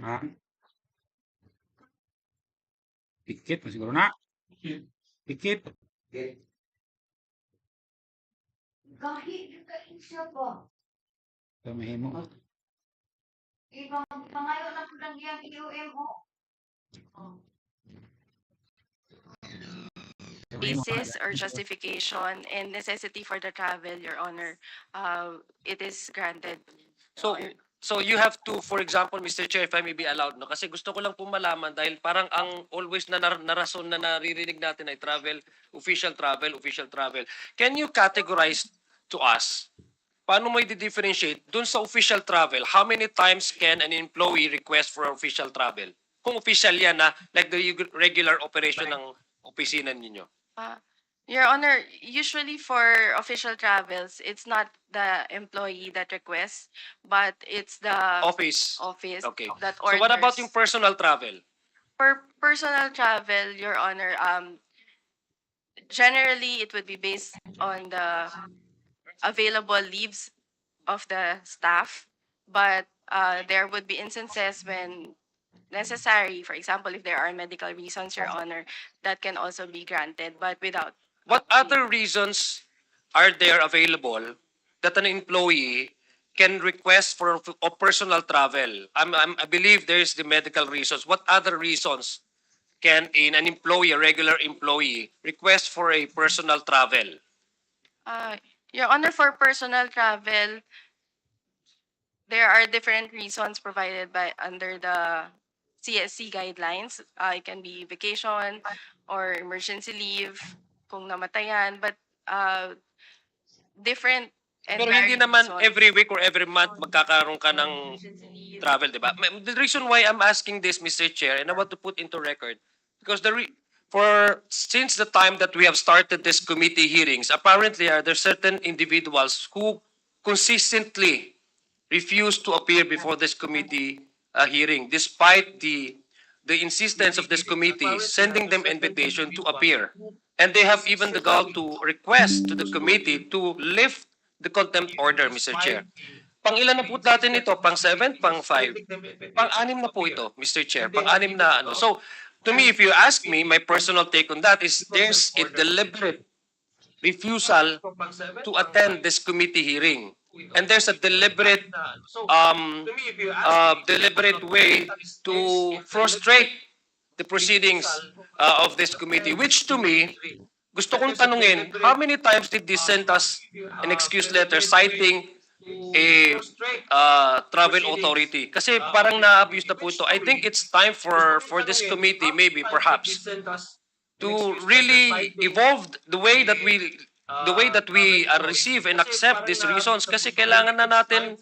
Ha? Pikit pa siguro na. Pikit. Kahit kain siya ba? Ito mahimo. Ibang pangayo na ko lang yung IOMO. Basis or justification and necessity for the travel, Your Honor, it is granted. So, so you have to, for example, Mr. Chair, if I may be allowed, no? Kasi gusto ko lang po malaman dahil parang ang always na rason na naririnig natin ay travel, official travel, official travel. Can you categorize to us, paano mo i-differentiate dun sa official travel, how many times can an employee request for official travel? Kung official yan na, like the regular operation ng opisina ninyo. Your Honor, usually for official travels, it's not the employee that requests, but it's the Office. office Okay. that So orders. what about yung personal travel? For personal travel, Your Honor, generally it would be based on the available leaves of the staff, but there would be instances when necessary, for example, if there are medical reasons, Your Honor, that can also be granted, but without. What other reasons are there available that an employee can request for of personal travel? I believe there is the medical reasons. What other reasons can an employee, a regular employee, request for a personal travel? Your Honor, for personal travel, there are different reasons provided by under the CSC guidelines. It can be vacation or emergency leave kung namatayan, but different and Pero hindi varied naman reasons. every week or every month magkakaroon ka ng travel, di ba? The reason why I'm asking this, Mr. Chair, and I want to put into record, because since the time that we have started this committee hearings, apparently there are certain individuals who consistently refuse to appear before this committee hearing, despite the insistence of this committee sending them invitation to appear. And they have even the gall to request to the committee to lift the contempt order, Mr. Chair. Pang-ilan na po natin ito? Pang-7? Pang-5? Pang-6 na po ito, Mr. Chair. Pang-6 na ano. So, to me, if you ask me, my personal take on that is there's a deliberate refusal to attend this committee hearing. And there's a deliberate way to frustrate the proceedings of this committee, which to me, gusto kong tanungin, how many times did they send us an excuse letter citing a travel authority? Kasi parang na-abuse na po ito. I think it's time for this committee, maybe, perhaps, to really evolve the way that we receive and accept these reasons. Kasi kailangan na natin,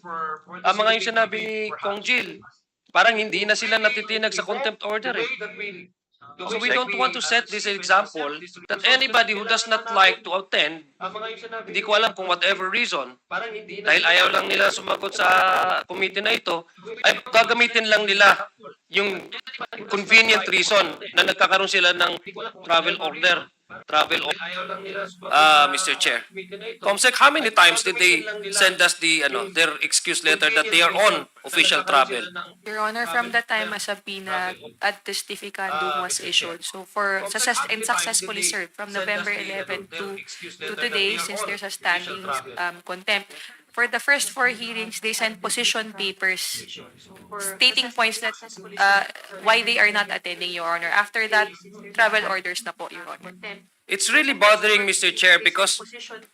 mga yung sinabi ni Kong Jill, parang hindi na sila natitinag sa contempt order eh. So we don't want to set this example that anybody who does not like to attend, hindi ko alam kung whatever reason, dahil ayaw lang nila sumagot sa committee na ito, ay gagamitin lang nila yung convenient reason na nagkakaroon sila ng travel order. Mr. Chair. Comsec, how many times did they send us their excuse letter that they are on official travel? Your Honor, from the time a subpoena ad testificandum was issued, so and successfully served from November 11 to today, since there's a standing contempt, for the first 4 hearings, they sent position papers stating points that why they are not attending, Your Honor. After that, travel orders na po, Your Honor. It's really bothering, Mr. Chair, because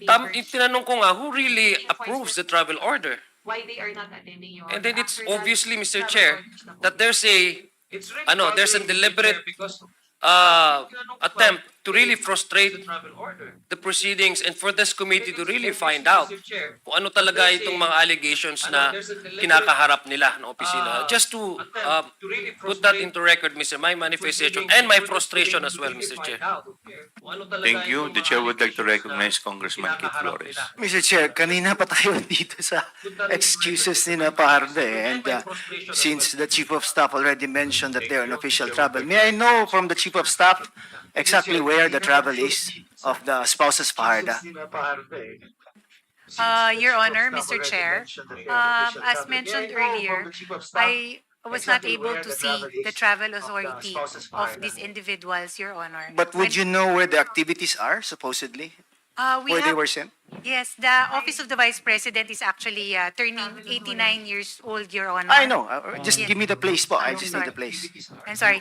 tinanong ko nga, who really approves the travel order? Why they are not attending, Your Honor. And then it's obviously, Mr. Chair, that there's a deliberate attempt to really frustrate the proceedings and for this committee to really find out kung ano talaga itong mga allegations na kinakaharap nila ng opisina. Just to put that into record, Mr. My manifestation and my frustration as well, Mr. Chair. Thank you. The chair would like to recognize Congressman Kit Flores. Mr. Chair, kanina pa tayo dito sa excuses ni Naparde and since the Chief of Staff already mentioned that they're on official travel, may I know from the Chief of Staff exactly where the travel is of the spouses Fajarda? Your Honor, Mr. Chair, as mentioned earlier, I was not able to see the travel authority of these individuals, Your Honor. But would you know where the activities are, supposedly? We Where they have, were sent? yes, the Office of the Vice President is actually turning 89 years old, Your Honor. I know. Just Yeah. give me the place po. I I'm just need sorry. the place. I'm sorry.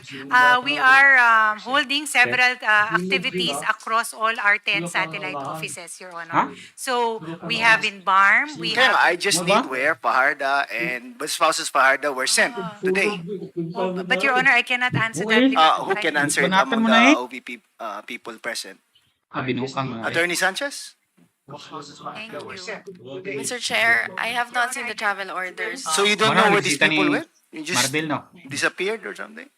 We are holding several activities across all our 10 satellite offices, Your Huh? Honor. So we have in BARM, we Kaya nga, have, I just Ano ba? need where Fajarda and spouses Fajarda were sent today. but Your Honor, I cannot answer that. Okay. because Who can answer it Banatan among mo na the eh. OVP people present? Binukang mo na eh. Attorney Sanchez? Thank you. Mr. Chair, I have not seen the travel orders. So you don't know where these Bisita people ni went? You just Marbel, no? disappeared or something?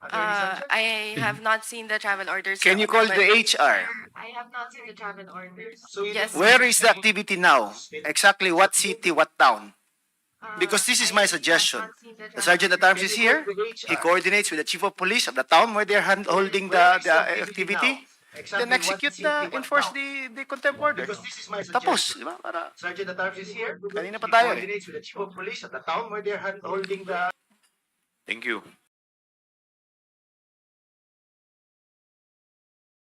I have not seen the travel orders. Can you Your call Honor, the but- HR? I have not seen the travel orders. Yes. Where is the activity now? Exactly what city, what town? Because this is my suggestion. The Sergeant at Arms is here. He coordinates with the Chief of Police of the town where they're holding the activity. Then execute enforce the contempt order. Tapos, di ba? Para Sergeant at Arms is here. kanina pa tayo eh. Coordinates with the Chief of Police at the town where they're holding the Thank you.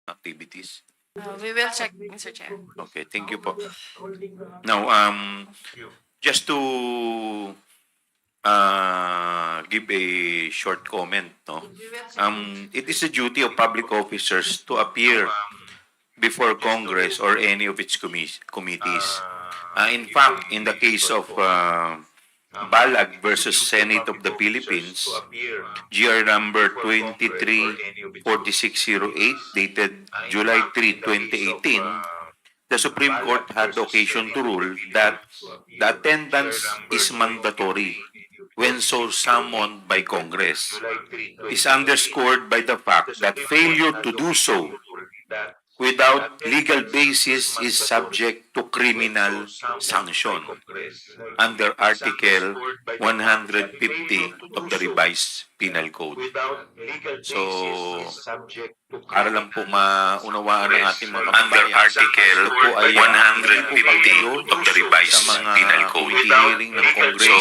Activities. We will check, Mr. Chair. Okay, thank you po. Now, just to give a short comment, no? It is the duty of public officers to appear before Congress or any of its committees. In fact, in the case of Balag versus Senate of the Philippines, GR number 234608, dated July 3, 2018, the Supreme Court had occasion to rule that the attendance is mandatory when so summoned by Congress. Is underscored by the fact that failure to do so without legal basis is subject to criminal sanction under Article 150 of the Revised Penal Code. So, para lang po maunawaan ng ating mga Under Article ito po ay 150 of the Revised sa mga Penal Code. hearing ng Congress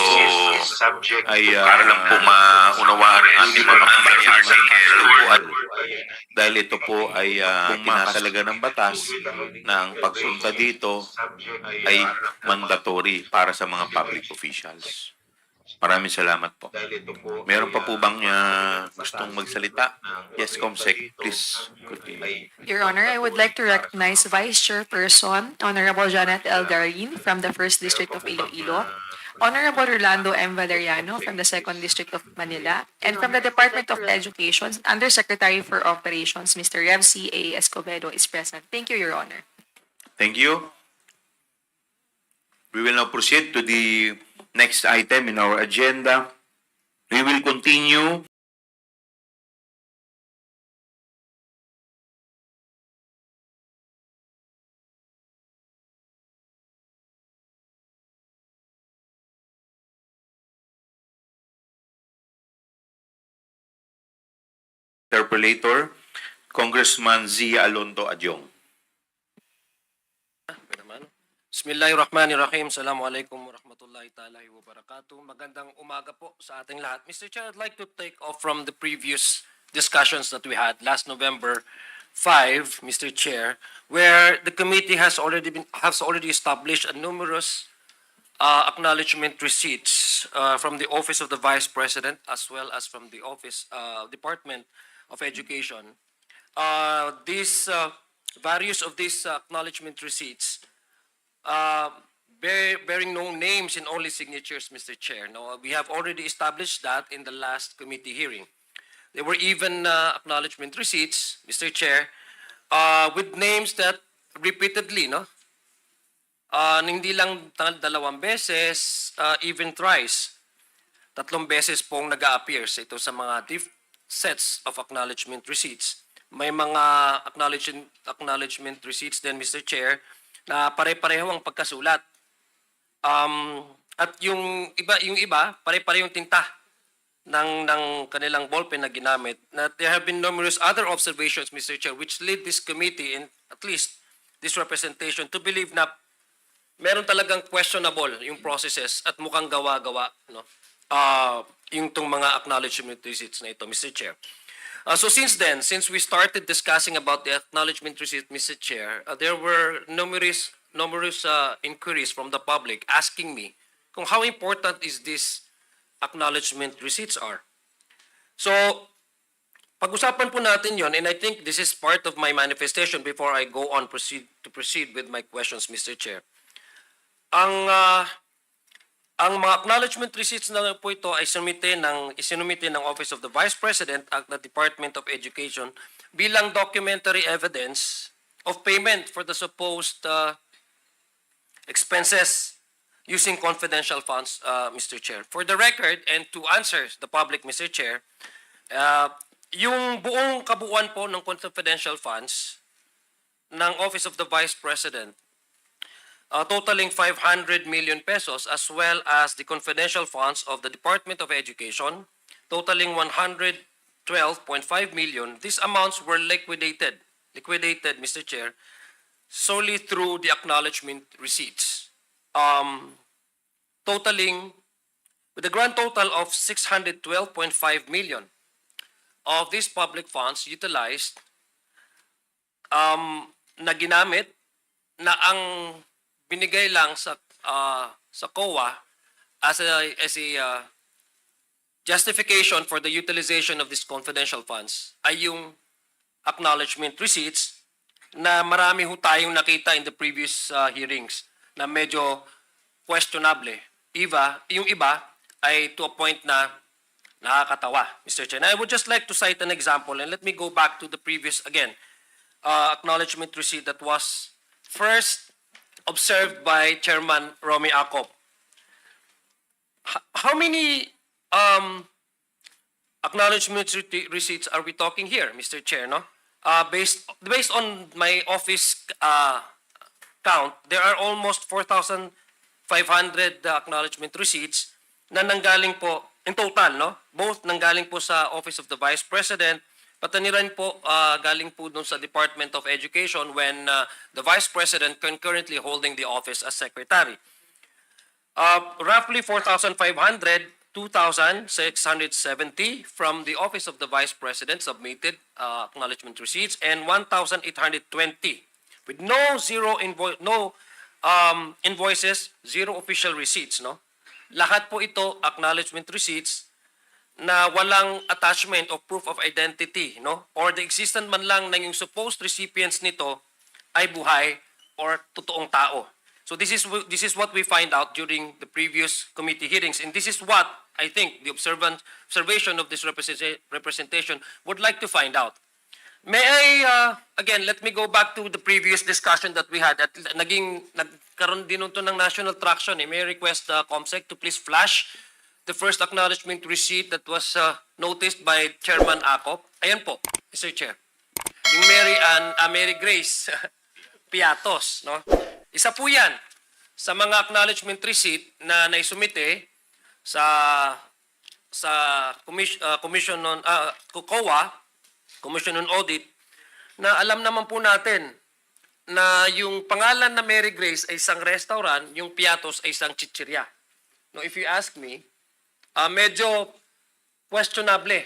ay Para lang po maunawaan ng ating mga kababayan. dahil ito po ay tinatalaga ng batas na ang pagpunta dito ay mandatory para sa mga public officials. Maraming salamat po. Meron pa po bang gustong magsalita? Yes, Comsec, please continue. Your Honor, I would like to recognize Vice Chairperson, Honorable Janet L. Garin from the 1st District of Iloilo, Honorable Rolando M. Valeriano from the 2nd District of Manila, and from the Department of Education, Undersecretary for Operations, Mr. Rev. C. A. Escobedo is present. Thank you, Your Honor. Thank you. We will now proceed to the next item in our agenda. We will continue interpolator, Congressman Zia Alonto Adyong. Bismillahirrahmanirrahim. Assalamualaikum warahmatullahi ta'ala wa barakatuh. Magandang umaga po sa ating lahat. Mr. Chair, I'd like to take off from the previous discussions that we had last November 5, Mr. Chair, where the committee has already established a numerous acknowledgement receipts from the Office of the Vice President as well as from the Office Department of Education. Various of these acknowledgement receipts bearing no names and only signatures, Mr. Chair. Now, we have already established that in the last committee hearing. There were even acknowledgement receipts, Mr. Chair, with names that repeatedly, hindi lang dalawang beses, even thrice, tatlong beses pong nag-a-appear ito sa mga sets of acknowledgement receipts. May mga acknowledgement receipts din, Mr. Chair, na pare-pareho ang pagkasulat. At yung iba, pare-pareho yung tinta ng kanilang ballpen na ginamit. Na there have been numerous other observations, Mr. Chair, which lead this committee and at least this representation to believe na meron talagang questionable yung processes at mukhang gawa-gawa, no? Yung tong mga acknowledgement receipts na ito, Mr. Chair. So since then, since we started discussing about the acknowledgement receipt, Mr. Chair, there were numerous inquiries from the public asking me kung how important is this acknowledgement receipts are. So, pag-usapan po natin yon, and I think this is part of my manifestation before I go on proceed with my questions, Mr. Chair. Ang mga acknowledgement receipts na po ito ay isinumite ng Office of the Vice President at the Department of Education bilang documentary evidence of payment for the supposed expenses using confidential funds, Mr. Chair. For the record, and to answer the public, Mr. Chair, yung buong kabuuan po ng confidential funds ng Office of the Vice President, totaling 500 million pesos, as well as the confidential funds of the Department of Education, totaling 112.5 million. These amounts were liquidated, Mr. Chair, solely through the acknowledgement receipts, totaling with a grand total of 612.5 million of these public funds utilized na ginamit na ang binigay lang sa COA as a justification for the utilization of these confidential funds ay yung acknowledgement receipts na marami ho tayong nakita in the previous hearings na medyo questionable. Yung iba ay to a point na nakakatawa, Mr. Chair. And I would just like to cite an example, and let me go back to the previous, again, acknowledgement receipt that was first observed by Chairman Romy Acop. How many acknowledgement receipts are we talking here, Mr. Chair? No, based on my office count, there are almost 4,500 acknowledgement receipts na nanggaling po in total, no? Both nanggaling po sa Office of the Vice President, pati rin po galing po dun sa Department of Education when the Vice President concurrently holding the office as Secretary. Roughly 4,500, 2,670 from the Office of the Vice President submitted acknowledgement receipts, and 1,820 with no invoices, zero official receipts, no? Lahat po ito acknowledgement receipts na walang attachment of proof of identity, no? Or the existence man lang ng yung supposed recipients nito ay buhay or totoong tao. So this is what we find out during the previous committee hearings, and this is what I think the observation of this representation would like to find out. May I, again, let me go back to the previous discussion that we had at nagkaroon din ito ng national traction. May I request COMSEC to please flash the first acknowledgement receipt that was noticed by Chairman Acop. Ayan po, Mr. Chair. Yung Mary Grace Piatos, no? Isa po yan sa mga acknowledgement receipt na naisumite sa Commission on COA, Commission on Audit, na alam naman po natin na yung pangalan na Mary Grace ay isang restaurant, yung Piatos ay isang chichirya. No, if you ask me, medyo questionable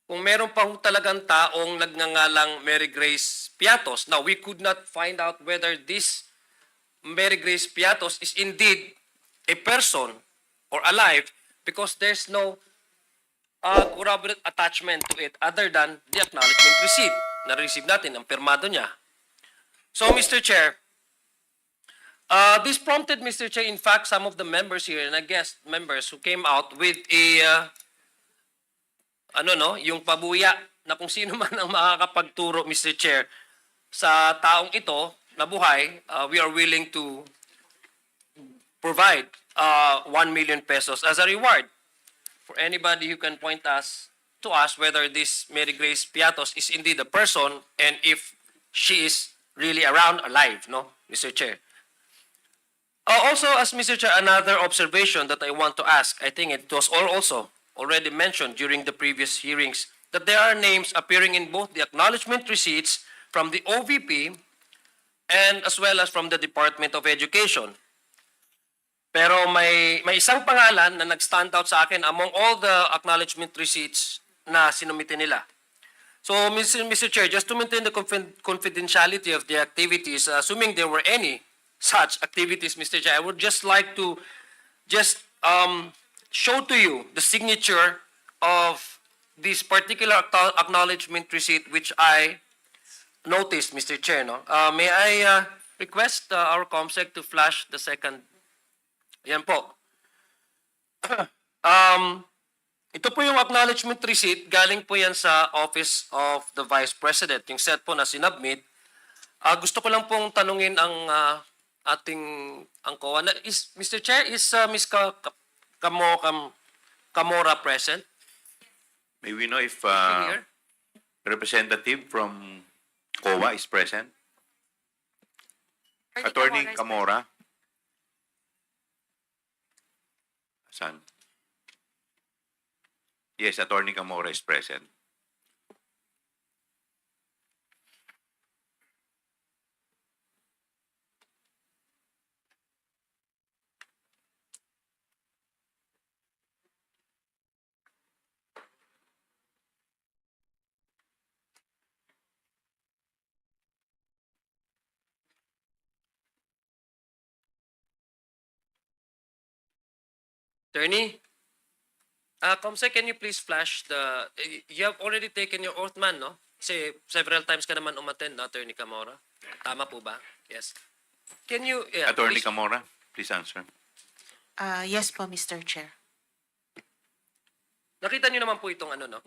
kung meron pa ho talagang taong nagngangalang Mary Grace Piatos. Now, we could not find out whether this Mary Grace Piatos is indeed a person or alive because there's no corroborative attachment to it other than the acknowledgement receipt na receive natin, ang pirmado niya. So, Mr. Chair, this prompted, Mr. Chair, in fact, some of the members here and I guess members who came out with a, yung pabuya na kung sino man ang makakapagturo, Mr. Chair, sa taong ito na buhay, we are willing to provide 1 million pesos as a reward for anybody who can point to us whether this Mary Grace Piatos is indeed a person and if she is really around, alive, no, Mr. Chair. Also, as Mr. Chair, another observation that I want to ask, I think it was also already mentioned during the previous hearings, that there are names appearing in both the acknowledgement receipts from the OVP and as well as from the Department of Education. Pero may isang pangalan na nag-stand out sa akin among all the acknowledgement receipts na sinumite nila. So, Mr. Chair, just to maintain the confidentiality of the activities, assuming there were any such activities, Mr. Chair, I would just like to just show to you the signature of this particular acknowledgement receipt which I noticed, Mr. Chair. No? May I request our COMSEC to flash the second? Yan po. Ito po yung acknowledgement receipt, galing po yan sa Office of the Vice President, yung set po na sinubmit. Gusto ko lang pong tanungin ang ating COA. Mr. Chair, is Ms. Camora present? May we know if Here? representative from COA is present? Attorney Camora is Camora? Saan? Yes, Attorney Camora is present. Attorney? COMSEC, can you please flash the... You have already taken your oath, man, no? Kasi several times ka naman umattend, no, Attorney Camora? Tama po ba? Yes. Can you... Yeah, Attorney please. Camora, please answer. Yes po, Mr. Chair. Nakita niyo naman po itong ano, no?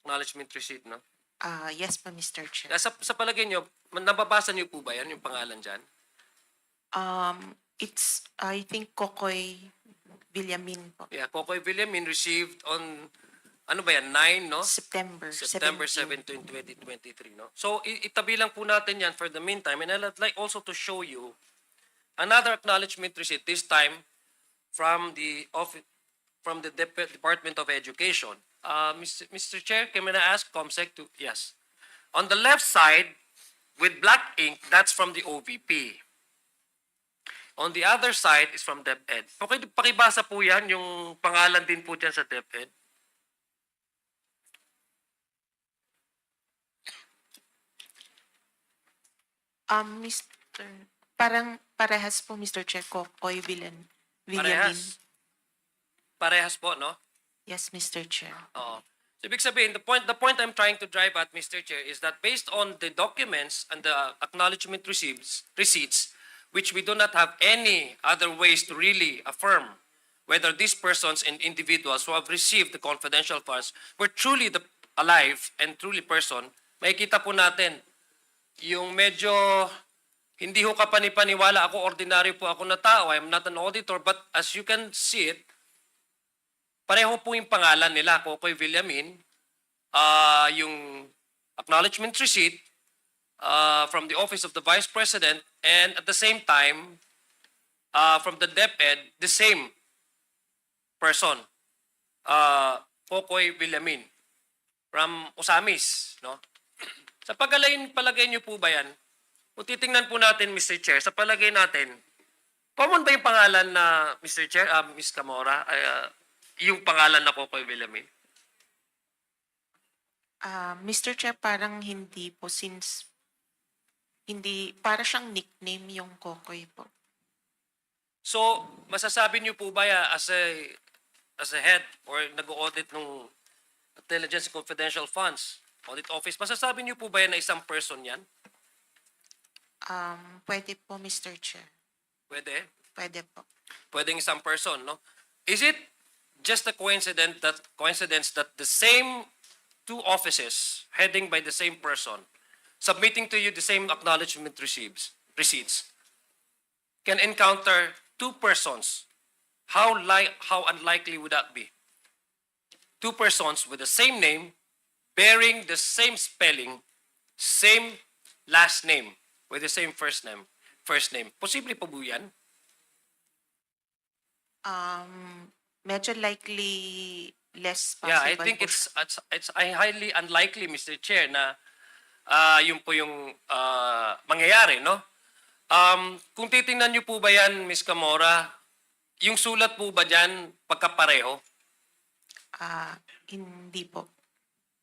Acknowledgement receipt, no? Yes po, Mr. Chair. Sa palagay niyo, nababasa niyo po ba yan, yung pangalan dyan? It's, I think, Kokoy Villamin po. Yeah, Kokoy Villamin received on, ano ba yan, 9, no? September 17, 2023, no? So, itabi lang po natin yan for the meantime. And I'd like also to show you another acknowledgement receipt, this time from the Department of Education. Mr. Chair, can I ask COMSEC to, yes. On the left side, with black ink, that's from the OVP. On the other side is from DepEd. Okay, pakibasa po yan, yung pangalan din po dyan sa DepEd. Mr. Parang parehas po, Mr. Chair, Kokoy Villamin. Parehas. Parehas po, no? Yes, Mr. Chair. Oo. So, ibig sabihin, the point I'm trying to drive at, Mr. Chair, is that based on the documents and the acknowledgement receipts, which we do not have any other ways to really affirm whether these persons and individuals who have received the confidential funds were truly alive and truly person, makikita po natin yung medyo hindi ho kapani-paniwala ako, ordinaryo po ako na tao, I'm not an auditor, but as you can see it, pareho po yung pangalan nila, Kokoy Villamin, yung acknowledgement receipt from the Office of the Vice President, and at the same time, from the DepEd, the same person, Kokoy Villamin, from Osamis. No? Sa palagay niyo po ba yan? Kung titingnan po natin, Mr. Chair, sa palagay natin, common ba yung pangalan na, Mr. Chair, Ms. Camora, yung pangalan na Kokoy Villamin? Mr. Chair, parang hindi po since hindi, para siyang nickname yung Kokoy po. So, masasabi niyo po ba as a head or nag-audit ng Intelligence and Confidential Funds Audit Office, masasabi niyo po ba yan na isang person yan? Pwede po, Mr. Chair. Pwede? Pwede po. Pwedeng isang person, no? Is it just a coincidence that the same two offices heading by the same person submitting to you the same acknowledgement receipts can encounter two persons? How unlikely would that be? Two persons with the same name, bearing the same spelling, same last name, with the same first name. Posible po po yan? Medyo likely less possible. Yeah, I think po. it's highly unlikely, Mr. Chair, na yun po yung mangyayari, no? Kung titingnan niyo po ba yan, Ms. Camora, yung sulat po ba dyan pagkapareho? Hindi po.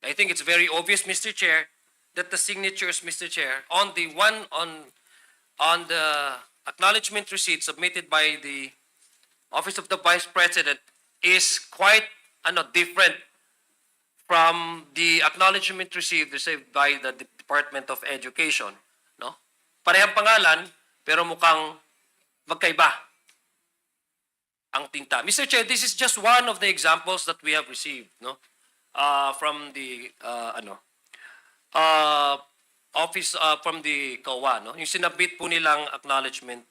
I think it's very obvious, Mr. Chair, that the signatures, Mr. Chair, on the one on the acknowledgement receipt submitted by the Office of the Vice President is quite different from the acknowledgement received by the Department of Education, no? Parehang pangalan pero mukhang magkaiba ang tinta. Mr. Chair, this is just one of the examples that we have received, no? From the office from the COA, no? Yung sinabit po nilang acknowledgement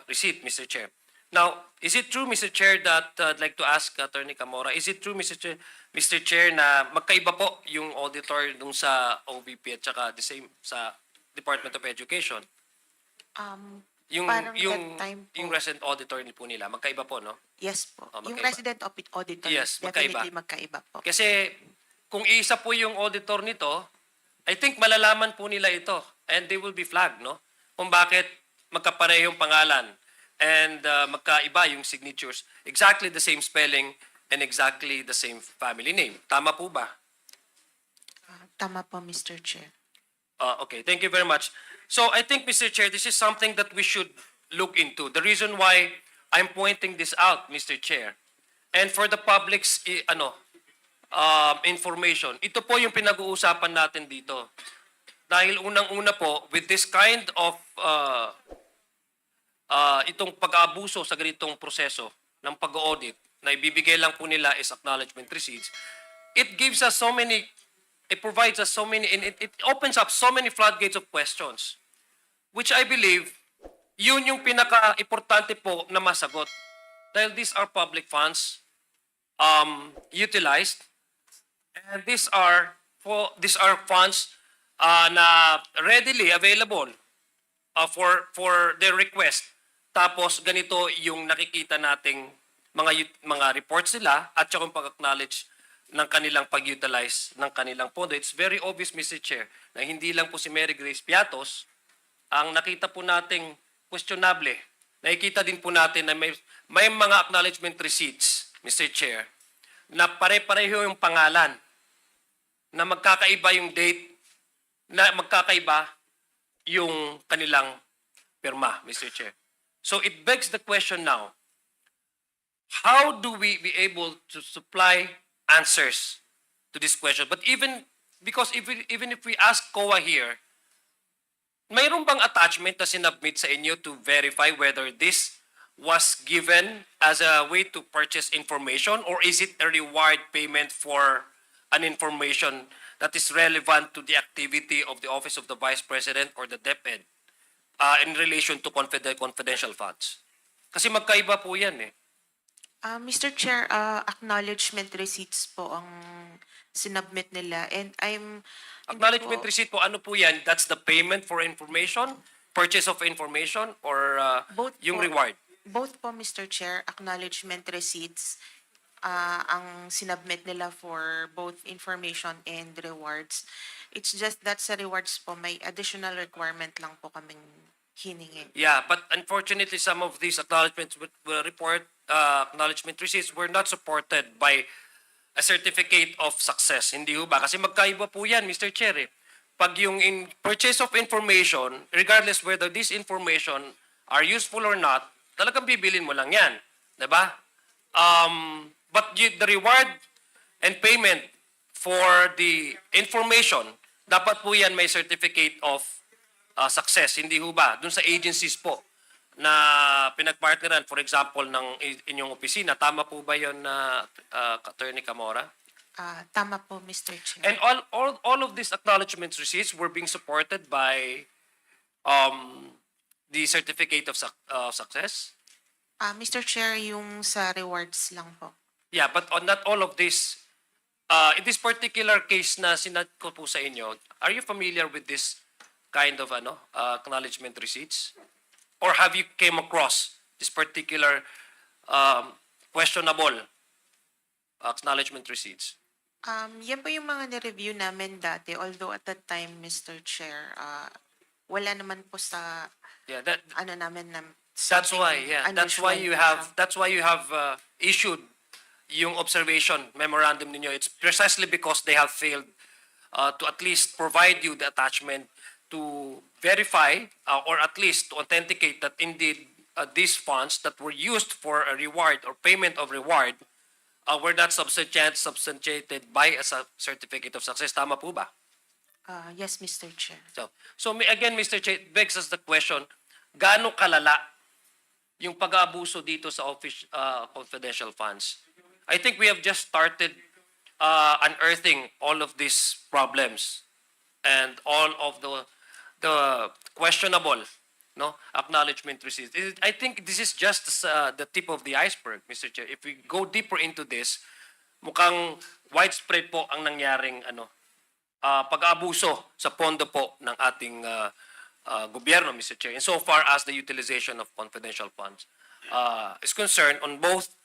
receipt, Mr. Chair. Now, is it true, Mr. Chair, that I'd like to ask Attorney Camora, is it true, Mr. Chair, na magkaiba po yung auditor dun sa OVP at saka the same sa Department of Education? Yung Parang that time po. yung resident auditor po nila, magkaiba po, no? Yes po. Yung magkaiba. resident auditor, Yes, definitely magkaiba po. Kasi kung isa po yung auditor nito, I think malalaman po nila ito and they will be flagged, no? Kung bakit magkaparehong pangalan and magkaiba yung signatures. Exactly the same spelling and exactly the same family name. Tama po ba? Tama po, Mr. Chair. Okay, thank you very much. So I think, Mr. Chair, this is something that we should look into. The reason why I'm pointing this out, Mr. Chair, and for the public's information, ito po yung pinag-uusapan natin dito. Dahil unang-una po, with this kind of itong pag-aabuso sa ganitong proseso ng pag-audit na ibibigay lang po nila is acknowledgement receipts, it gives us so many, it provides us so many, and it opens up so many floodgates of questions, which I believe, yun yung pinaka-importante po na masagot. Dahil these are public funds utilized, and these are funds na readily available for their request. Tapos ganito yung nakikita nating mga reports nila at saka yung pag-acknowledge ng kanilang pag-utilize ng kanilang pondo. It's very obvious, Mr. Chair, na hindi lang po si Mary Grace Piatos ang nakita po nating questionable. Nakikita din po natin na may mga acknowledgement receipts, Mr. Chair, na pare-pareho yung pangalan, na magkakaiba yung date, na magkakaiba yung kanilang pirma, Mr. Chair. So it begs the question now, how do we be able to supply answers to this question? But even if we ask COA here, mayroon bang attachment na sinubmit sa inyo to verify whether this was given as a way to purchase information, or is it a reward payment for an information that is relevant to the activity of the Office of the Vice President or the DepEd in relation to confidential funds? Kasi magkaiba po yan eh. Mr. Chair, acknowledgement receipts po ang sinubmit nila, and Acknowledgement receipt po, ano po yan? That's the payment for information, purchase of information, or Both yung po. reward? Both po, Mr. Chair, acknowledgement receipts ang sinubmit nila for both information and rewards. It's just that sa rewards po, may additional requirement lang po kaming hiningi. Yeah, but unfortunately, some of these acknowledgement receipts were not supported by a certificate of success. Hindi ho ba? Kasi magkaiba po yan, Mr. Chair. Pag yung purchase of information, regardless whether this information are useful or not, talagang bibilin mo lang yan. Diba? But the reward and payment for the information, dapat po yan may certificate of success. Hindi ho ba? Dun sa agencies po na pinagpartneran, for example, ng inyong opisina. Tama po ba yun, Attorney Camora? Tama po, Mr. Chair. And all of these acknowledgements receipts were being supported by the certificate of success? Mr. Chair, yung sa rewards lang po. Yeah, but not all of this. In this particular case na sinad ko po sa inyo, are you familiar with this kind of acknowledgement receipts? Or have you came across this particular questionable acknowledgement receipts? Yan po yung mga ni-review namin dati. Although at that time, Mr. Chair, wala naman po sa Yeah, that, ano namin na that's why, yeah, that's why you have issued yung observation memorandum ninyo. It's precisely because they have failed to at least provide you the attachment to verify or at least to authenticate that indeed these funds that were used for a reward or payment of reward were not substantiated by a certificate of success. Tama po ba? Yes, Mr. Chair. Again, Mr. Chair, it begs us the question, gaano kalala yung pag-aabuso dito sa confidential funds? I think we have just started unearthing all of these problems and all of the questionable acknowledgement received. I think this is just the tip of the iceberg, Mr. Chair. If we go deeper into this, mukhang widespread po ang nangyaring pag-aabuso sa pondo po ng ating gobyerno, Mr. Chair, insofar as the utilization of confidential funds is concerned on both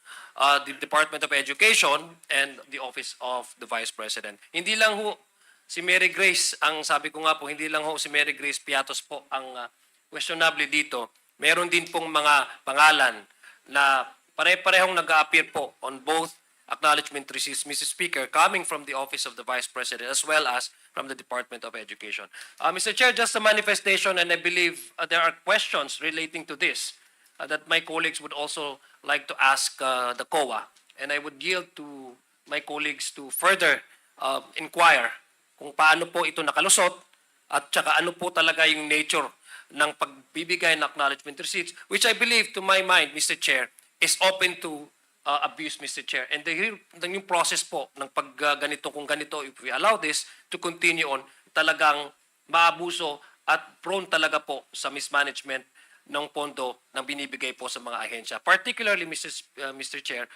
the Department of Education and the Office of the Vice President. Hindi lang ho si Mary Grace, ang sabi ko nga po, hindi lang ho si Mary Grace Piatos po ang questionable dito. Meron din pong mga pangalan na pare-parehong nag-a-appear po on both acknowledgement receipts, Mr. Speaker, coming from the Office of the Vice President as well as from the Department of Education. Mr. Chair, just a manifestation, and I believe there are questions relating to this that my colleagues would also like to ask the COA, and I would yield to my colleagues to further inquire kung paano po ito nakalusot at saka ano po talaga yung nature ng pagbibigay ng acknowledgement receipts, which I believe, to my mind, Mr. Chair, is open to abuse, Mr. Chair. And yung process po ng pagganito, kung ganito, if we allow this to continue on, talagang maabuso at prone talaga po sa mismanagement ng pondo ng binibigay po sa mga ahensya. Particularly, Mr. Chair,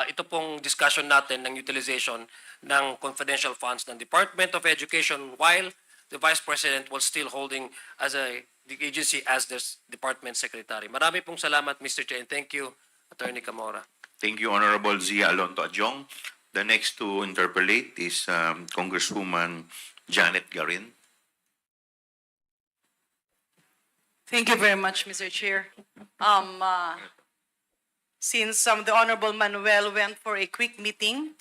ito pong discussion natin ng utilization ng confidential funds ng Department of Education while the Vice President was still holding as the agency as the Department Secretary. Marami pong salamat, Mr. Chair, and thank you, Attorney Camora. Thank you, Honorable Zia Alonto Adjong. The next to interpolate is Congresswoman Janet Garin. Thank you very much, Mr. Chair. Since the Honorable Manuel went for a quick meeting,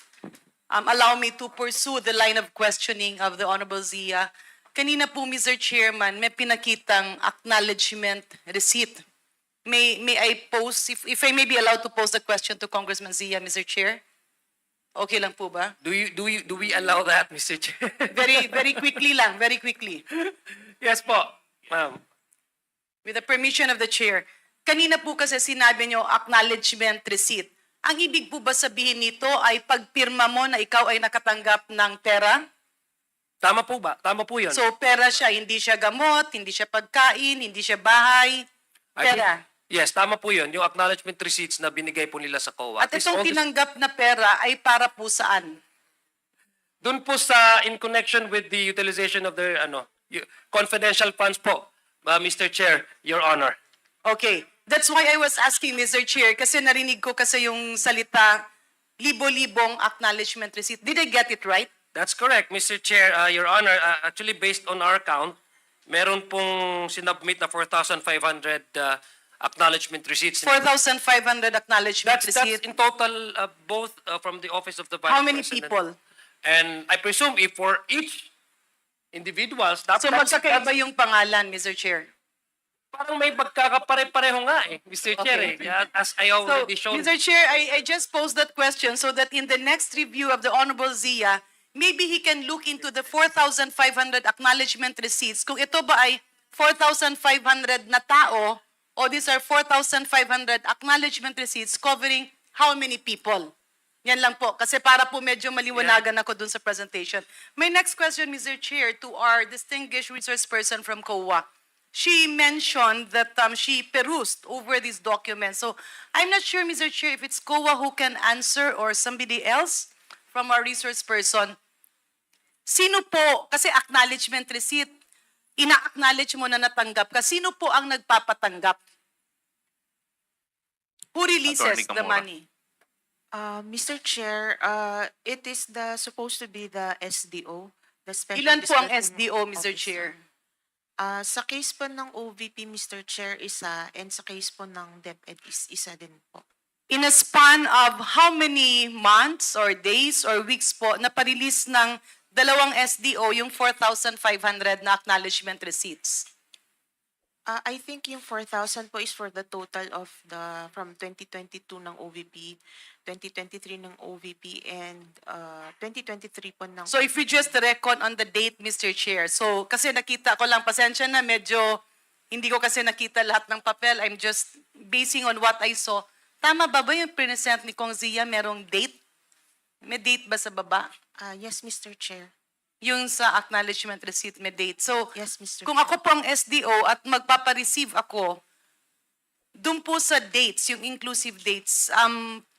allow me to pursue the line of questioning of the Honorable Zia. Kanina po, Mr. Chairman, may pinakitang acknowledgement receipt. May I pose, if I may be allowed to pose the question to Congressman Zia, Mr. Chair? Okay lang po ba? Do we allow that, Mr. Chair? Very quickly lang, very quickly. Yes po, ma'am. With the permission of the Chair. Kanina po kasi sinabi nyo acknowledgement receipt. Ang ibig po ba sabihin nito ay pagpirma mo na ikaw ay nakatanggap ng pera? Tama po ba? Tama po yun. So pera siya, hindi siya gamot, hindi siya pagkain, hindi siya bahay, pera. Yes, tama po yun. Yung acknowledgement receipts na binigay po nila sa COA. At itong tinanggap na pera ay para po saan? Doon po sa in connection with the utilization of their confidential funds po, Mr. Chair, Your Honor. Okay. That's why I was asking, Mr. Chair, kasi narinig ko kasi yung salita, libo-libong acknowledgement receipt. Did I get it right? That's correct, Mr. Chair, Your Honor. Actually, based on our count, meron pong sinubmit na 4,500 acknowledgement receipts. 4,500 acknowledgement That's receipt. in total, both from the Office of the Vice How many President. people? And I presume if for each individuals, So magkakaiba yung pangalan, Mr. Chair. parang may magkakapare-pareho nga Mr. Chair. Okay. As I already So, shown. Mr. Chair, I just posed that question so that in the next review of the Honorable Zia, maybe he can look into the 4,500 acknowledgement receipts. Kung ito ba ay 4,500 na tao o these are 4,500 acknowledgement receipts covering how many people? Yan lang po. Kasi para po medyo maliwanagan ako dun sa presentation. My next question, Mr. Chair, to our distinguished resource person from COA. She mentioned that she perused over these documents. So I'm not sure, Mr. Chair, if it's COA who can answer or somebody else from our resource person. Sino po, kasi acknowledgement receipt, ina-acknowledge mo na natanggap ka, sino po ang nagpapatanggap? Who releases Attorney the Camora. money? Mr. Chair, it is supposed to be the SDO, the Special Ilan po ang District SDO, Mr. Officer. Chair? Sa case po ng OVP, Mr. Chair, isa, and sa case po ng DepEd is isa din po. In a span of how many months or days or weeks po na pa-release ng dalawang SDO yung 4,500 na acknowledgement receipts? I think yung 4,000 po is for the total of from 2022 ng OVP, 2023 ng OVP, and 2023 po ng... So if we just reckon on the date, Mr. Chair, so kasi nakita ko lang, pasensya na, medyo hindi ko kasi nakita lahat ng papel, I'm just basing on what I saw. Tama ba yung present ni Kong Zia, merong date? May date ba sa baba? Yes, Mr. Chair. Yung sa acknowledgement receipt may date. So, Yes, Mr. kung Chair. ako po ang SDO at magpapareceive ako, dun po sa dates, yung inclusive dates,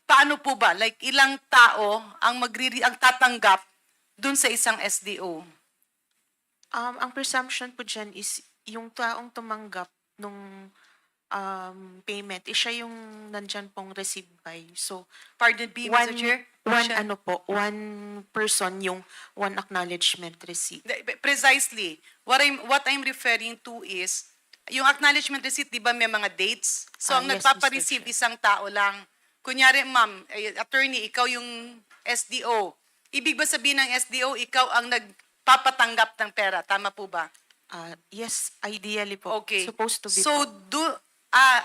paano po ba? Like, ilang tao ang ang tatanggap dun sa isang SDO? Ang presumption po dyan is yung taong tumanggap nung payment, siya yung nandyan pong received by. So, Pardon me, Mr. Chair? Siya- one person yung one acknowledgement receipt. Precisely. What I'm referring to is, yung acknowledgement receipt, di ba may mga dates? So, ang Yes, nagpapareceive Mr. Chair. isang tao lang. Kunyari, ma'am, attorney, ikaw yung SDO. Ibig ba sabihin ng SDO, ikaw ang nagpapatanggap ng pera? Tama po ba? Yes, ideally po. Okay. Supposed to be So, po.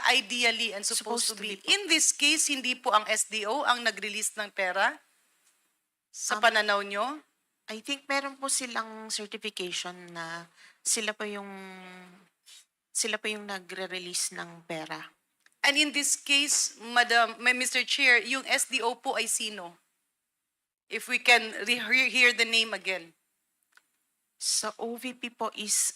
ideally and supposed, to be. po. In this case, hindi po ang SDO ang nag-release ng pera? Sa pananaw nyo? I think meron po silang certification na sila po yung nagre-release ng pera. And in this case, Mr. Chair, yung SDO po ay sino? If we can hear the name again. Sa OVP po is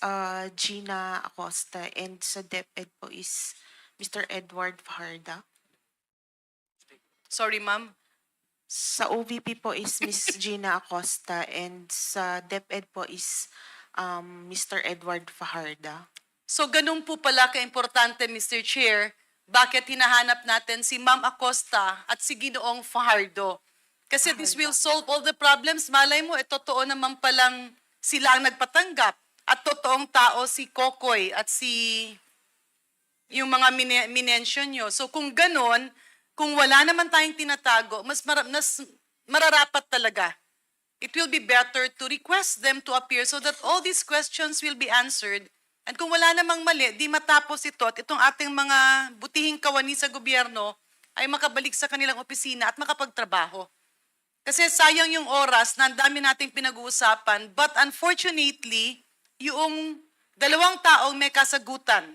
Gina Acosta, and sa DepEd po is Mr. Edward Fajarda. Sorry, ma'am. Sa OVP po is Miss Gina Acosta, and sa DepEd po is Mr. Edward Fajarda. So ganun po pala ka-importante, Mr. Chair, bakit hinahanap natin si Ma'am Acosta at si Ginoong Fajardo? Kasi this will solve all the problems. Malay mo, totoo naman palang sila ang nagpatanggap. At totoong tao si Kokoy at yung mga minention nyo. So kung ganun, kung wala naman tayong tinatago, mas mararapat talaga. It will be better to request them to appear so that all these questions will be answered. And kung wala namang mali, di matapos ito at itong ating mga butihing kawani sa gobyerno ay makabalik sa kanilang opisina at makapagtrabaho. Kasi sayang yung oras na ang dami nating pinag-uusapan, but unfortunately, yung dalawang taong may kasagutan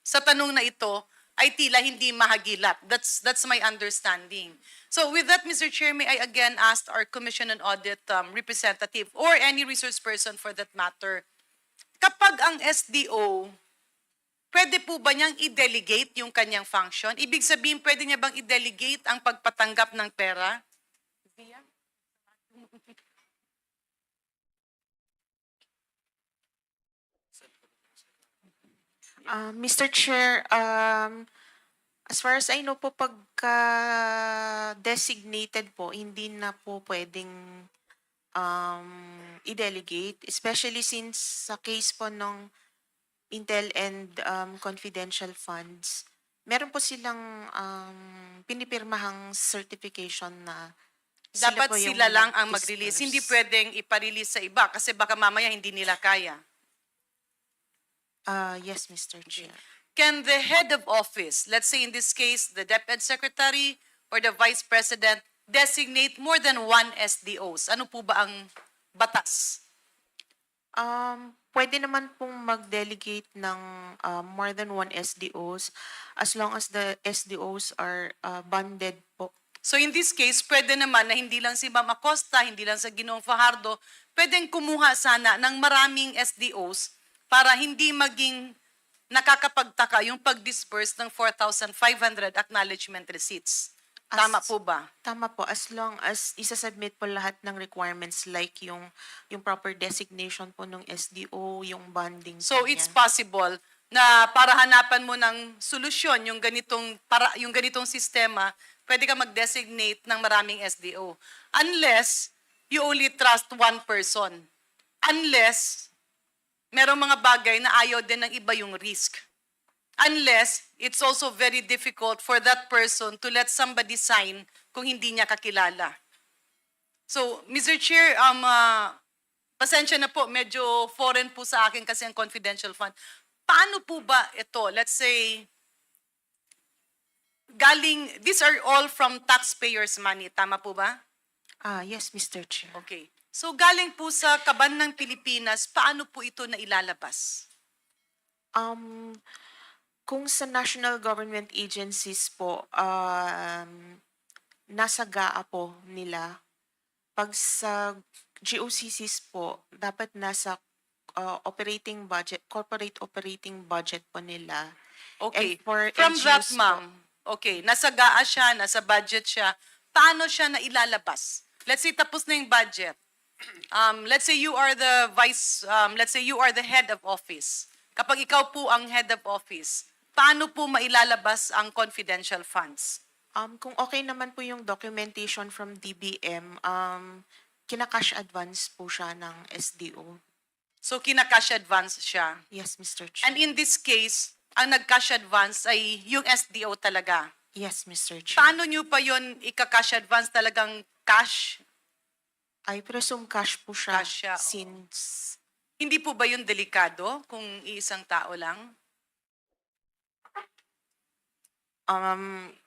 sa tanong na ito ay tila hindi mahagilap. That's my understanding. So with that, Mr. Chair, may I again ask our Commission on Audit representative or any resource person for that matter, kapag ang SDO, pwede po ba niyang i-delegate yung kanyang function? Ibig sabihin, pwede niya bang i-delegate ang pagpatanggap ng pera? Mr. Chair, as far as I know po, pagka designated po, hindi na po pwedeng i-delegate, especially since sa case po ng Intel and confidential funds, meron po silang pinipirmahang certification na Dapat po yung sila lang ang mag-release. nag-disperse. Hindi pwedeng ipa-release sa iba kasi baka mamaya hindi nila kaya. Yes, Mr. Chair. Can the head of office, let's say in this case, the DepEd Secretary or the Vice President, designate more than one SDOs? Ano po ba ang batas? Pwede naman pong mag-delegate ng more than one SDOs as long as the SDOs are bonded po. So in this case, pwede naman na hindi lang si Ma'am Acosta, hindi lang sa Ginoong Fajardo, pwedeng kumuha sana ng maraming SDOs para hindi maging nakakapagtaka yung pag-disperse ng 4,500 acknowledgement receipts. Tama po ba? Tama po, as long as isasubmit po lahat ng requirements like yung proper designation po ng SDO, yung bonding. So po it's niya. possible na para hanapan mo ng solusyon yung ganitong sistema, pwede ka mag-designate ng maraming SDO. Unless you only trust one person. Unless merong mga bagay na ayaw din ng iba yung risk. Unless it's also very difficult for that person to let somebody sign kung hindi niya kakilala. So, Mr. Chair, pasensya na po, medyo foreign po sa akin kasi ang confidential fund. Paano po ba ito? Let's say, these are all from taxpayers' money. Tama po ba? Yes, Mr. Chair. Okay. So, galing po sa kaban ng Pilipinas, paano po ito na ilalabas? Kung sa national government agencies po, nasa GAA po nila. Pag sa GOCCs po, dapat nasa corporate operating budget po nila. Okay. And for From that, LGUs po, ma'am, okay, nasa GAA siya, nasa budget siya, paano siya na ilalabas? Let's say tapos na yung budget. Let's say you are the let's say you are the head of office. Kapag ikaw po ang head of office, paano po mailalabas ang confidential funds? Kung okay naman po yung documentation from DBM, kina-cash advance po siya ng SDO. So, kina-cash advance siya. Yes, Mr. Chair. And in this case, ang nag-cash advance ay yung SDO talaga. Yes, Mr. Chair. Paano nyo pa yun ika-cash advance talagang cash? I presume cash po siya, Cash siya, oo. since Hindi po ba yun delikado kung iisang tao lang?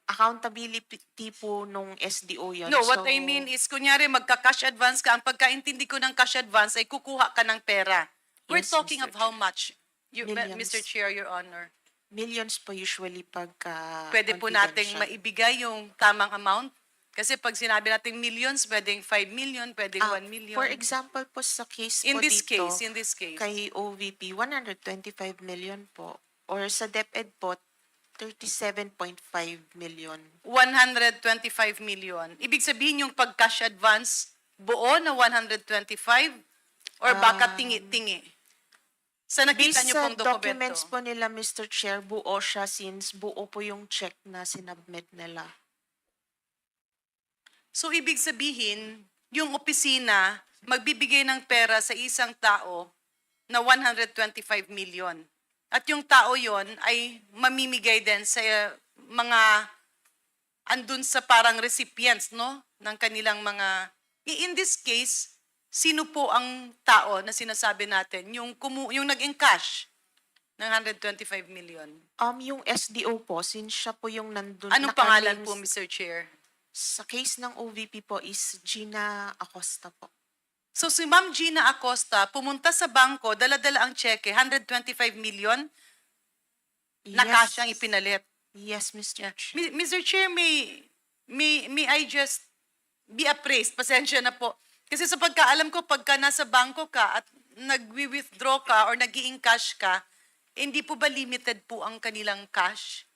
accountability po nung SDO yun. No, what So, I mean is, kunyari magka-cash advance ka, ang pagkaintindi ko ng cash advance ay kukuha ka ng pera. We're Yes, talking Mr. of how Chair. much? Millions. Mr. Chair, Your Honor. millions po usually pagka Pwede po nating confidential. maibigay yung tamang amount? Kasi pag sinabi natin millions, pwedeng 5 million, pwedeng 1 million. For example po sa case in po this dito, case, in this case. kay OVP, 125 million po. Or sa DepEd po, 37.5 million. 125 million. Ibig sabihin yung pag-cash advance, buo na 125? Or baka tingi-tingi? Sa nakita Based niyo sa pong documents dokumento. po nila, Mr. Chair, buo siya since buo po yung check na sinubmit nila. So, ibig sabihin, yung opisina, magbibigay ng pera sa isang tao na 125 million. At yung tao yon ay mamimigay din sa mga andun sa parang recipients, no? Ng kanilang mga... In this case, sino po ang tao na sinasabi natin? Yung nag-encash ng 125 million. Yung SDO po, since siya po yung nandun. Anong pangalan naka-names po, Mr. Chair? Sa case ng OVP po is Gina Acosta po. So si Ma'am Gina Acosta pumunta sa bangko, dala-dala ang cheque, 125 million, na cash ang ipinalit. Yes, Mr. Chair. Mr. Chair, may I just be appraised? Pasensya na po. Kasi sa pagkaalam ko, pagka nasa bangko ka at nag-withdraw ka or nag-i-encash ka, hindi po ba limited po ang kanilang cash?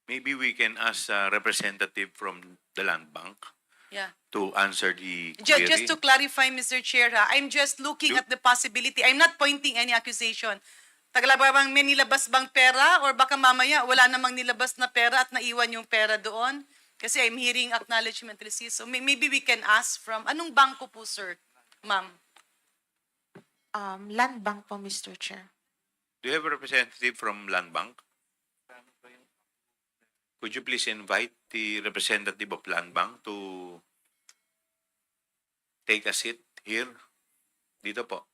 Maybe we can ask a representative from the land bank Yeah. to answer the query. Just to clarify, Mr. Chair, I'm just looking You- at the possibility. I'm not pointing any accusation. Tagalabang may nilabas bang pera or baka mamaya wala namang nilabas na pera at naiwan yung pera doon? Kasi I'm hearing acknowledgement receipt. So maybe we can ask from, anong bangko po, sir? Ma'am. Land Bank po, Mr. Chair. Do you have a representative from land bank? Could you please invite the representative of land bank to take a seat here? Dito po.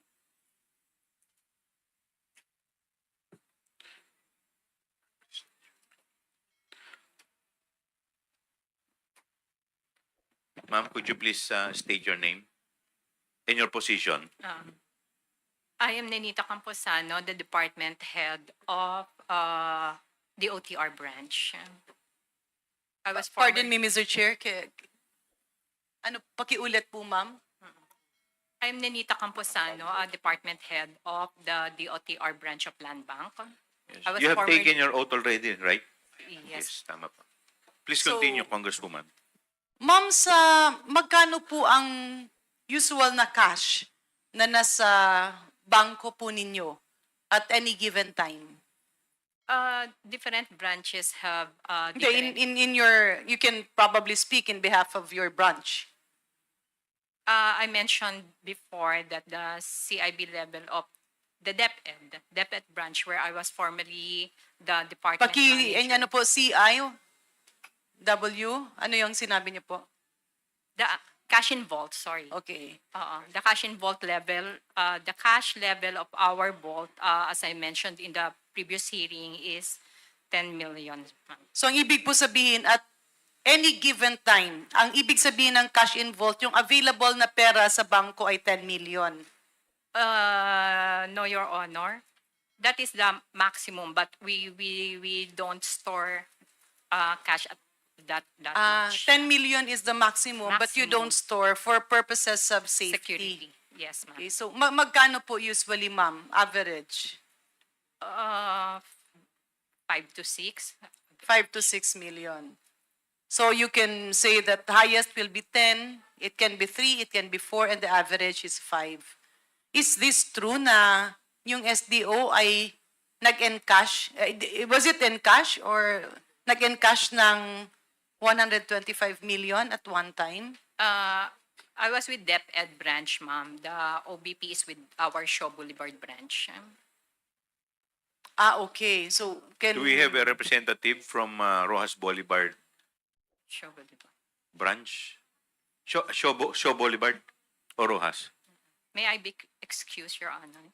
Ma'am, could you please state your name and your position? I am Nenita Camposano, the department head of the OTR branch. I was Pardon me, Mr. Chair. Ano, pakiulit po, ma'am? I'm Nenita Camposano, department head of the DOTR branch of Land Bank. Yes. I was You have formerly- taken your oath already, right? Yes. Tama po. Please So- continue, Congresswoman. Ma'am, magkano po ang usual na cash na nasa bangko po ninyo at any given time? Different branches have Hindi, different. in your, you can probably speak in behalf of your branch. I mentioned before that the CIB level of the DepEd branch where I was formerly the department manager. Ano po, CIW? Ano yung sinabi niyo po? The cash in vault, sorry. Okay. The cash in vault level, the cash level of our vault, as I mentioned in the previous hearing, is 10 million. So ang ibig po sabihin, at any given time, ang ibig sabihin ng cash in vault, yung available na pera sa bangko ay 10 million. No, Your Honor. That is the maximum, but we don't store cash at that much. 10 million is the maximum, but you don't store for purposes of safety. Security. Yes, ma'am. Okay, so magkano po usually, ma'am, average? 5 to 6. 5 to 6 million. So you can say that the highest will be 10, it can be 3, it can be 4, and the average is 5. Is this true na yung SDO ay nag-encash? Was it encash or nag-encash ng 125 million at one time? I was with DepEd branch, ma'am. The OBP is with our Shaw Boulevard branch. Okay. So can Do we have a representative from Rojas Boulevard Shaw Boulevard. branch? Shaw Boulevard or Rojas? May I be excused, Your Honor?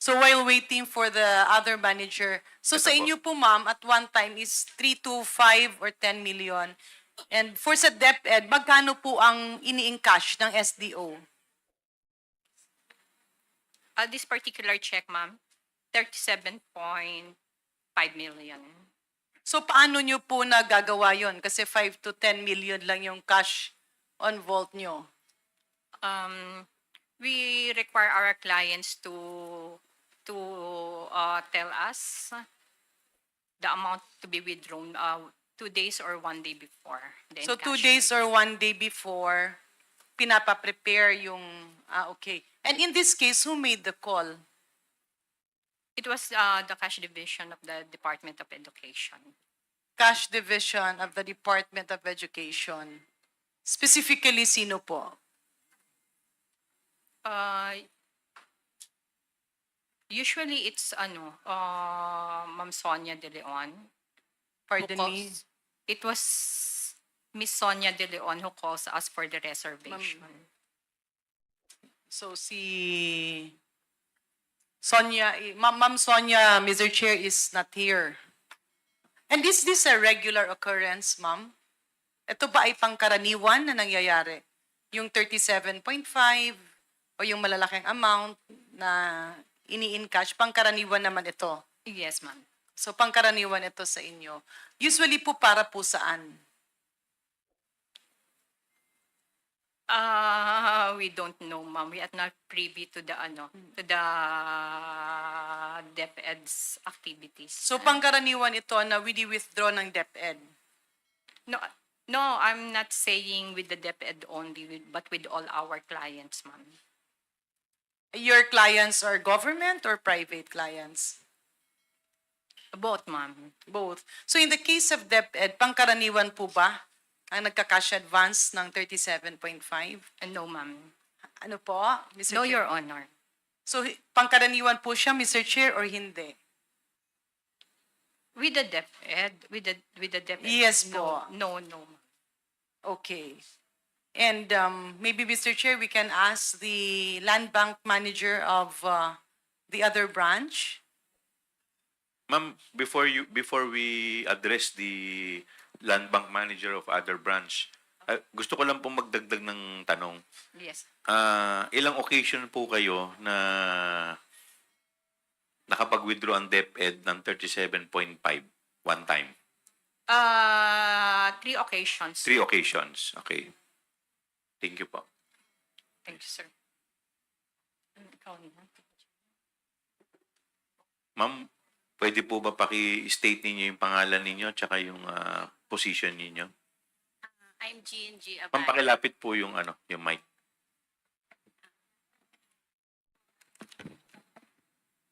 So while waiting for the other manager, so Ito sa po. inyo po, ma'am, at one time is 3 to 5 or 10 million. And for sa DepEd, magkano po ang ini-encash ng SDO? This particular check, ma'am, 37.5 million. So paano nyo po nagagawa yon? Kasi 5 to 10 million lang yung cash on vault nyo. We require our clients to tell us the amount to be withdrawn 2 days or 1 day before. The So 2 encashment. days or 1 day before, pinapa-prepare yung, okay. And in this case, who made the call? It was the cash division of the Department of Education. Cash Division of the Department of Education. Specifically, sino po? Usually it's Ma'am Sonia De Leon. Pardon me? It was Miss Sonia De Leon who calls us for the reservation. So si Sonia, Ma'am Sonia, Mr. Chair, is not here. And is this a regular occurrence, ma'am? Ito ba ay pangkaraniwan na nangyayari? Yung 37.5 o yung malalaking amount na ini-encash, pangkaraniwan naman ito. Yes, ma'am. So pangkaraniwan ito sa inyo. Usually po para po saan? We don't know, ma'am. We are not privy to the to the DepEd's activities. So pangkaraniwan ito na withdraw ng DepEd. No, I'm not saying with the DepEd only, but with all our clients, ma'am. Your clients are government or private clients? Both, ma'am. Both. So in the case of DepEd, pangkaraniwan po ba ang nagka-cash advance ng 37.5? No, ma'am. Ano po, Mr. No, Chair? Your Honor. So pangkaraniwan po siya, Mr. Chair, or hindi? With the DepEd, with the DepEd. Yes no, po. No, no. Okay. And maybe, Mr. Chair, we can ask the land bank manager of the other branch. Ma'am, before we address the land bank manager of other branch, gusto ko lang pong magdagdag ng tanong. Yes. Ilang occasion po kayo na nakapag-withdraw ang DepEd ng 37.5 one time? 3 occasions. 3 occasions. Okay. Thank you po. Thank you, sir. Ikaw na. Ma'am, pwede po ba paki-state ninyo yung pangalan ninyo tsaka yung position ninyo? I'm G&G Ma'am, pakilapit po yung yung mic.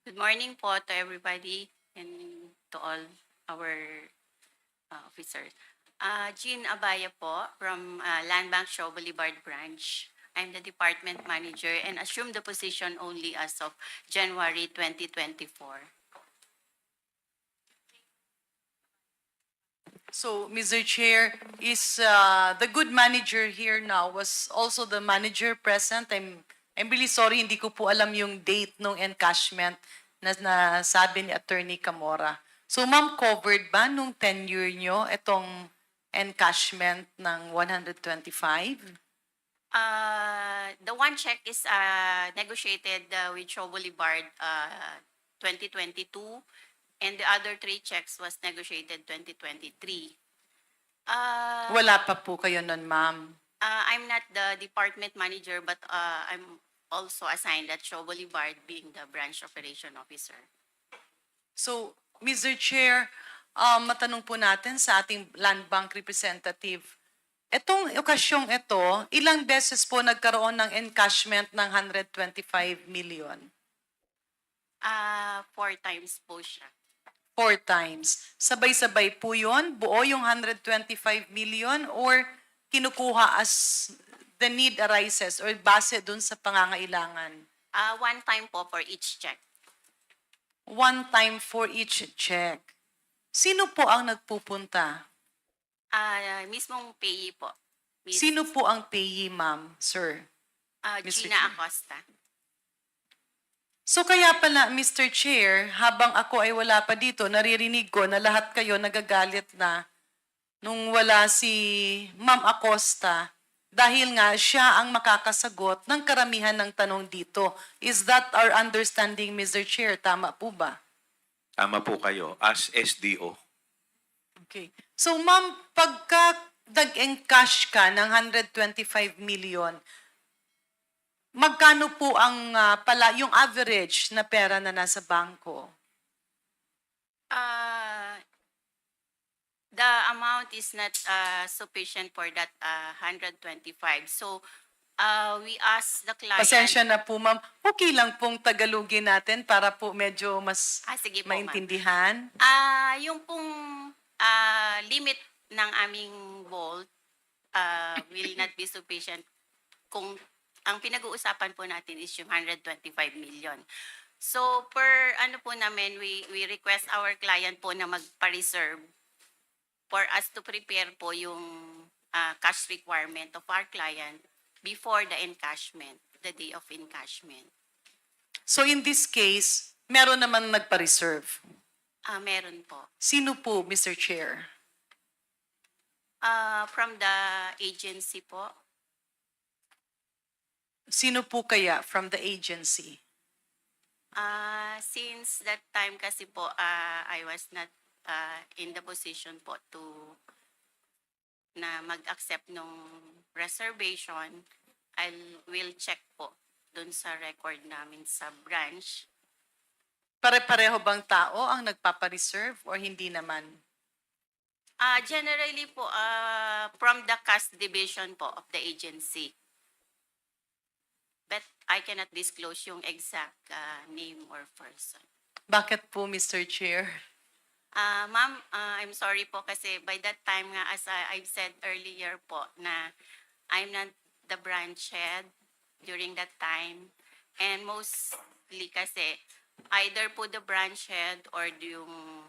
Good morning po to everybody and to all our officers. Jean Abaya po from Land Bank Shaw Boulevard Branch. I'm the department manager and assume the position only as of January 2024. So, Mr. Chair, is the good manager here now was also the manager present? I'm really sorry, hindi ko po alam yung date ng encashment na nasabi ni Attorney Camora. So, ma'am, covered ba nung tenure nyo itong encashment ng 125? The one check is negotiated with Shaw Boulevard 2022 and the other 3 checks was negotiated 2023. Wala pa po kayo nun, ma'am. I'm not the department manager but I'm also assigned at Shaw Boulevard being the branch operation officer. So, Mr. Chair, matanong po natin sa ating land bank representative, itong okasyong ito, ilang beses po nagkaroon ng encashment ng 125 million? 4 times po siya. 4 times. Sabay-sabay po yun? Buo yung 125 million or kinukuha as the need arises or base dun sa pangangailangan? 1 time po for each check. 1 time for each check. Sino po ang nagpupunta? Mismong payee po. Sino po ang payee, ma'am, sir? Mr. Gina Chair. Acosta. So kaya pala, Mr. Chair, habang ako ay wala pa dito, naririnig ko na lahat kayo nagagalit na nung wala si Ma'am Acosta dahil nga siya ang makakasagot ng karamihan ng tanong dito. Is that our understanding, Mr. Chair? Tama po ba? Tama po kayo, as SDO. Okay. So ma'am, pagka nag-encash ka ng 125 million, magkano po ang yung average na pera na nasa bangko? The amount is not sufficient for that 125. So, we ask the client... Pasensya na po, ma'am. Okay lang pong Tagalogin natin para po medyo mas sige po, ma'am. maintindihan. Yung pong limit ng aming vault will not be sufficient kung ang pinag-uusapan po natin is yung 125 million. So, per ano po namin, we request our client po na magpa-reserve for us to prepare po yung cash requirement of our client before the encashment, the day of encashment. So in this case, meron naman nagpa-reserve. Meron po. Sino po, Mr. Chair? From the agency po. Sino po kaya from the agency? Since that time kasi po, I was not in the position po to na mag-accept nung reservation. I will check po dun sa record namin sa branch. Pare-pareho bang tao ang nagpapa-reserve or hindi naman? Generally po, from the cash division po of the agency. But I cannot disclose yung exact name or person. Bakit po, Mr. Chair? Ma'am, I'm sorry po kasi by that time nga, as I've said earlier po, na I'm not the branch head during that time. And mostly kasi, either po the branch head or yung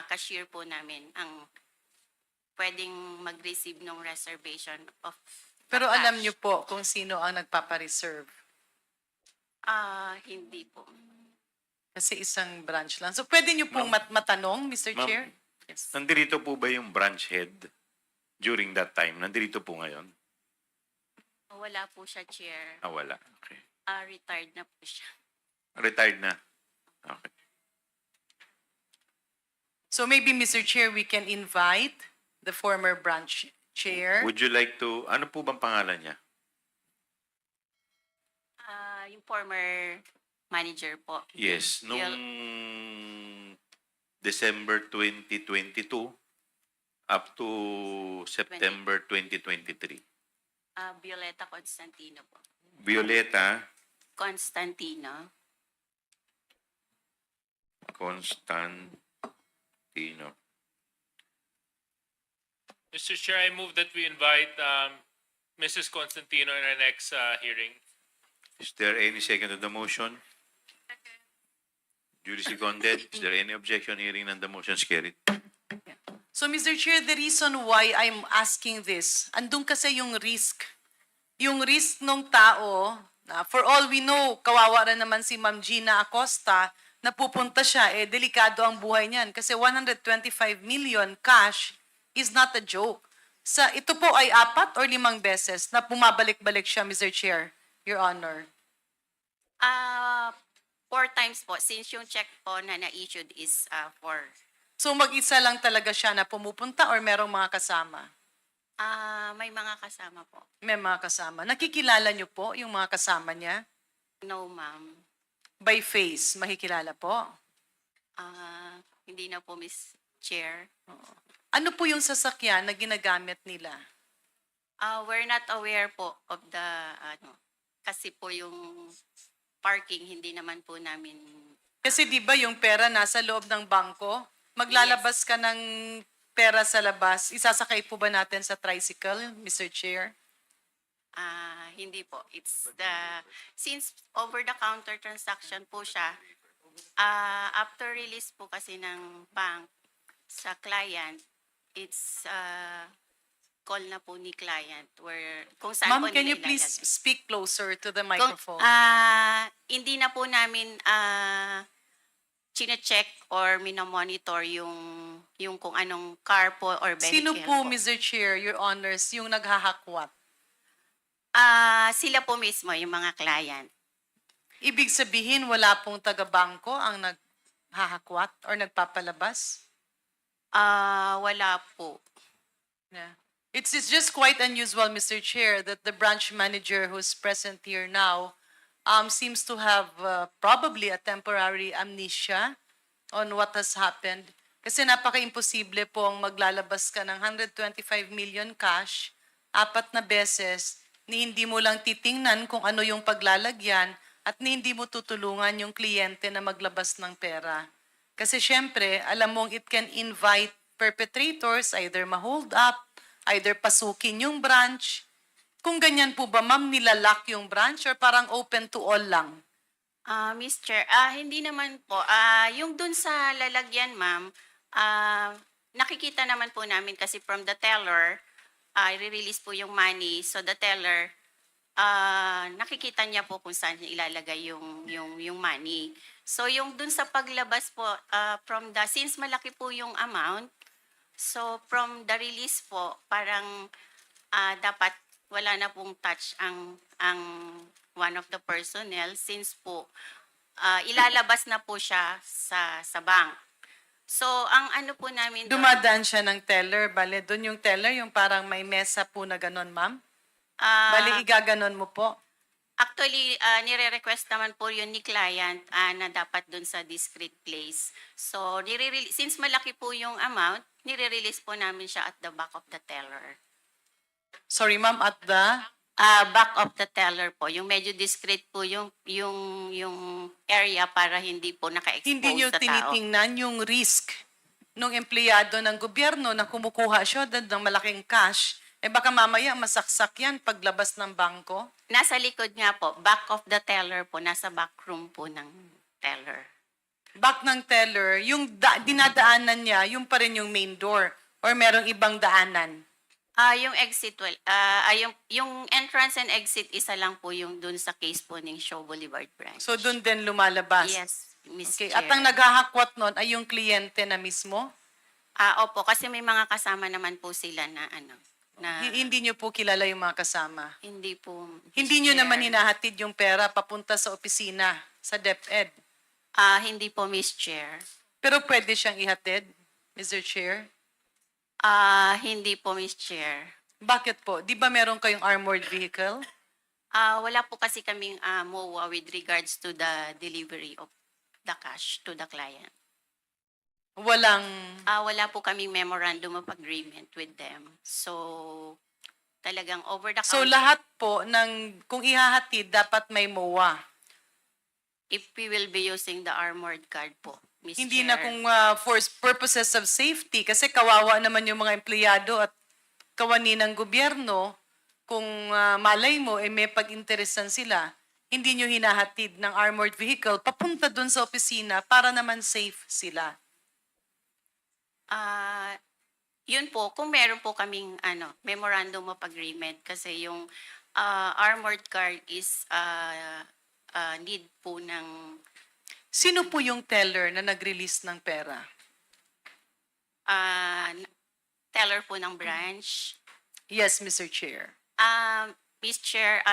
cashier po namin ang pwedeng mag-receive ng reservation of Pero cash. alam niyo po kung sino ang nagpapa-reserve. Hindi po. Kasi isang branch lang. So pwede niyo pong matanong, Mr. Ma'am, Chair? Yes. Nandirito po ba yung branch head during that time? Nandirito po ngayon? Wala po siya, Chair. Wala. Okay. Retired na po siya. Retired na? Okay. So maybe, Mr. Chair, we can invite the former branch chair. Would you like to, ano po bang pangalan niya? Yung former manager po. Yes, nung December 2022 up to September 2023. Violeta Constantino po. Violeta Constantino. Constantino. Mr. Chair, I move that we invite Mrs. Constantino in our next hearing. Is there any second to the motion? Duly seconded. Is there any objection? Hearing none, the motion is carried. So, Mr. Chair, the reason why I'm asking this, andun kasi yung risk. Yung risk ng tao, for all we know, kawawa rin naman si Ma'am Gina Acosta, na pupunta siya, delikado ang buhay niyan. Kasi 125 million cash is not a joke. Ito po ay 4 or 5 beses na pumabalik-balik siya, Mr. Chair, Your Honor. 4 times po, since yung check po na na-issued is 4. So mag-isa lang talaga siya na pumupunta or merong mga kasama? May mga kasama po. May mga kasama. Nakikilala niyo po yung mga kasama niya? No, ma'am. By face, makikilala po? Hindi na po, Miss Chair. Ano po yung sasakyan na ginagamit nila? We're not aware po of the, kasi po yung parking, hindi naman po namin. Kasi di ba yung pera nasa loob ng bangko? Maglalabas ka ng pera sa labas, isasakay po ba natin sa tricycle, Mr. Chair? Hindi po. Since over-the-counter transaction po siya, after release po kasi ng bank sa client, it's call na po ni client where kung saan Ma'am, po can nila you please ilalagay. speak closer to the Kung, microphone? hindi na po namin chine-check or minomonitor yung kung anong car po or vehicle Sino po, Mr. Chair, Your Honors, yung naghahakwat? Sila po mismo, yung mga client. Ibig sabihin, wala pong taga-bangko ang naghahakwat or nagpapalabas? Wala po. Yeah. It's just quite unusual, Mr. Chair, that the branch manager who's present here now seems to have probably a temporary amnesia on what has happened. Kasi napaka-imposible pong maglalabas ka ng 125 million cash, 4 na beses, ni hindi mo lang titingnan kung ano yung paglalagyan at ni hindi mo tutulungan yung kliyente na maglabas ng pera. Kasi syempre, alam mong it can invite perpetrators, either ma-hold up, either pasukin yung branch. Kung ganyan po ba, ma'am, nilalock yung branch or parang open to all lang? Miss Chair, hindi naman po. Yung dun sa lalagyan, ma'am, nakikita naman po namin kasi from the teller, i-release po yung money. So the teller, nakikita niya po kung saan niya ilalagay yung money. So yung dun sa paglabas po, since malaki po yung amount, so from the release po, parang dapat wala na pong touch ang one of the personnel since po ilalabas na po siya sa bank. So, ang ano po namin doon, Dumadaan siya ng teller, bale, doon yung teller, yung parang may mesa po na ganon, ma'am? Bale, igaganon mo po. actually, nire-request naman po yun ni client na dapat doon sa discrete place. So, since malaki po yung amount, nire-release po namin siya at the back of the teller. Sorry, ma'am, at the... Back of the teller po. Yung medyo discreet po yung area para hindi po naka-expose Hindi nyo sa tao. tinitingnan yung risk ng empleyado ng gobyerno na kumukuha siya ng malaking cash, baka mamaya masaksak yan paglabas ng bangko. Nasa likod nga po, back of the teller po, nasa back room po ng teller. Back ng teller, yung dinadaanan niya, yung pa rin yung main door or merong ibang daanan. Yung exit, yung entrance and exit, isa lang po yung dun sa case po ng Shaw Boulevard branch. So doon din lumalabas. Yes, Miss Okay. Chair. At ang naghahakwat nun ay yung kliyente na mismo? Opo, kasi may mga kasama naman po sila na Hindi nyo po kilala yung mga kasama? hindi po. Miss Hindi nyo Chair. naman hinahatid yung pera papunta sa opisina, sa DepEd? Hindi po, Miss Chair. Pero pwede siyang ihatid, Mr. Chair? Hindi po, Miss Chair. Bakit po? Di ba meron kayong armored vehicle? Wala po kasi kaming MOA with regards to the delivery of the cash to the client. Walang... Wala po kaming memorandum of agreement with them. So, talagang over the So counter. lahat po ng kung ihahatid dapat may MOA. If we will be using the armored card po, Ms. Hindi Chair. na kung for purposes of safety kasi kawawa naman yung mga empleyado at kawani ng gobyerno kung malay mo may pag-interesan sila. Hindi nyo hinahatid ng armored vehicle papunta dun sa opisina para naman safe sila. Yun po, kung meron po kaming memorandum of agreement kasi yung armored car is need po ng Sino po yung teller na nag-release ng pera? teller po ng branch. Yes, Mr. Chair. Ms. Chair,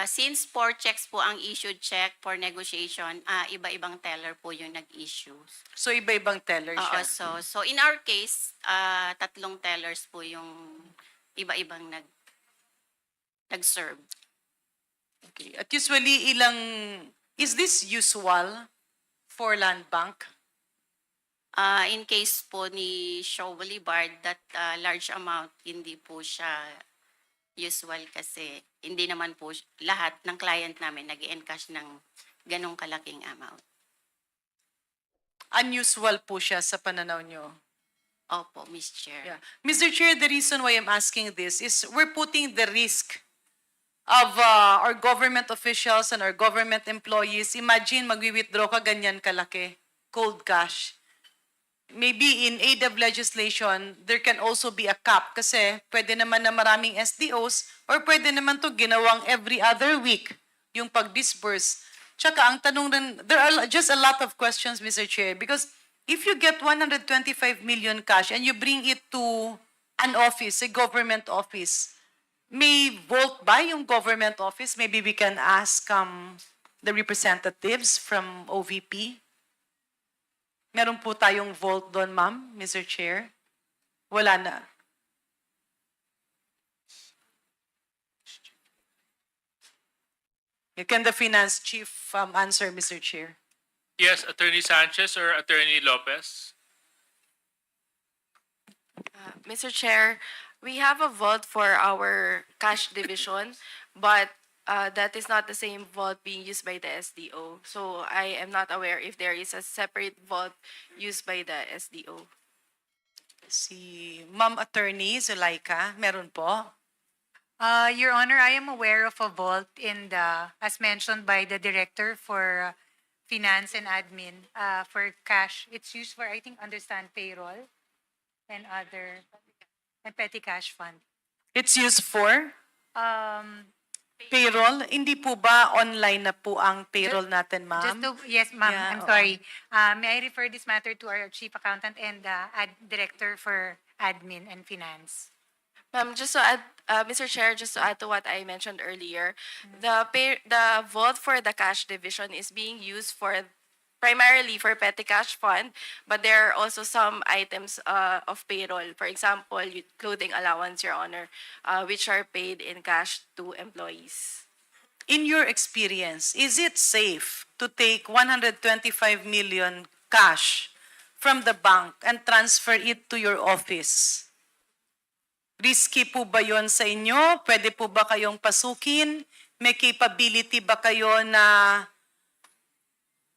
since 4 checks po ang issued check for negotiation, iba-ibang teller po yung nag-issue. So iba-ibang teller Oo, siya. so in our case, 3 tellers po yung iba-ibang nag-serve. Okay. At usually is this usual for land bank? In case po ni Shaw Boulevard, that large amount, hindi po siya usual kasi hindi naman po lahat ng client namin nag-encash ng ganong kalaking amount. Unusual po siya sa pananaw nyo. Opo, Ms. Chair. Yeah. Mr. Chair, the reason why I'm asking this is we're putting the risk of our government officials and our government employees. Imagine, magwi-withdraw ka ganyan kalaki, cold cash. Maybe in aid of legislation, there can also be a cap kasi pwede naman na maraming SDOs or pwede naman to ginawang every other week yung pag-disburse. Tsaka ang tanong rin, there are just a lot of questions, Mr. Chair, because if you get 125 million cash and you bring it to an office, a government office, may vote by yung government office. Maybe we can ask the representatives from OVP. Meron po tayong vote doon, ma'am, Mr. Chair? Wala na. Can the finance chief answer, Mr. Chair? Yes, Attorney Sanchez or Attorney Lopez? Mr. Chair, we have a vault for our cash division, but that is not the same vault being used by the SDO. So I am not aware if there is a separate vault used by the SDO. Si Ma'am Attorney Zulaika, meron po? Your Honor, I am aware of a vault as mentioned by the Director for Finance and Admin, for cash. It's used for, I think, understand payroll and petty cash fund. It's used for payroll. Hindi po ba online na po ang payroll natin, ma'am? Yes, ma'am, Yeah, I'm oo. sorry. May I refer this matter to our Chief Accountant and Director for Admin and Finance? Ma'am, just to add, Mr. Chair, just to add to what I mentioned earlier, the vault for the cash division is being used primarily for petty cash fund, but there are also some items of payroll. For example, clothing allowance, Your Honor, which are paid in cash to employees. In your experience, is it safe to take 125 million cash from the bank and transfer it to your office? Risky po ba yon sa inyo? Pwede po ba kayong pasukin? May capability ba kayo na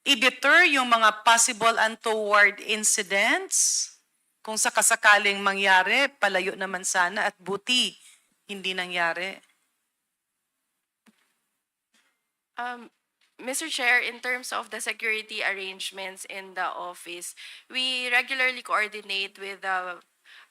i-deter yung mga possible untoward incidents? Kung sakasakaling mangyari, palayo naman sana at buti hindi nangyari. Mr. Chair, in terms of the security arrangements in the office, we regularly coordinate with the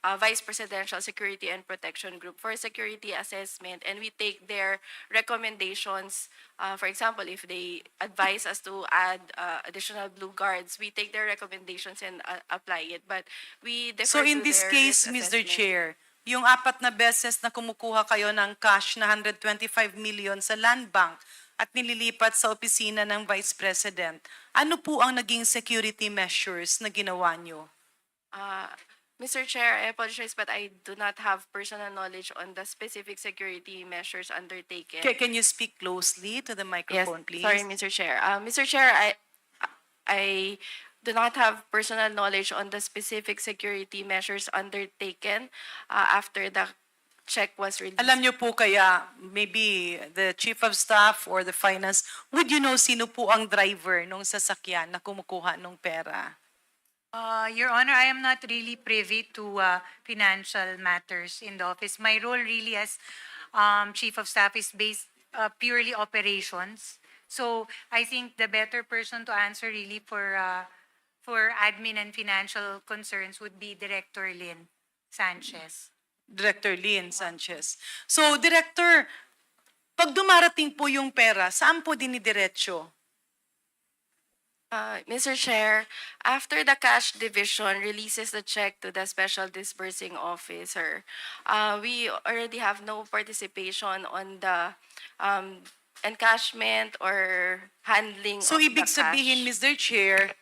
Vice Presidential Security and Protection Group for security assessment, and we take their recommendations. For example, if they advise us to add additional blue guards, we take their recommendations and apply it. But we So defer in to this their case, risk Mr. assessment. Chair, yung 4 na beses na kumukuha kayo ng cash na 125 million sa land bank at nililipat sa opisina ng Vice President, ano po ang naging security measures na ginawa nyo? Mr. Chair, I apologize, but I do not have personal knowledge on the specific security measures undertaken. Can you speak closely to the microphone, please? Sorry, Mr. Chair. Mr. Chair, I do not have personal knowledge on the specific security measures undertaken after the check was released. Alam nyo po kaya, maybe the Chief of Staff or the Finance, would you know sino po ang driver nung sasakyan na kumukuha ng pera? Your Honor, I am not really privy to financial matters in the office. My role really as Chief of Staff is based purely operations. So I think the better person to answer really for admin and financial concerns would be Director Lynn Sanchez. Director Lynn Sanchez. So, Director, pag dumarating po yung pera, saan po dinidiretso? Mr. Chair, after the cash division releases the check to the special disbursing officer, we already have no participation on the encashment or handling So, of the ibig sabihin, cash. Mr. Chair,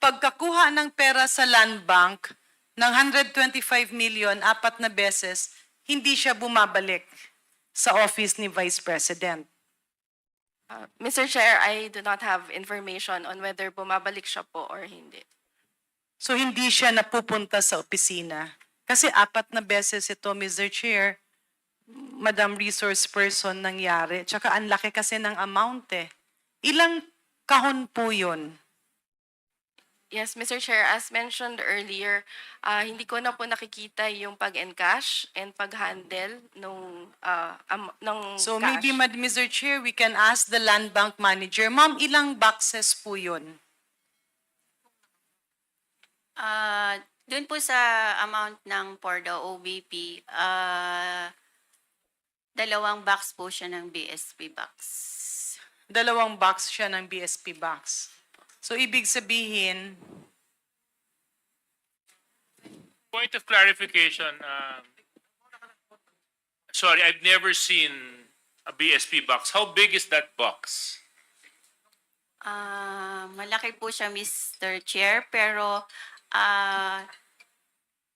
pagkakuha ng pera sa Land Bank ng 125 million, 4 na beses, hindi siya bumabalik sa office ni Vice President. Mr. Chair, I do not have information on whether bumabalik siya po or hindi. So, hindi siya napupunta sa opisina. Kasi 4 na beses ito, Mr. Chair, Madam Resource Person, nangyari. Tsaka ang laki kasi ng amount eh. Ilang kahon po yun? Yes, Mr. Chair, as mentioned earlier, hindi ko na po nakikita yung pag-encash and pag-handle nung So cash. maybe, Mr. Chair, we can ask the Land Bank Manager. Ma'am, ilang boxes po yun? Doon po sa amount ng for the OBP, 2 box po siya ng BSP box. 2 box siya ng BSP box. So ibig sabihin, Point of clarification. Sorry, I've never seen a BSP box. How big is that box? Malaki po siya, Mr. Chair, pero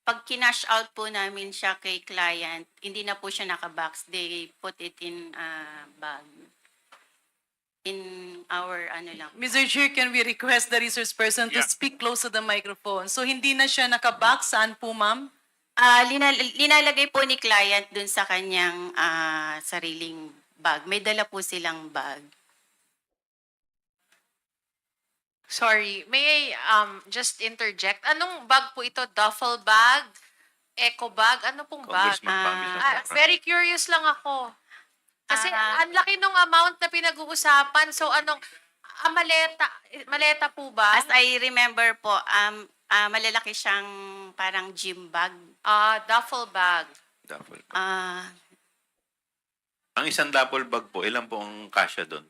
pag kinash out po namin siya kay client, hindi na po siya naka-box. They put it in bag. In our lang. Mr. Chair, can we request the resource person to Yeah. speak close to the microphone? So hindi na siya naka-box. Saan po, ma'am? Linalagay po ni client dun sa kanyang sariling bag. May dala po silang bag. Sorry, may I just interject? Anong bag po ito? Duffel bag? Eco bag? Ano pong bag? Congressman Pami Sofra. Very curious lang ako. Kasi Ah. ang laki nung amount na pinag-uusapan. So anong, maleta po ba? As I remember po, malalaki siyang parang gym bag. Duffel bag. Duffel bag. Ah, Ang isang duffel bag po, ilan po ang kasya doon?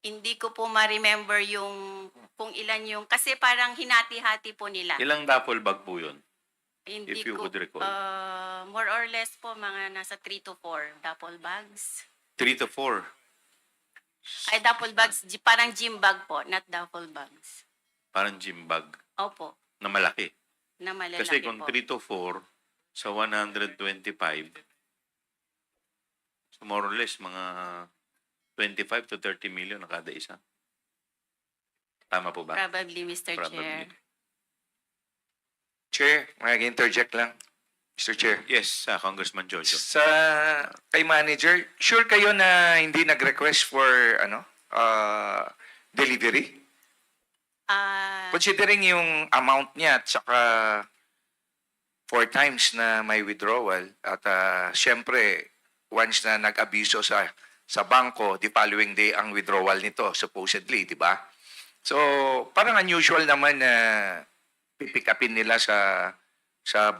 hindi ko po ma-remember yung kung ilan yung, kasi parang hinati-hati po nila. Ilang duffel bag po yun? Hindi if you ko, would recall. more or less po, mga nasa 3 to 4 duffel bags. 3 to 4. Ay, duffel bags, parang gym bag po, not duffel bags. Parang gym bag Opo, na malaki. na malalaki Kasi kung po. 3 to 4 sa 125, so more or less mga 25 to 30 million na kada isa. Tama po ba? Probably, Mr. Chair. Probably. Chair, mag-interject lang. Mr. Chair. Yes, Congressman Jojo. Sa kay manager, sure kayo na hindi nag-request for delivery? Considering yung amount niya at saka 4 times na may withdrawal at syempre once na nag-abiso sa bangko, the following day ang withdrawal nito supposedly, di ba? So, parang unusual naman na pipick upin nila sa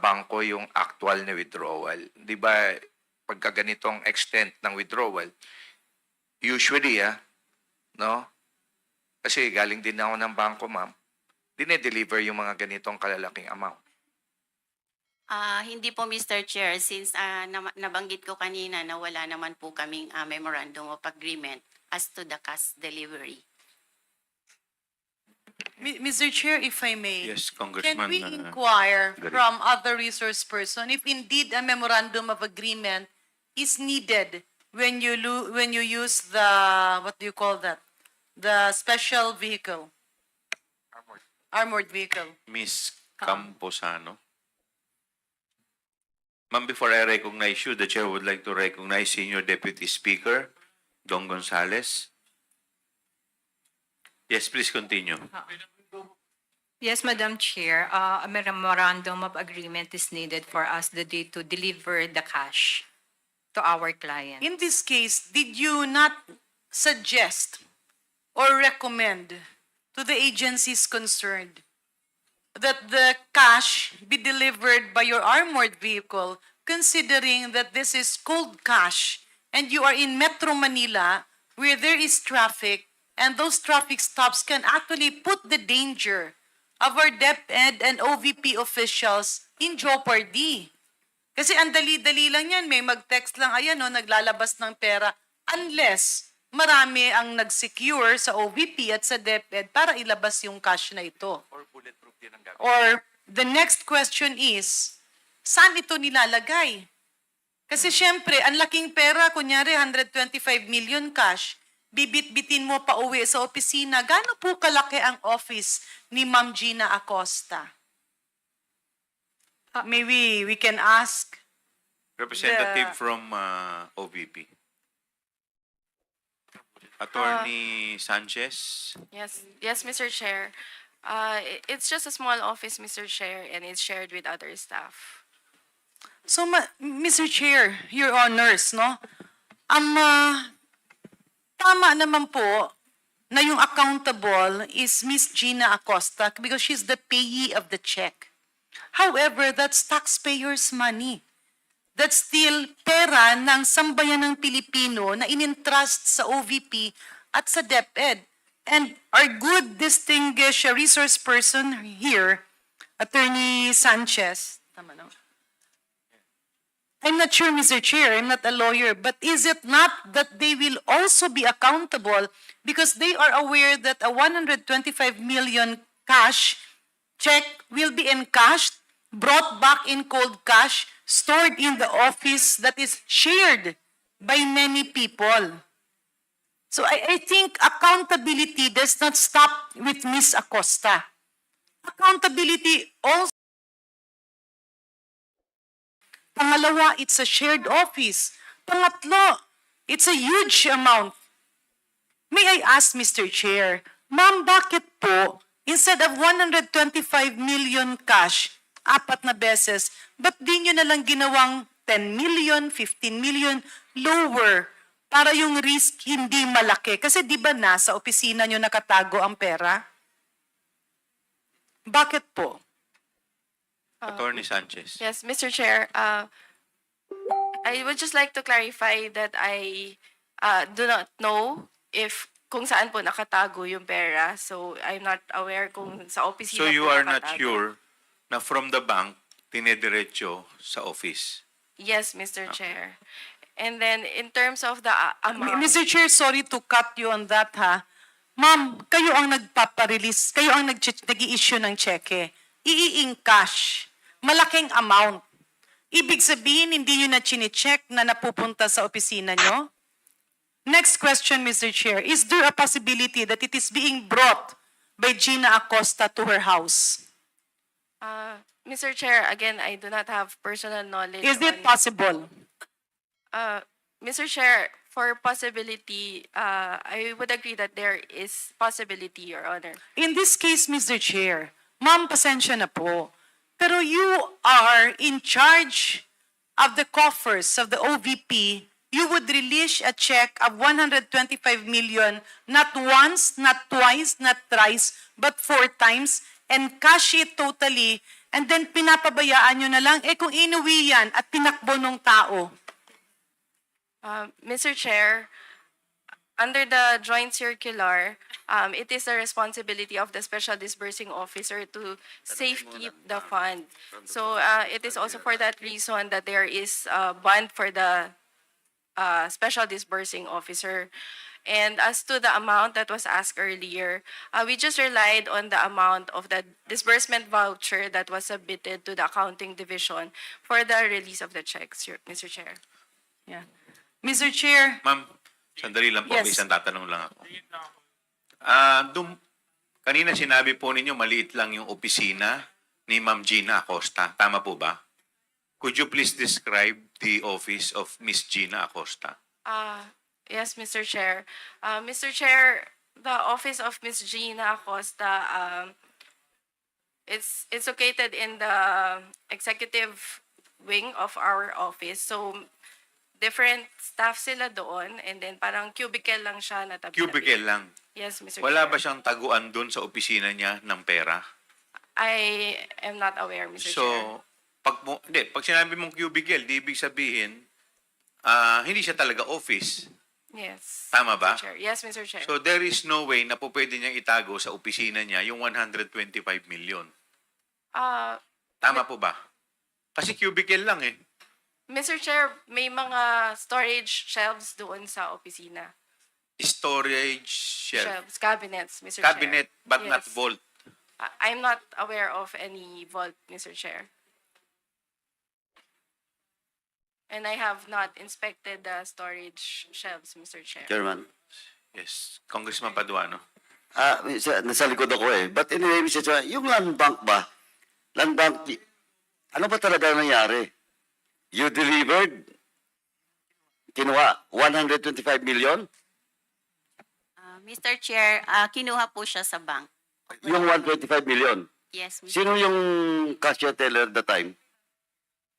bangko yung actual na withdrawal. Di ba, pagka ganitong extent ng withdrawal, usually, no? Kasi galing din ako ng bangko, ma'am, dinedeliver yung mga ganitong kalalaking amount. Hindi po, Mr. Chair, since nabanggit ko kanina na wala naman po kaming memorandum of agreement as to the cash delivery. Mr. Chair, if I may. Yes, Can Congressman. we inquire Garin. from other resource person if indeed a memorandum of agreement is needed when you use the, what do you call that? The special vehicle, armored vehicle. Miss Camposano. Ma'am, before I recognize you, the chair would like to recognize Senior Deputy Speaker, Dong Gonzales. Yes, please continue. Yes, Madam Chair, a memorandum of agreement is needed for us the day to deliver the cash to our client. In this case, did you not suggest or recommend to the agencies concerned that the cash be delivered by your armored vehicle, considering that this is cold cash and you are in Metro Manila where there is traffic and those traffic stops can actually put the danger of our DepEd and OVP officials in jeopardy? Kasi ang dali-dali lang yan, may mag-text lang, ayan o, naglalabas ng pera, unless marami ang nag-secure sa OVP at sa DepEd para ilabas yung cash na ito. Or bulletproof din ang gamit. Or the next question is, saan ito nilalagay? Kasi syempre, ang laking pera, kunyari 125 million cash, bibit-bitin mo pa uwi sa opisina. Gaano po kalaki ang office ni Ma'am Gina Acosta? Maybe we can ask. Representative from OVP. Attorney Sanchez. Yes, Mr. Chair. It's just a small office, Mr. Chair, and it's shared with other staff. So, Mr. Chair, Your Honors, no? Tama naman po na yung accountable is Miss Gina Acosta because she's the payee of the check. However, that's taxpayers' money. That's still pera ng sambayan ng Pilipino na inintrust sa OVP at sa DepEd. And our good, distinguished resource person here, Attorney Sanchez, tama no? I'm not sure, Mr. Chair, I'm not a lawyer, but is it not that they will also be accountable because they are aware that a 125 million cash check will be encashed, brought back in cold cash, stored in the office that is shared by many people? So I think accountability does not stop with Ms. Acosta. Accountability also. Pangalawa, it's a shared office. Pangatlo, it's a huge amount. May I ask, Mr. Chair, ma'am, bakit po, instead of 125 million cash, 4 na beses, ba't di nyo na lang ginawang 10 million, 15 million, lower, para yung risk hindi malaki? Kasi di ba nasa opisina nyo nakatago ang pera? Bakit po? Attorney Sanchez. Yes, Mr. Chair, I would just like to clarify that I do not know if kung saan po nakatago yung pera. So, I'm not aware kung sa opisina So you po are not nakatago. sure na from the bank, tinediretso sa office? Yes, Mr. Chair. And then, in terms of the amount... Mr. Chair, sorry to cut you on that, ha. Ma'am, kayo ang nagpaparelease, kayo ang nag-i-issue ng cheque. I-encash. Malaking amount. Ibig sabihin, hindi nyo na chine-check na napupunta sa opisina nyo? Next question, Mr. Chair. Is there a possibility that it is being brought by Gina Acosta to her house? Mr. Chair, again, I do not have personal knowledge. Is it possible? Mr. Chair, for possibility, I would agree that there is possibility, Your Honor. In this case, Mr. Chair, ma'am, pasensya na po. Pero you are in charge of the coffers of the OVP. You would release a check of 125 million, not once, not twice, not thrice, but 4 times, and cash it totally, and then pinapabayaan nyo na lang, kung inuwi yan at tinakbo ng tao. Mr. Chair, under the joint circular, it is the responsibility of the Special Disbursing Officer to safekeep the fund. So it is also for that reason that there is a bond for the Special Disbursing Officer. And as to the amount that was asked earlier, we just relied on the amount of the disbursement voucher that was submitted to the accounting division for the release of the checks, Mr. Chair. Yeah. Mr. Chair, Ma'am, sandali lang po, Yes. may isang tatanong lang ako. Kanina sinabi po ninyo maliit lang yung opisina ni Ma'am Gina Acosta. Tama po ba? Could you please describe the office of Miss Gina Acosta? Yes, Mr. Chair. Mr. Chair, The office of Miss Gina Acosta, it's located in the executive wing of our office. So, different staff sila doon, and then parang cubicle lang siya na tabi-tabi. Cubicle lang. Yes, Mr. Wala Chair. ba siyang taguan doon sa opisina niya ng pera? I am not aware, Mr. So, Chair. pag sinabi mong cubicle, di ibig sabihin, hindi siya talaga office. Yes. Tama ba? Chair. Yes, Mr. Chair. So, there is no way na po pwede niyang itago sa opisina niya yung 125 million. Tama po ba? Kasi cubicle lang eh. Mr. Chair, may mga storage shelves doon sa opisina. Storage shelf. Shelves, cabinets, Mr. Cabinet, Chair. but not Yes. vault. I'm not aware of any vault, Mr. Chair. And I have not inspected the storage shelves, Mr. Chair. Chairman. Yes. Congressman Paduano. Nasa likod ako eh. But anyway, Mr. Chairman, yung land bank ba? Land bank, ano ba talaga nangyari? You delivered, kinuha, 125 million? Mr. Chair, kinuha po siya sa bank. Yung 125 million? Yes, Mr. Sino yung cashier teller at the time?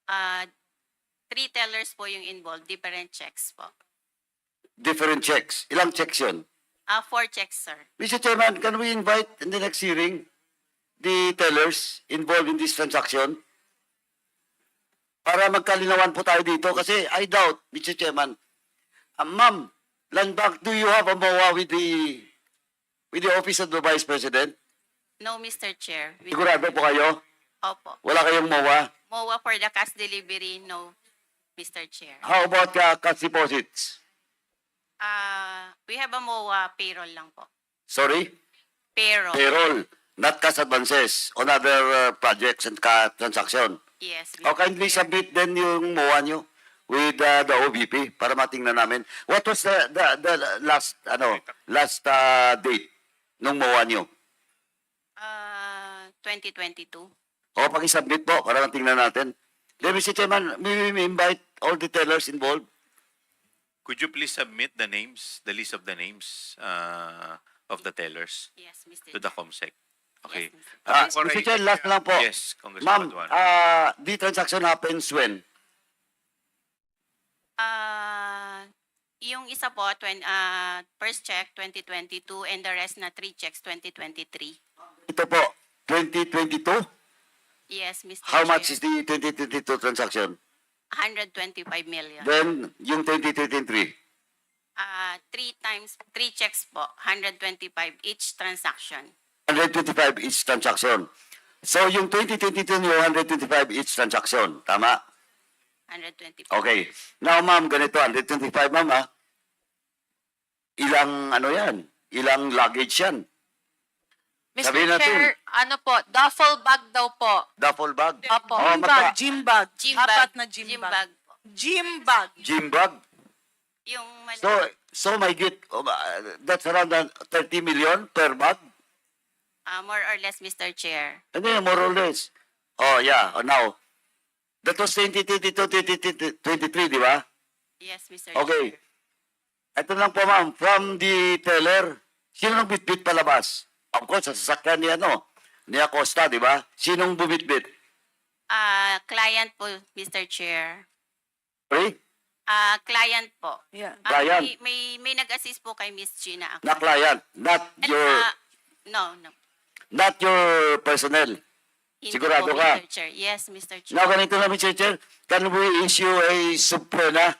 3 tellers po yung involved, different checks po. Different checks. Ilang checks yun? 4 checks, sir. Mr. Chairman, can we invite in the next hearing the tellers involved in this transaction? Para magkalinawan po tayo dito kasi I doubt, Mr. Chairman. Ma'am, Land Bank, do you have a MOA with the Office of the Vice President? No, Mr. Chair. Sigurado po kayo? Opo. Wala kayong MOA? MOA for the cash delivery, no, Mr. Chair. How about cash deposits? We have a MOA payroll lang po. Sorry? Payroll. Payroll, not cash advances on other projects and transaction. Yes, O Mr. kindly submit then yung MOA nyo with the OVP para matingnan namin. What was the last date nung MOA nyo? 2022. O paki-submit po para matingnan natin. Then, Mr. Chairman, we invite all the tellers involved. Could you please submit the names, the list of the names of the tellers Yes, Mr. to the COMSEC? Okay. Yes, Before Mr. I- Chair, last lang po. Yes, Congressman Ma'am, Paduano. the transaction happens when? Yung isa po, first check 2022 and the rest na 3 checks 2023. Ito po, 2022? Yes, Mr. How Chair. much is the 2022 transaction? 125 million. Then, yung 2023? 3 checks po, 125 each transaction. 125 each transaction. So, yung 2022 yung 125 each transaction. Tama? 125. Okay. Now, ma'am, ganito, 125, ma'am, ha? Ilang, ano yan? Ilang luggage yan? Mr. Sabihin natin. Chair, ano po, duffel bag daw po. Duffel bag? Opo. Oh, Gym bag. Gym Apat bag. na gym Gym bag. bag po. Gym bag. Gym bag? Yung So may get, that's around 30 million per bag? more or less, Mr. Chair. Ano yun, more or less? Oh, yeah. Oh, now, that was 2022, 2023, di ba? Yes, Mr. Okay. Chair. Ito lang po, ma'am. From the teller, sino nang bitbit palabas? Of course, sa sasakyan ni, ni Acosta, di ba? Sinong bumitbit? Client po, Mr. Chair. Sorry? Client po. Yeah. Client. May nag-assist po kay Miss Gina ako. Na client, not And, your, no. not your personnel. Hindi Sigurado po, ka? Mr. Chair. Yes, Mr. Chair. Now, ganito na, Mr. Chair, can we issue a subpoena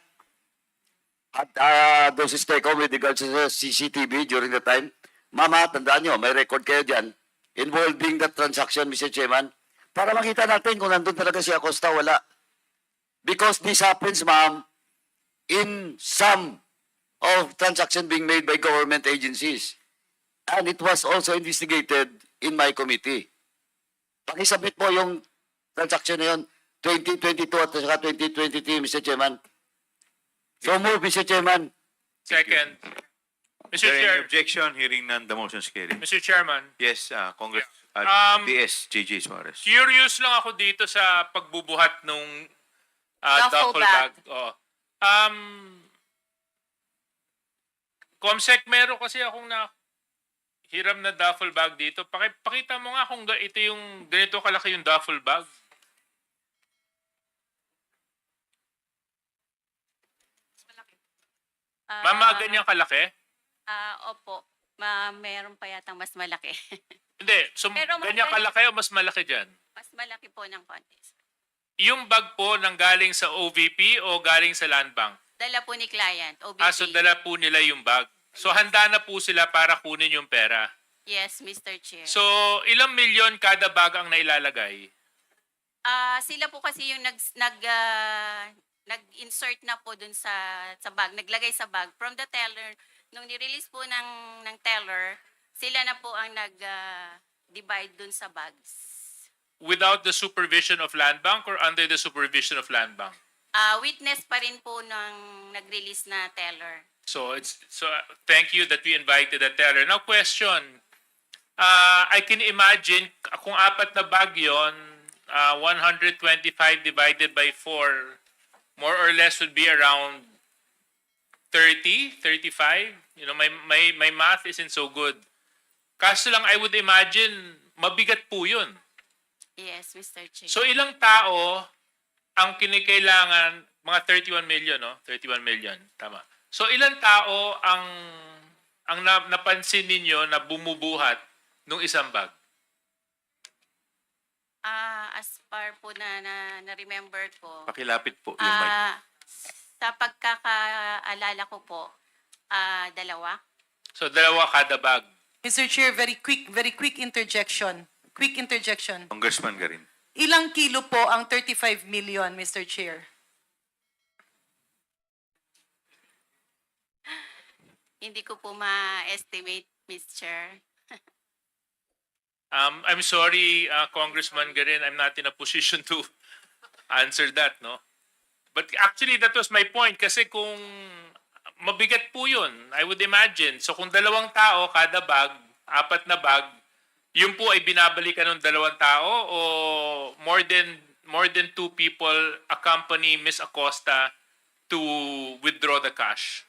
at those STECO with regards to the CCTV during the time? Mama, tandaan nyo, may record kayo dyan involving that transaction, Mr. Chairman, para makita natin kung nandun talaga si Acosta, wala. Because this happens, ma'am, in some of transaction being made by government agencies. And it was also investigated in my committee. Pakisubmit po yung transaction na yun, 2022 at saka 2023, Mr. Chairman. So move, Mr. Chairman. Second. Is Mr. there any Chair, objection? Hearing none, the motion is carried. Mr. Chairman, Yes, Congress, DS, JJ Suarez. curious lang ako dito sa pagbubuhat nung Duffel duffel bag. bag. Oh. Comsec, meron kasi akong hiram na duffel bag dito. Pakita mo nga kung ito yung ganito kalaki yung duffel bag. Mama, ganyan kalaki? Opo. Meron pa yatang mas malaki. Hindi. So, Pero ganyan kalaki o mas malaki dyan? Mas malaki po ng konti. Yung bag po nang galing sa OVP o galing sa Land Bank? Dala po ni client, OBP. So dala po nila yung bag. So handa na po sila para kunin yung pera. Yes, Mr. Chair. So ilang milyon kada bag ang nailalagay? Sila po kasi yung nag-insert na po dun sa bag, naglagay sa bag from the teller. Nung ni-release po ng teller, sila na po ang nag-divide dun sa bags. Without the supervision of Land Bank or under the supervision of Land Bank? Witness pa rin po ng nag-release na teller. So thank you that we invited the teller. Now question, I can imagine kung 4 na bag yun, 125 divided by 4, more or less would be around 30, 35. You know, my math isn't so good. Kaso lang, I would imagine, mabigat po yun. Yes, Mr. Chair. So ilang tao ang kinikailangan, mga 31 million, no? 31 million, tama. So ilang tao ang napansin ninyo na bumubuhat nung isang bag? As far po na remember ko, Pakilapit po yung mic. sa pagkakaalala ko po, 2. So 2 kada bag. Mr. Chair, very quick interjection. Quick interjection. Congressman Garin. Ilang kilo po ang 35 million, Mr. Chair? Hindi ko po ma-estimate, Mr. I'm sorry, Congressman Garin, I'm not in a position to answer that, no? But actually, that was my point. Kasi kung mabigat po yun, I would imagine. So kung 2 tao kada bag, 4 na bag, yun po ay binabalikan ng 2 tao o more than 2 people accompany Ms. Acosta to withdraw the cash?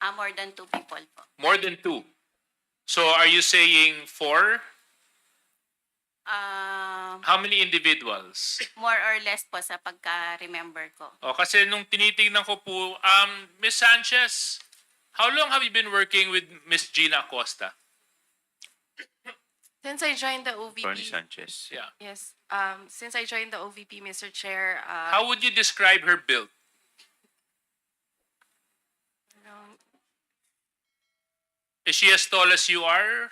More than 2 people po. More than 2. So are you saying 4? How many individuals? More or less po sa pagka-remember ko. Kasi nung tinitingnan ko po, Ms. Sanchez, how long have you been working with Ms. Gina Acosta? Since I joined the OVP, Attorney Sanchez. Yeah. yes, since I joined the OVP, Mr. Chair, How would you describe her build? Is she as tall as you are?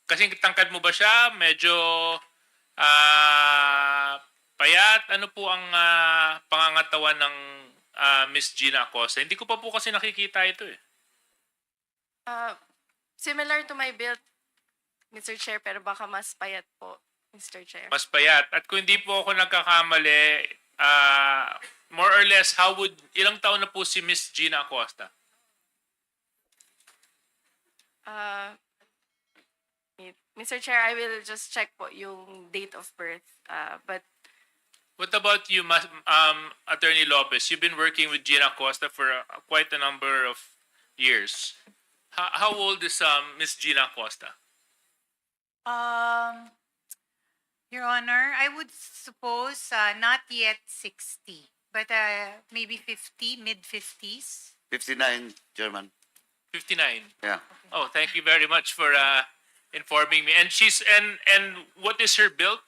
Kasi tangkad mo ba siya? Medyo payat? Ano po ang pangangatawan ng Miss Gina Acosta? Hindi ko pa po kasi nakikita ito eh. similar to my build, Mr. Chair, pero baka mas payat po, Mr. Chair. Mas payat. At kung hindi po ako nagkakamali, more or less, ilang taon na po si Miss Gina Acosta? Mr. Chair, I will just check po yung date of birth. But What about you, Attorney Lopez? You've been working with Gina Acosta for quite a number of years. How old is Miss Gina Acosta? Your Honor, I would suppose not yet 60, but maybe 50, mid-50s. 59, Chairman. 59. Yeah. Oh, thank you very much for informing me. And what is her build?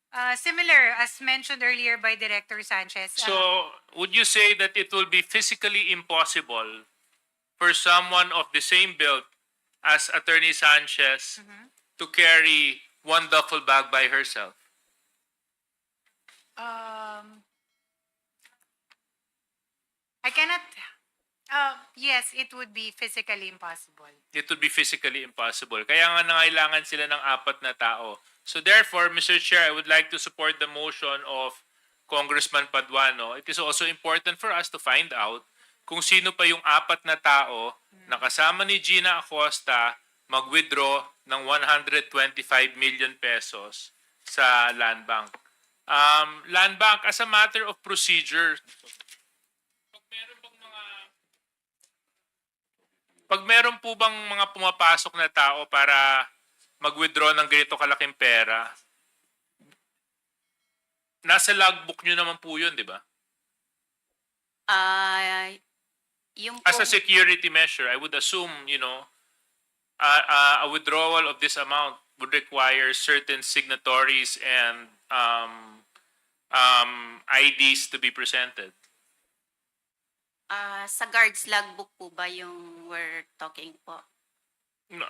Similar, as mentioned earlier by Director Sanchez. So, would you say that it will be physically impossible for someone of the same build as Attorney Sanchez to carry one duffel bag by herself? I cannot. Yes, it would be physically impossible. It would be physically impossible. Kaya nga nangailangan sila ng 4 na tao. So therefore, Mr. Chair, I would like to support the motion of Congressman Paduano. It is also important for us to find out kung sino pa yung 4 na tao na kasama ni Gina Acosta mag-withdraw ng 125 million pesos sa Land Bank. Land Bank, as a matter of procedure, pag meron bang mga pag meron po bang mga pumapasok na tao para mag-withdraw ng ganito kalaking pera, nasa logbook nyo naman po yun, di ba? Yung As a pong- security measure, I would assume, a withdrawal of this amount would require certain signatories and IDs to be presented. sa guards logbook po ba yung we're talking po? No,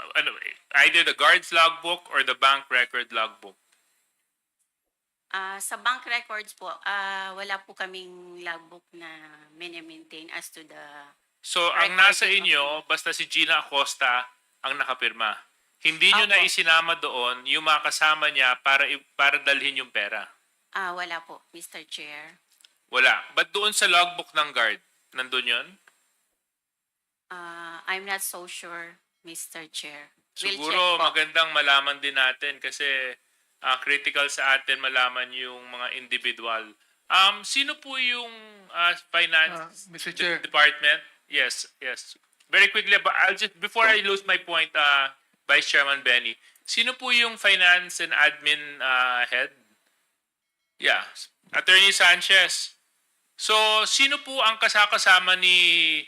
either the guard's logbook or the bank record logbook. Sa bank records po, wala po kaming logbook na maintain as to the... So, ang nasa recording inyo, basta si Gina Acosta ang nakapirma. Hindi nyo Opo. na isinama doon yung mga kasama niya para dalhin yung pera. Wala po, Mr. Chair. Wala. But doon sa logbook ng guard, nandun yun? I'm not so sure, Mr. Chair. We'll check Siguro po. magandang malaman din natin kasi critical sa atin malaman yung mga individual. Sino po yung finance Mr. Chair. department? Yes, yes. Very quickly, but I'll just before I lose my point, Vice Chairman Benny, sino po yung finance and admin head? Yeah, Attorney Sanchez. So, sino po ang kasama ni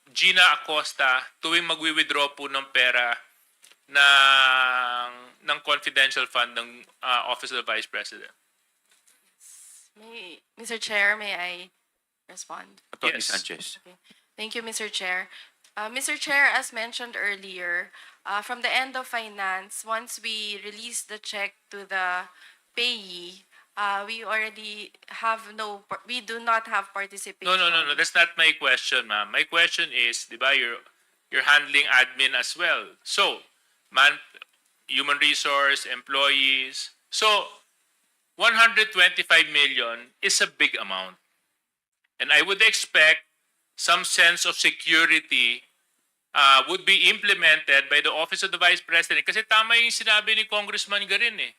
Gina Acosta tuwing magwi-withdraw po ng pera ng confidential fund ng Office of the Vice President? Mr. Chair, may I respond? Attorney Yes. Sanchez. Okay. Thank you, Mr. Chair. Mr. Chair, as mentioned earlier, from the end of finance, once we release the check to the payee, we already have we do not have participation. No. That's not my question, ma'am. My question is, di ba, you're handling admin as well. So, human resource, employees. So, 125 million is a big amount. And I would expect some sense of security would be implemented by the Office of the Vice President. Kasi tama yung sinabi ni Congressman Garin eh.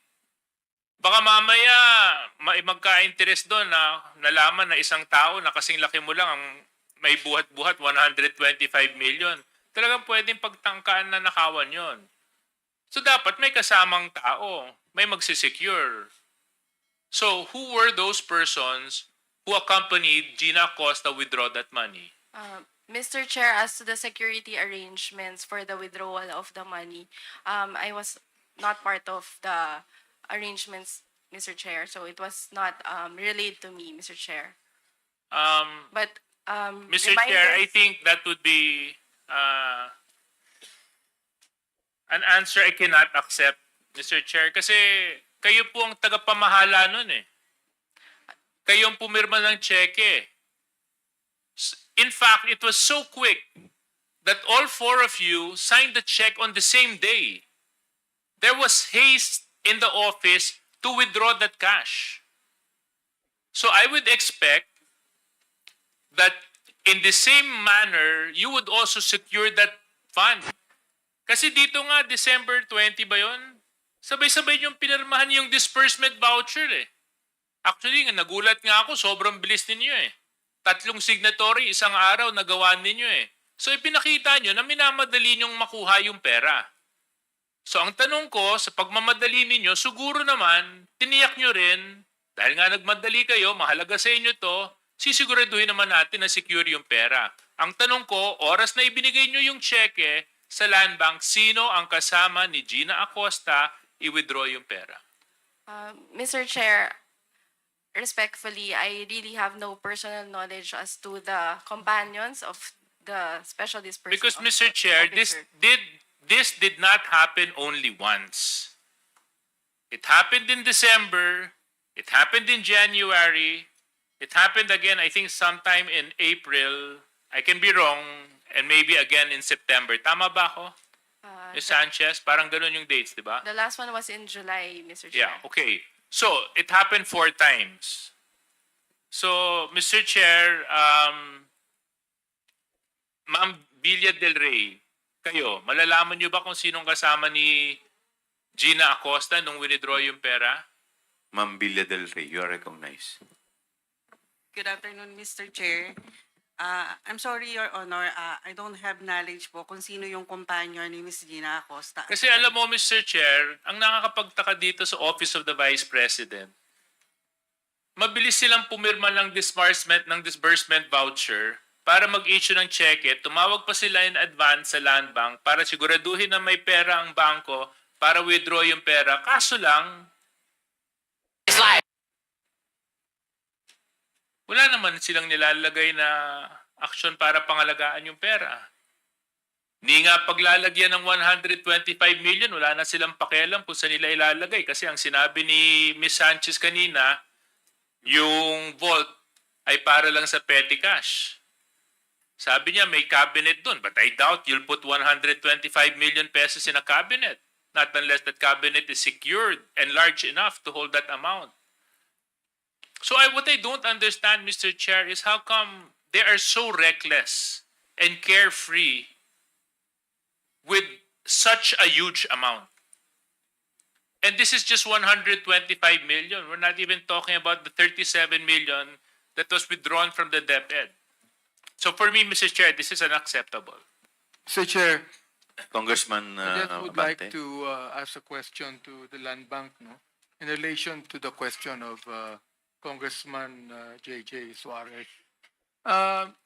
Baka mamaya magka-interest doon na nalaman na isang tao na kasing laki mo lang ang may buhat-buhat 125 million. Talagang pwedeng pagtangkaan na nakawan yon. So dapat may kasamang tao, may magsisecure. So who were those persons who accompanied Gina Acosta withdraw that money? Mr. Chair, as to the security arrangements for the withdrawal of the money, I was not part of the arrangements, Mr. Chair, so it was not relayed to me, Mr. Chair. But Mr. Chair, I think that would be an answer I cannot accept, Mr. Chair, kasi kayo po ang tagapamahala nun eh. Kayo ang pumirma ng cheque. In fact, it was so quick that all four of you signed the check on the same day. There was haste in the office to withdraw that cash. So I would expect that in the same manner, you would also secure that fund. Kasi dito nga, December 20 ba yun? Sabay-sabay yung pinirmahan yung disbursement voucher eh. Actually, nagulat nga ako, sobrang bilis ninyo eh. 3 signatory, isang araw, nagawa ninyo eh. So ipinakita nyo na minamadali nyong makuha yung pera. So ang tanong ko, sa pagmamadali ninyo, siguro naman, tiniyak nyo rin, dahil nga nagmadali kayo, mahalaga sa inyo to, sisiguraduhin naman natin na secure yung pera. Ang tanong ko, oras na ibinigay nyo yung cheque sa Land Bank, sino ang kasama ni Gina Acosta i-withdraw yung pera? Mr. Chair, respectfully, I really have no personal knowledge as to the companions of the special disbursement. Because, Mr. Chair, this did not happen only once. It happened in December. It happened in January. It happened again, I think, sometime in April. I can be wrong. And maybe again in September. Tama ba ako? Ms. Sanchez, parang ganun yung dates, di ba? The last one was in July, Mr. Chair. Yeah, okay. So, it happened 4 times. So, Mr. Chair, Ma'am Villa Del Rey, kayo, malalaman nyo ba kung sinong kasama ni Gina Acosta nung withdraw yung pera? Ma'am Villa Del Rey, you are recognized. Good afternoon, Mr. Chair. I'm sorry, Your Honor, I don't have knowledge po kung sino yung companion ni Ms. Gina Acosta. Kasi alam mo, Mr. Chair, ang nakakapagtaka dito sa Office of the Vice President, mabilis silang pumirma ng disbursement voucher para mag-issue ng cheque. Tumawag pa sila in advance sa Land Bank para siguraduhin na may pera ang bangko para withdraw yung pera. Kaso lang, wala naman silang nilalagay na action para pangalagaan yung pera. Ni nga paglalagyan ng 125 million, wala na silang pakialam kung saan nila ilalagay. Kasi ang sinabi ni Ms. Sanchez kanina, yung vault ay para lang sa petty cash. Sabi niya may cabinet dun, but I doubt you'll put 125 million pesos in a cabinet. Not unless that cabinet is secured and large enough to hold that amount. So what I don't understand, Mr. Chair, is how come they are so reckless and carefree with such a huge amount. And this is just 125 million. We're not even talking about the 37 million that was withdrawn from the DepEd. So for me, Mr. Chair, this is unacceptable. Mr. Chair, Congressman I just would like Abante. to ask a question to the Land Bank, no? In relation to the question of Congressman J.J. Suarez.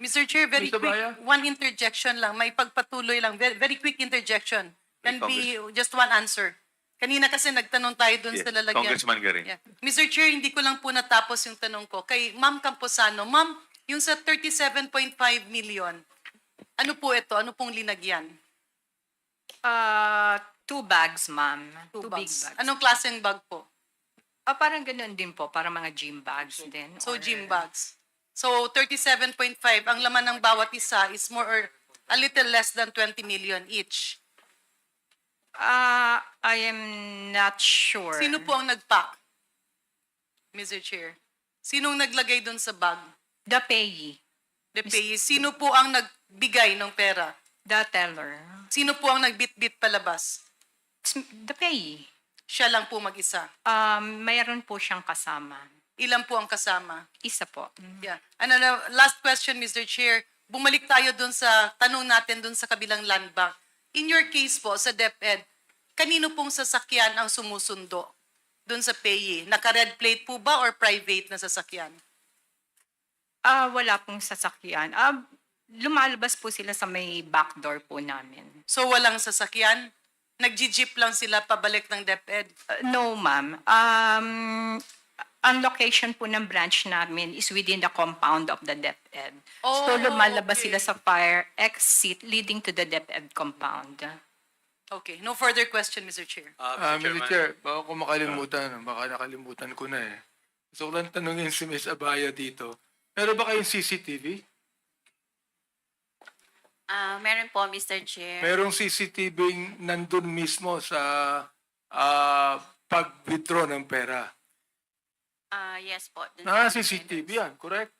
Mr. Chair, very Mr. quick, Baya? one interjection lang, may pagpatuloy lang, very quick interjection. Can be just one answer. Kanina kasi nagtanong tayo dun Yes, sa lalagyan. Congressman Garin. Yeah. Mr. Chair, hindi ko lang po natapos yung tanong ko. Kay Ma'am Camposano, Ma'am, yung sa 37.5 million, ano po ito? Ano pong linagyan? 2 bags, ma'am. Two big Bags. bags. Anong klaseng bag po? Parang ganun din po, parang mga gym bags din. So, or- gym bags. So, 37.5, ang laman ng bawat isa is more or a little less than 20 million each. I am not sure. Sino po ang nag-pack? Mr. Chair. Sinong naglagay dun sa bag? The payee, The payee. Sino po ang nagbigay ng pera? the teller. Sino po ang nagbit-bit palabas? The payee. Siya lang po mag-isa. Mayroon po siyang kasama. Ilan po ang kasama? Isa po. Yeah. And last question, Mr. Chair. Bumalik tayo dun sa tanong natin dun sa kabilang land bank. In your case po, sa DepEd, kanino pong sasakyan ang sumusundo dun sa payee? Naka-red plate po ba or private na sasakyan? Wala pong sasakyan. Lumalabas po sila sa may backdoor po namin. So walang sasakyan? Nag-jeep lang sila pabalik ng DepEd? No, ma'am. Ang location po ng branch namin is within the compound of the DepEd. Oh, So lumalabas okay. sila sa fire exit leading to the DepEd compound. Okay. No further question, Mr. Chair. Mr. Chair, baka ko makalimutan, baka nakalimutan ko na eh. Gusto ko lang tanungin si Ms. Abaya dito. Meron ba kayong CCTV? Meron po, Mr. Chair. Merong CCTV nandun mismo sa pag-withdraw ng pera. Yes po. dun Na sa CCTV yan, correct?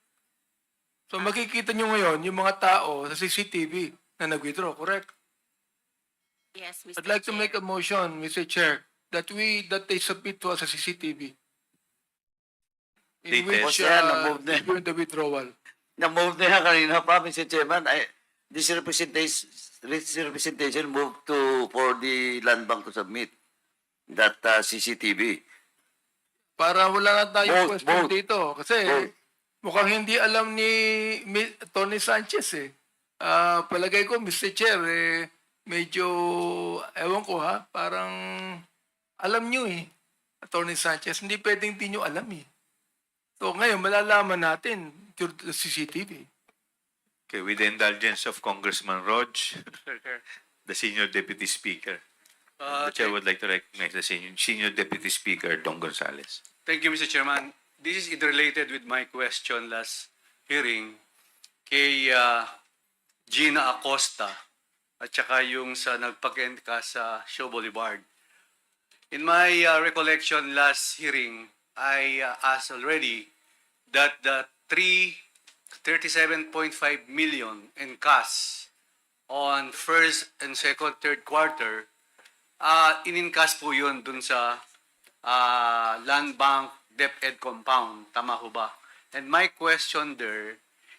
So makikita nyo ngayon yung mga tao sa CCTV na nag-withdraw, correct? Yes, Mr. I'd like to Chair. make a motion, Mr. Chair, that they submit to us a CCTV. In Details. which Yan, na-move na. during the withdrawal. Na-move na yan kanina pa, Mr. Chairman. This representation moved for the land bank to submit that CCTV. Para wala na tayong Vote, question vote. dito. Kasi Vote. mukhang hindi alam ni Tony Sanchez eh. Palagay ko, Mr. Chair, medyo, ewan ko ha, parang alam nyo eh, Attorney Sanchez. Hindi pwedeng di nyo alam eh. So ngayon, malalaman natin through the CCTV. Okay, with the indulgence of Congressman Rog, the Senior Deputy Speaker. The Chair would like to recognize the Senior Deputy Speaker, Don Gonzales. Thank you, Mr. Chairman. This is interrelated with my question last hearing kay Gina Acosta at saka yung sa nagpag-end ka sa Show Boulevard. In my recollection last hearing, I asked already that the 37.5 million in cash on first and second, third quarter, in-encash po yun dun sa Land Bank DepEd compound. Tama ho ba? And my question there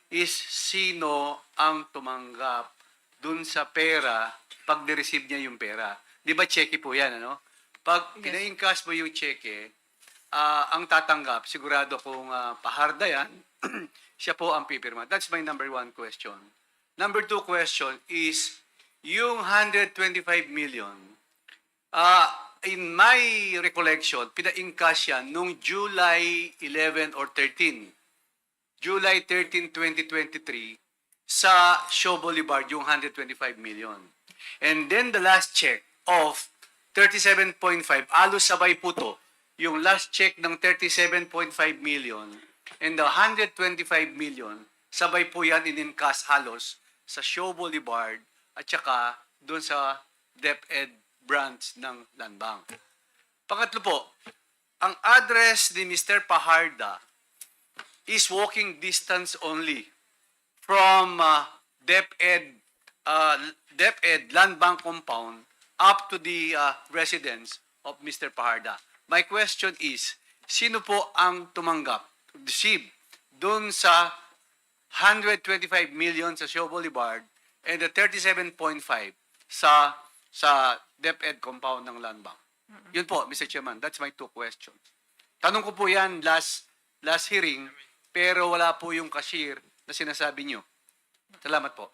is sino ang tumanggap dun sa pera pag ni-receive niya yung pera. Di ba cheque po yan, ano? Pag pina-encash mo yung cheque, ang tatanggap, sigurado kung paharda yan, siya po ang pipirma. That's my number one question. Number two question is, yung 125 million, in my recollection, pina-encash yan nung July 11 or 13. July 13, 2023, sa Shaw Boulevard, yung 125 million. And then the last check of 37.5, alos sabay po to, yung last check ng 37.5 million and the 125 million, sabay po yan in-encash halos sa Shaw Boulevard at saka doon sa DepEd branch ng Land Bank. Pangatlo po, ang address ni Mr. Paharda is walking distance only from DepEd Land Bank compound up to the residence of Mr. Paharda. My question is, sino po ang tumanggap, receive, doon sa 125 million sa Shaw Boulevard and the 37.5 sa DepEd compound ng Land Bank? Yun po, Mr. Chairman, that's my two questions. Tanong ko po yan last hearing, pero wala po yung cashier na sinasabi nyo. Salamat po.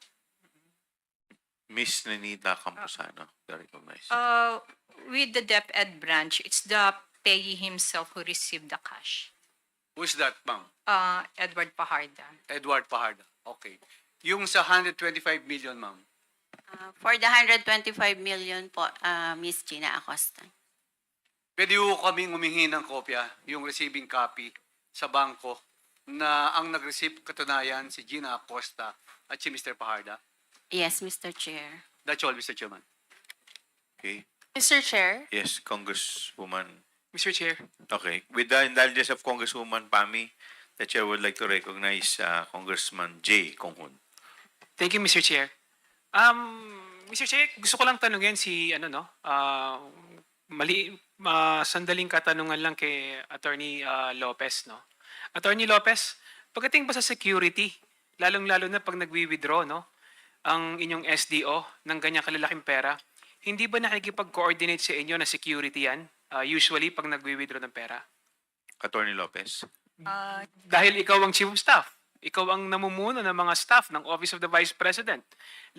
Miss Nenita Camposano, you are recognized. With the DepEd branch, it's the payee himself who received the cash. Who's that, ma'am? Edward Paharda. Edward Paharda. Okay. Yung sa 125 million, ma'am. For the 125 million po, Miss Gina Acosta. Pwede po kaming humingi ng kopya, yung receiving copy sa bangko na ang nag-receive katunayan si Gina Acosta at si Mr. Paharda. Yes, Mr. Chair. That's all, Mr. Chairman. Okay. Mr. Chair? Yes, Congresswoman. Mr. Chair. Okay. With the indulgence of Congresswoman Pami, the Chair would like to recognize Congressman J. Konghun. Thank you, Mr. Chair. Mr. Chair, gusto ko lang tanungin si, sandaling katanungan lang kay Attorney Lopez, no? Attorney Lopez, pagdating ba sa security, lalong-lalo na pag nagwi-withdraw, no? Ang inyong SDO ng ganyang kalalaking pera, hindi ba nakikipag-coordinate sa inyo na security yan? Usually, pag nagwi-withdraw ng pera. Attorney Lopez. Dahil ikaw ang Chief of Staff, ikaw ang namumuno ng mga staff ng Office of the Vice President.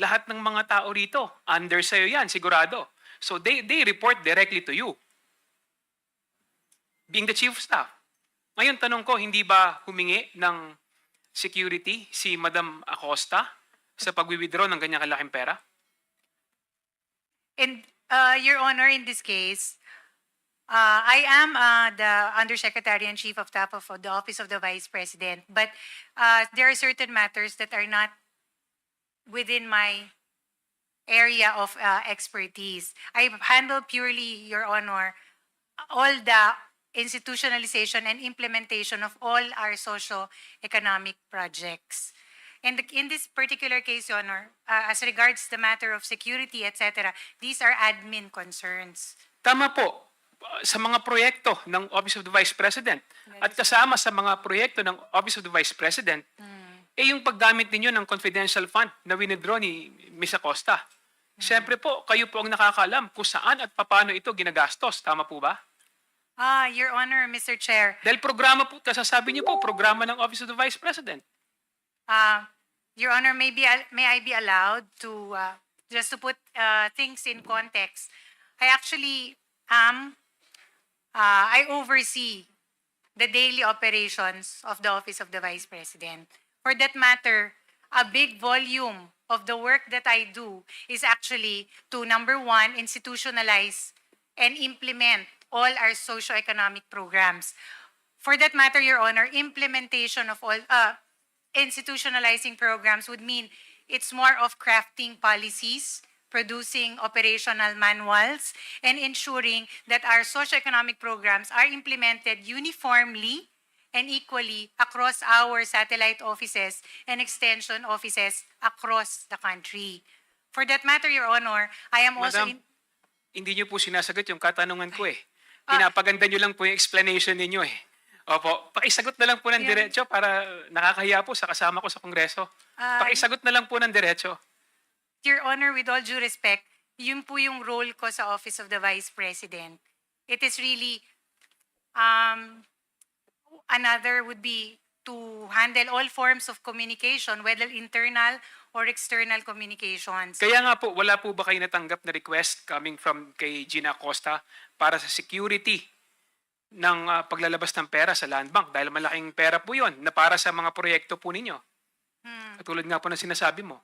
Lahat ng mga tao rito, under sa'yo yan, sigurado. So they report directly to you. Being the Chief of Staff. Ngayon, tanong ko, hindi ba humingi ng security si Madam Acosta sa pag-withdraw ng ganyang kalaking pera? And, Your Honor, in this case, I am the Undersecretary and Chief of Staff of the Office of the Vice President, but there are certain matters that are not within my area of expertise. I handle purely, Your Honor, all the institutionalization and implementation of all our socio-economic projects. And in this particular case, Your Honor, as regards the matter of security, etc., these are admin concerns. Tama po. Sa mga proyekto ng Office of the Vice President at kasama sa mga proyekto ng Office of the Vice President, yung paggamit ninyo ng confidential fund na winidraw ni Ms. Acosta. Siyempre po, kayo po ang nakakaalam kung saan at paano ito ginagastos. Tama po ba? Your Honor, Mr. Chair, Dahil programa po, kasasabi niyo po, programa ng Office of the Vice President. Your Honor, may I be allowed to, just to put things in context, I actually I oversee the daily operations of the Office of the Vice President. For that matter, a big volume of the work that I do is actually to, number one, institutionalize and implement all our socio-economic programs. For that matter, Your Honor, implementation of all, institutionalizing programs would mean it's more of crafting policies, producing operational manuals, and ensuring that our socio-economic programs are implemented uniformly and equally across our satellite offices and extension offices across the country. For that matter, Your Honor, I am also... Madam, hindi niyo po sinasagot yung katanungan ko eh. Pinapaganda niyo lang po yung explanation ninyo eh. Opo, pakisagot na lang po ng Yeah. diretso para nakakahiya po sa kasama ko sa Kongreso. Pakisagot na lang po ng diretso. Your Honor, with all due respect, yun po yung role ko sa Office of the Vice President. It is really, another would be to handle all forms of communication, whether internal or external communications. Kaya nga po, wala po ba kayo natanggap na request coming from kay Gina Acosta para sa security ng paglalabas ng pera sa Land Bank? Dahil malaking pera po yun na para sa mga proyekto po ninyo. Katulad nga po ng sinasabi mo.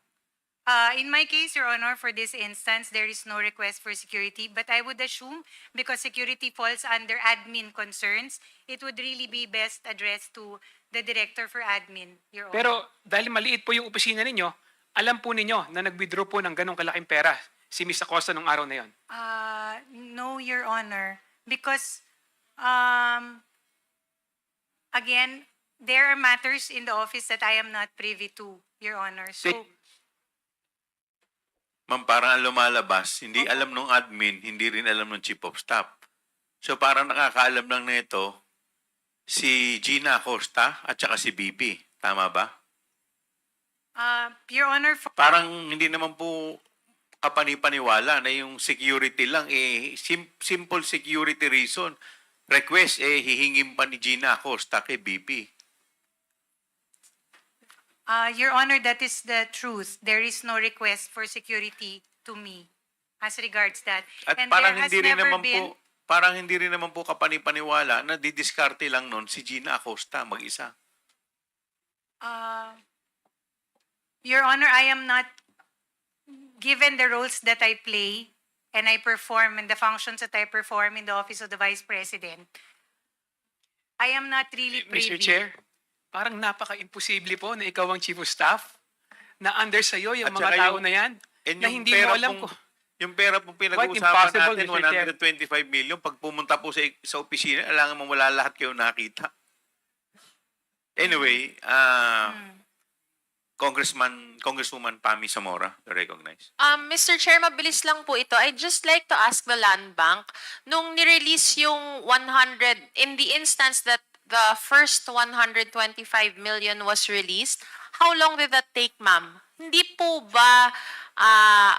In my case, Your Honor, for this instance, there is no request for security, but I would assume because security falls under admin concerns, it would really be best addressed to the Director for Admin, Your Honor. Pero dahil maliit po yung opisina ninyo, alam po ninyo na nag-withdraw po ng ganong kalaking pera si Ms. Acosta nung araw na yon. No, Your Honor, because again, there are matters in the office that I am not privy to, Your Honor. So, Ma'am, parang ang lumalabas, hindi alam ng admin, hindi rin alam ng chief of staff. So parang nakakaalam lang nito si Gina Acosta at saka si BP. Tama ba? Your Honor, Parang hindi naman po kapanipaniwala na yung security lang, simple security reason. Request, hihingin pa ni Gina Acosta kay BP. Your Honor, that is the truth. There is no request for security to me as regards that. At And parang there has hindi rin never naman been, po, parang hindi rin naman po kapanipaniwala na didiskarte lang nun si Gina Acosta mag-isa. Your Honor, I am not given the roles that I play and I perform and the functions that I perform in the Office of the Vice President. I am not really privy. Mr. Chair, parang napaka-imposible po na ikaw ang Chief of Staff, na under sa'yo yung At mga saka tao yung- na yan, And na yung hindi mo pera alam pong- ko. Yung pera pong pinag-uusapan impossible, natin, Mr. Chair. 125 million, pag pumunta po sa opisina, alangan mo wala lahat kayo nakita. Anyway, Congresswoman Pami Zamora, recognize. Mr. Chair, mabilis lang po ito. I'd just like to ask the Land Bank, nung nirelease yung 100, in the instance that the first 125 million was released, how long did that take, ma'am? Hindi po ba,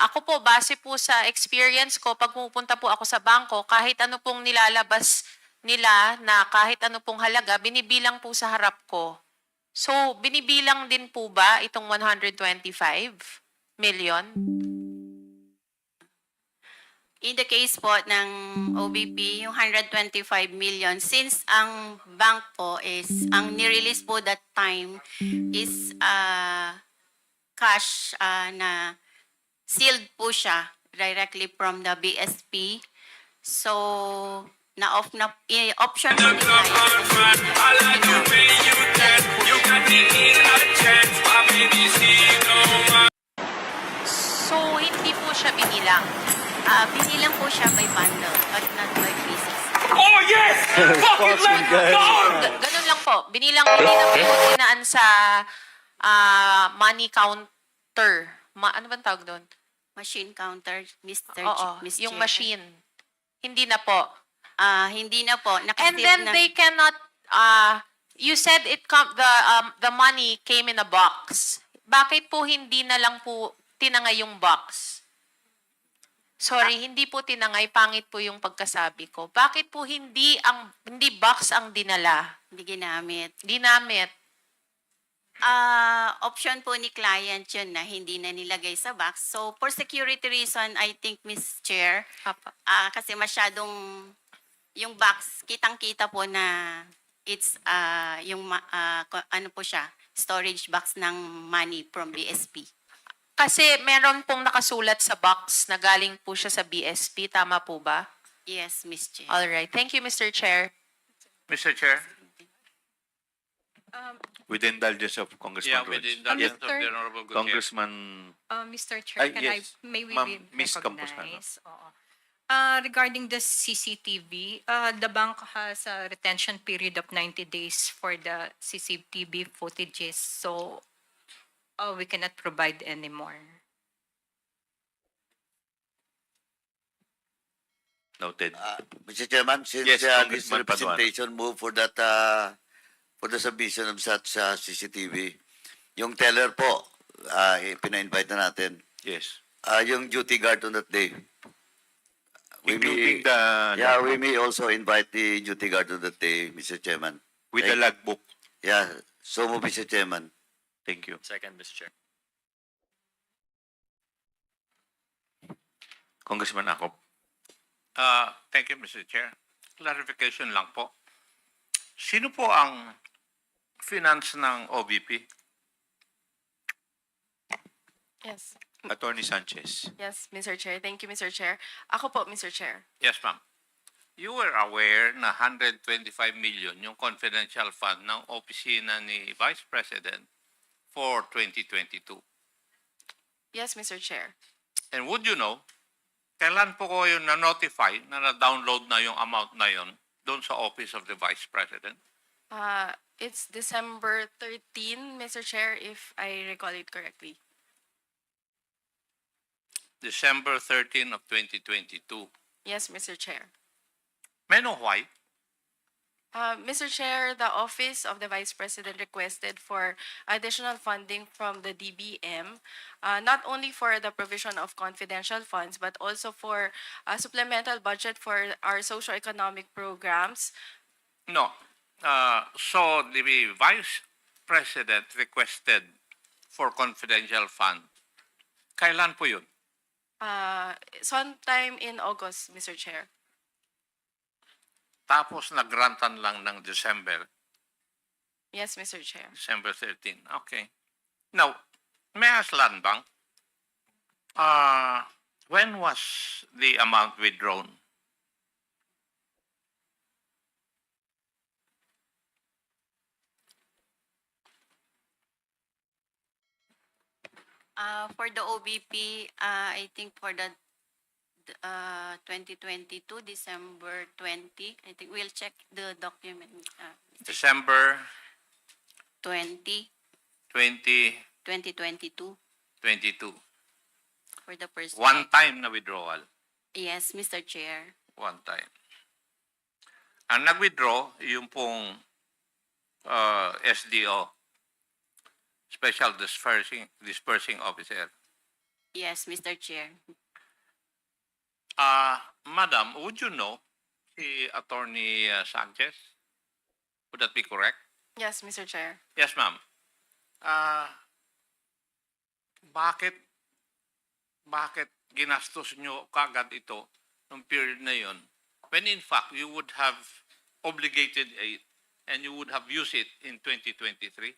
ako po, base po sa experience ko, pag pupunta po ako sa bangko, kahit ano pong nilalabas nila na kahit ano pong halaga, binibilang po sa harap ko. So, binibilang din po ba itong 125 million? In the case po ng OBP, yung 125 million, since ang bank po is, ang nirelease po that time is cash na sealed po siya directly from the BSP. So, na-off na, option po nila. So, hindi po siya binilang. Binilang po siya by bundle, but not by pieces. Ganun lang po. Binilang po tinaan sa money counter. Ano bang tawag doon? Machine counter, Mr. Oo, Miss yung Chair. machine. Hindi na po. Hindi na po. And then they cannot, you said the money came in a box. Bakit po hindi na lang po tinangay yung box? Sorry, hindi po tinangay, pangit po yung pagkasabi ko. Bakit po hindi box ang dinala? Hindi ginamit. Ginamit. Option po ni client yun na hindi na nilagay sa box. So, for security reason, I think, Ms. Chair, Apa. kasi masyadong yung box, kitang-kita po na it's ano po siya, storage box ng money from BSP. Kasi meron pong nakasulat sa box na galing po siya sa BSP. Tama po ba? Yes, Ms. Chair. All right. Thank you, Mr. Chair. Mr. Chair? With the indulgence of Congressman Yeah, with the Rhodes. indulgence of Mr. the Honorable Gutierrez. Congressman, Mr. Chair, yes. may we Ma'am, be Miss Campos na, no? recognize? Oo. Regarding the CCTV, the bank has a retention period of 90 days for the CCTV footages. So, we cannot provide anymore. Noted. Mr. Chairman, since Yes, this Congressman Paduano. representation moved for that for the submission of such CCTV, yung teller po, pina-invite na natin. Yes. Yung duty guard on that day. Including the Yeah, we may also invite the duty guard on that day, Mr. Chairman. with the logbook. Yeah, so move, Mr. Chairman. Thank you. Second, Mr. Chair. Congressman Akop. Thank you, Mr. Chair. Clarification lang po. Sino po ang finance ng OVP? Yes. Attorney Sanchez. Yes, Mr. Chair. Thank you, Mr. Chair. Ako po, Mr. Chair. Yes, ma'am. You were aware na 125 million yung confidential fund ng opisina ni Vice President for 2022. Yes, Mr. Chair. And would you know, kailan po ko yung na-notify na na-download na yung amount na yun doon sa Office of the Vice President? It's December 13, Mr. Chair, if I recall it correctly. December 13 of 2022. Yes, Mr. Chair. May I know why? Mr. Chair, the Office of the Vice President requested for additional funding from the DBM, not only for the provision of confidential funds, but also for a supplemental budget for our socio-economic programs. No. So the Vice President requested for confidential fund. Kailan po yun? Sometime in August, Mr. Chair. Tapos nagrantan lang ng December, Yes, Mr. Chair. December 13. Okay. Now, may I ask Land Bank, when was the amount withdrawn? For the OBP, I think for the 2022, December 20, I think we'll check the document. December 20, 2022. 2022 for the first. One time na withdrawal. Yes, Mr. Chair. One time. Ang nag-withdraw, yung pong SDO, Special Dispersing Officer. Yes, Mr. Chair. Madam, would you know si Attorney Sanchez? Would that be correct? Yes, Mr. Chair. Yes, ma'am. Bakit ginastos nyo kagad ito nung period na yon, when in fact you would have obligated it and you would have used it in 2023?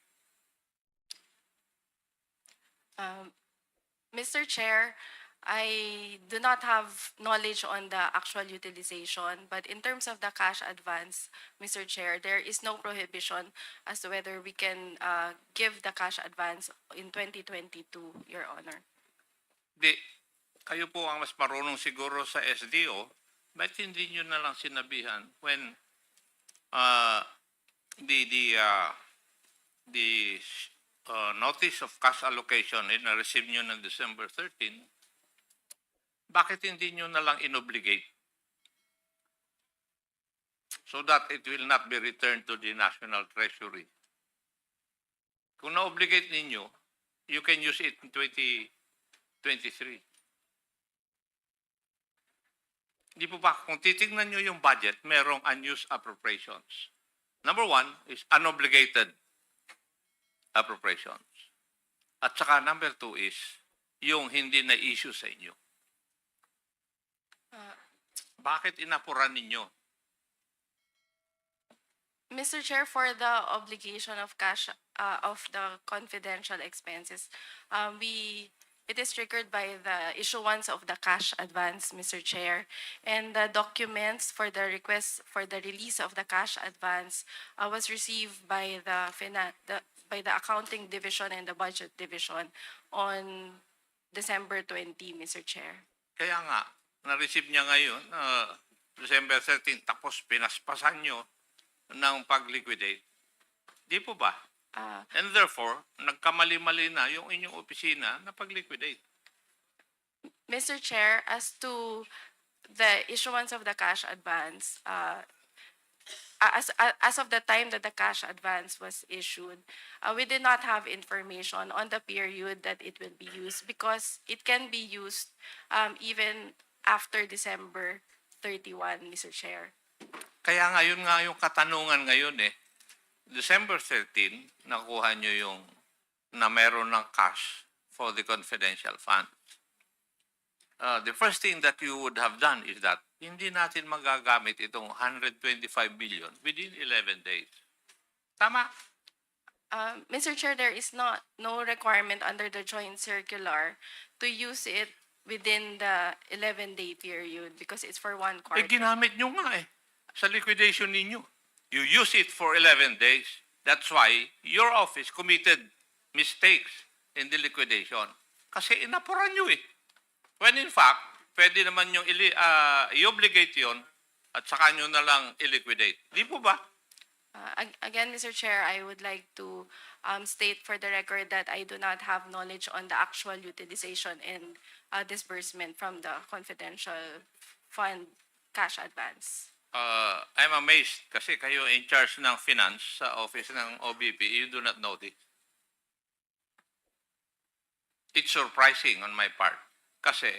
Mr. Chair, I do not have knowledge on the actual utilization, but in terms of the cash advance, Mr. Chair, there is no prohibition as to whether we can give the cash advance in 2022, Your Honor. Di, kayo po ang mas marunong siguro sa SDO, ba't hindi nyo na lang sinabihan when the notice of cash allocation na receive nyo ng December 13, bakit hindi nyo na lang inobligate so that it will not be returned to the National Treasury? Kung na-obligate ninyo, you can use it in 2023. Di po ba, kung titignan nyo yung budget, merong unused appropriations. Number one is unobligated appropriations. At saka number two is yung hindi na-issue sa inyo. Bakit inapuran ninyo? Mr. Chair, for the obligation of cash of the confidential expenses, it is triggered by the issuance of the cash advance, Mr. Chair, and the documents for the request for the release of the cash advance was received by the accounting division and the budget division on December 20, Mr. Chair. Kaya nga, na-receive niya ngayon, December 13, tapos pinaspasan nyo ng pag-liquidate. Di po ba? And therefore, nagkamali-mali na yung inyong opisina na pag-liquidate. Mr. Chair, as to the issuance of the cash advance, as of the time that the cash advance was issued, we did not have information on the period that it will be used because it can be used even after December 31, Mr. Chair. Kaya ngayon nga yung katanungan ngayon December 13, nakuha nyo yung na meron ng cash for the confidential fund. The first thing that you would have done is that hindi natin magagamit itong 125 billion within 11 days. Tama? Mr. Chair, there is no requirement under the joint circular to use it within the 11-day period because it's for one quarter. Ginamit nyo nga sa liquidation ninyo. You use it for 11 days. That's why your office committed mistakes in the liquidation. Kasi inapuran nyo When in fact, pwede naman yung i-obligate yun at saka nyo na lang i-liquidate. Di po ba? Again, Mr. Chair, I would like to state for the record that I do not have knowledge on the actual utilization and disbursement from the confidential fund cash advance. I'm amazed kasi kayo in charge ng finance sa office ng OBP, you do not know this. It's surprising on my part kasi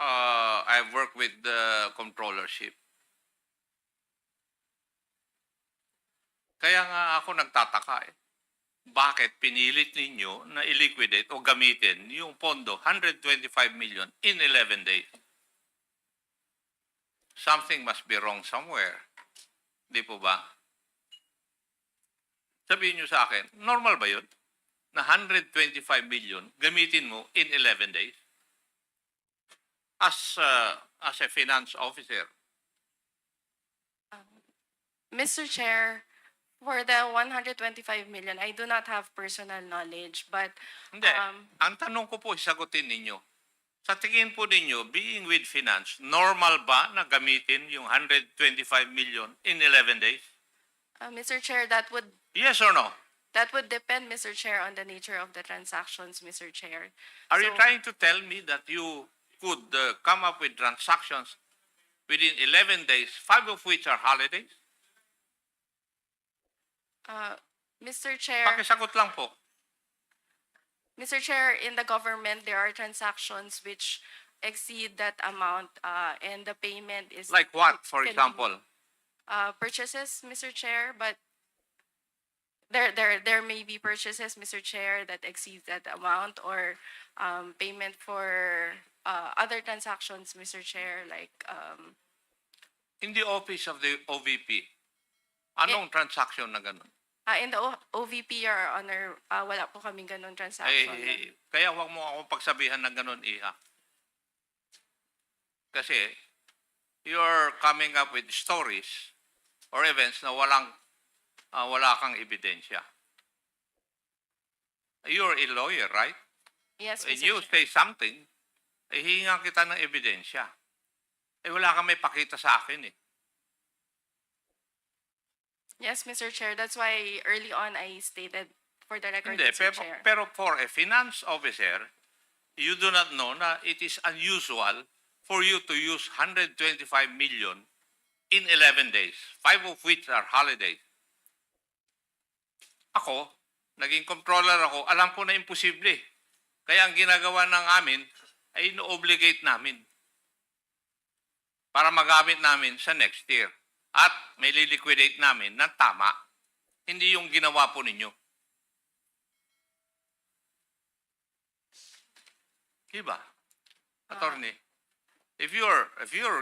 I've worked with the controllership. Kaya nga ako nagtataka Bakit pinilit ninyo na i-liquidate o gamitin yung pondo, 125 million in 11 days? Something must be wrong somewhere. Di po ba? Sabihin nyo sa akin, normal ba yun? Na 125 million gamitin mo in 11 days? As a finance officer. Mr. Chair, for the 125 million, I do not have personal knowledge, but Hindi. Ang tanong ko po, sagutin ninyo. Sa tingin po ninyo, being with finance, normal ba na gamitin yung 125 million in 11 days? Mr. Chair, that would Yes or no? depend, Mr. Chair, on the nature of the transactions, Mr. Chair. Are you So- trying to tell me that you could come up with transactions within 11 days, 5 of which are holidays? Mr. Chair, Pakisagot lang po. Mr. Chair, in the government, there are transactions which exceed that amount, and the payment is Like what, for can be, example? purchases, Mr. Chair, but there may be purchases, Mr. Chair, that exceeds that amount, or payment for other transactions, Mr. Chair, like In the office of the OVP, anong transaction na ganun? in the OVP, Your Honor, wala po kaming ganun transaction. Kaya wag mo akong pagsabihan ng ganun, Iha. Kasi, you're coming up with stories or events na wala kang ebidensya. You're a lawyer, right? Yes, When Mr. you Chair. say something, hihingan kita ng ebidensya. Wala kang may pakita sa akin Yes, Mr. Chair, that's why early on I stated for the record, Hindi, Mr. Chair. pero for a finance officer, you do not know na it is unusual for you to use 125 million in 11 days, 5 of which are holidays. Ako, naging controller ako, alam ko na imposible. Kaya ang ginagawa ng amin ay ino-obligate namin para magamit namin sa next year. At may liquidate namin ng tama. Hindi yung ginawa po ninyo. Diba? Attorney, if you're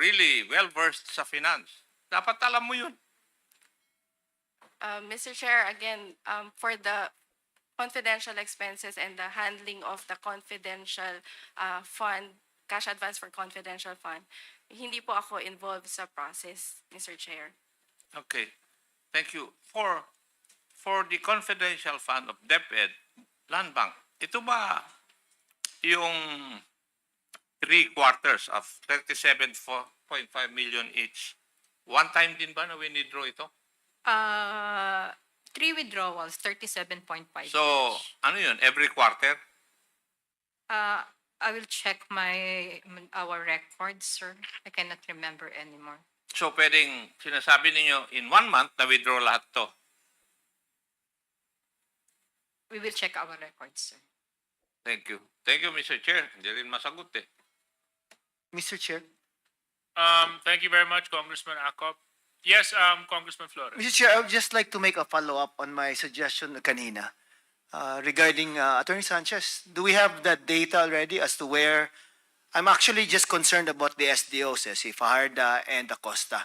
really well-versed sa finance, dapat alam mo yun. Mr. Chair, again, for the confidential expenses and the handling of the confidential fund, cash advance for confidential fund, hindi po ako involved sa process, Mr. Chair. Okay. Thank you. For the confidential fund of DepEd, Land Bank, ito ba yung 3/4 of 37.5 million each? One time din ba na winidraw ito? 3 withdrawals, 37.5. So, ano yun? Every quarter? I will check our records, sir. I cannot remember anymore. So pwedeng sinasabi ninyo in 1 month na withdraw lahat to. We will check our records, sir. Thank you. Thank you, Mr. Chair. Hindi rin masagot eh. Mr. Chair. Thank you very much, Congressman Acop. Yes, Congressman Flores. Mr. Chair, I would just like to make a follow-up on my suggestion kanina regarding Attorney Sanchez. Do we have that data already as to where? I'm actually just concerned about the SDOs, si Fajarda and Acosta.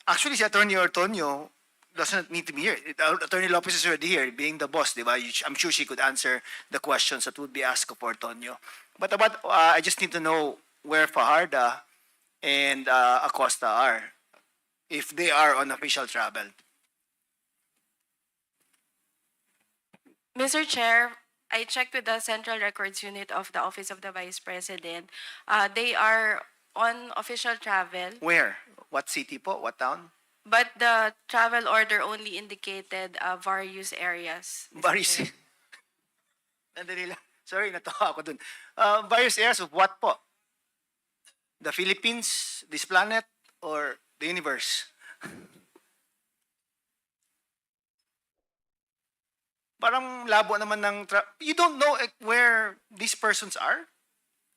Actually, si Attorney Ortonio doesn't need to be here. Attorney Lopez is already here, being the boss, di ba? I'm sure she could answer the questions that would be asked of Ortonio. But about, I just need to know where Fajarda and Acosta are, if they are on official travel. Mr. Chair, I checked with the Central Records Unit of the Office of the Vice President. They are on official travel, Where? What city po? What town? but the travel order only indicated various areas. Mr. Various. Chair. Nandali lang. Sorry, natawa ako dun. Various areas of what po? The Philippines, this planet, or the universe? Parang labo naman ng... You don't know where these persons are?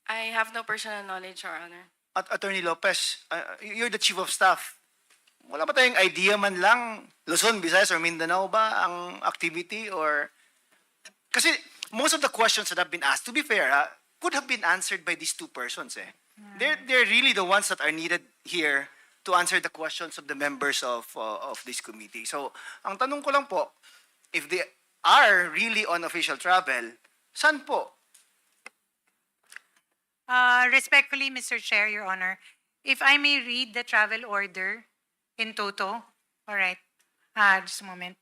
I have no personal knowledge, Your Honor. At Attorney Lopez, you're the Chief of Staff. Wala ba tayong idea man lang, Luzon, Visayas, or Mindanao ba ang activity? Or kasi most of the questions that have been asked, to be fair, could have been answered by these two persons. They're really the ones that are needed here to answer the questions of the members of this committee. So, ang tanong ko lang po, if they are really on official travel, saan po? Respectfully, Mr. Chair, Your Honor, if I may read the travel order in toto. All right. Just a moment.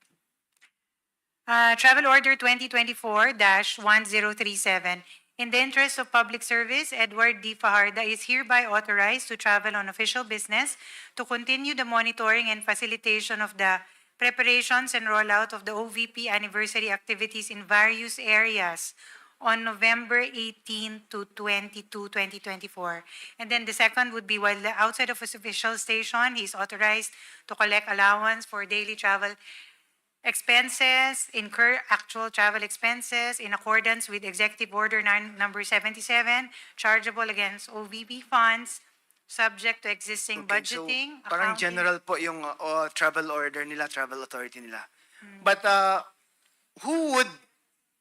Travel Order 2024-1037. In the interest of public service, Edward D. Fajarda is hereby authorized to travel on official business to continue the monitoring and facilitation of the preparations and rollout of the OVP anniversary activities in various areas on November 18 to 22, 2024. And then the second would be while outside of his official station, he is authorized to collect allowance for daily travel expenses, incur actual travel expenses in accordance with Executive Order number 77, chargeable against OVP funds, subject to existing budgeting. So, parang accounting. general po yung travel order nila, travel authority nila. But who would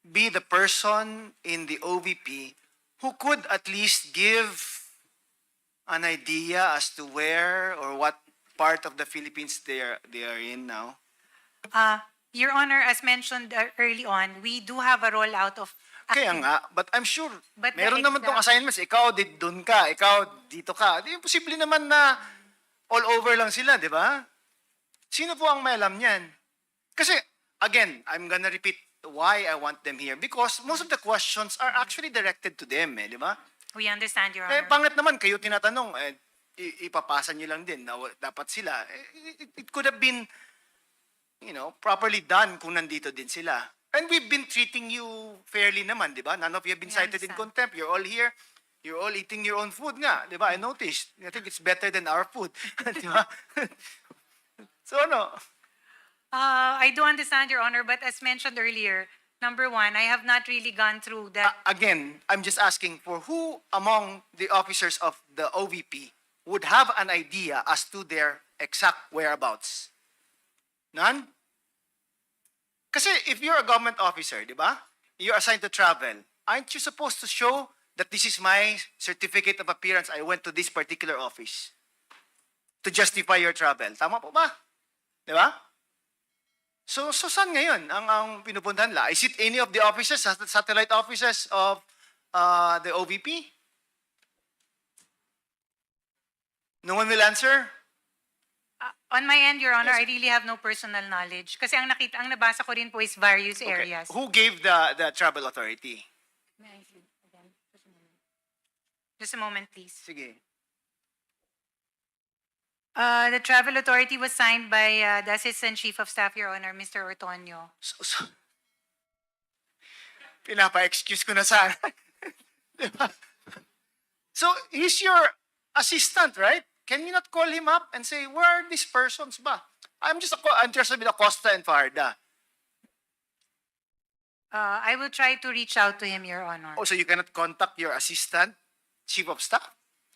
be the person in the OVP who could at least give an idea as to where or what part of the Philippines they are in now? Your Honor, as mentioned early on, we do have a rollout of Kaya nga, but I'm sure But the meron naman tong exact- assignments. Ikaw doon ka, ikaw dito ka. Di posible naman na all over lang sila, di ba? Sino po ang may alam niyan? Kasi, again, I'm gonna repeat why I want them here. Because most of the questions are actually directed to them, di ba? We understand, Your Eh, Honor. pangit naman, kayo tinatanong, ipapasa niyo lang din na dapat sila. It could have been, properly done kung nandito din sila. And we've been treating you fairly naman, di ba? None of you have been We cited in understand. contempt. You're all here. You're all eating your own food nga, di ba? I noticed. I think it's better than our food. Di ba? So, I do understand, Your Honor, but as mentioned earlier, number one, I have not really gone through that. again, I'm just asking for who among the officers of the OVP would have an idea as to their exact whereabouts? None? Kasi if you're a government officer, di ba? You're assigned to travel. Aren't you supposed to show that this is my certificate of appearance? I went to this particular office to justify your travel. Tama po ba? Di ba? So saan ngayon ang pinupuntahan nila? Is it any of the offices, satellite offices of the OVP? No one will answer? On my end, Your Honor, I really have no personal knowledge. Kasi ang nabasa ko rin po is various Okay. areas. Who gave the travel authority? May I see again? Just a moment, please. Sige. The travel authority was signed by the Assistant Chief of Staff, Your Honor, Mr. Ortonio. So, pinapa-excuse ko na sana. Di ba? So he's your assistant, right? Can you not call him up and say, where are these persons ba? I'm just interested with Acosta and Farda. I will try to reach out to him, Your Honor. Oh, so you cannot contact your assistant, chief of staff?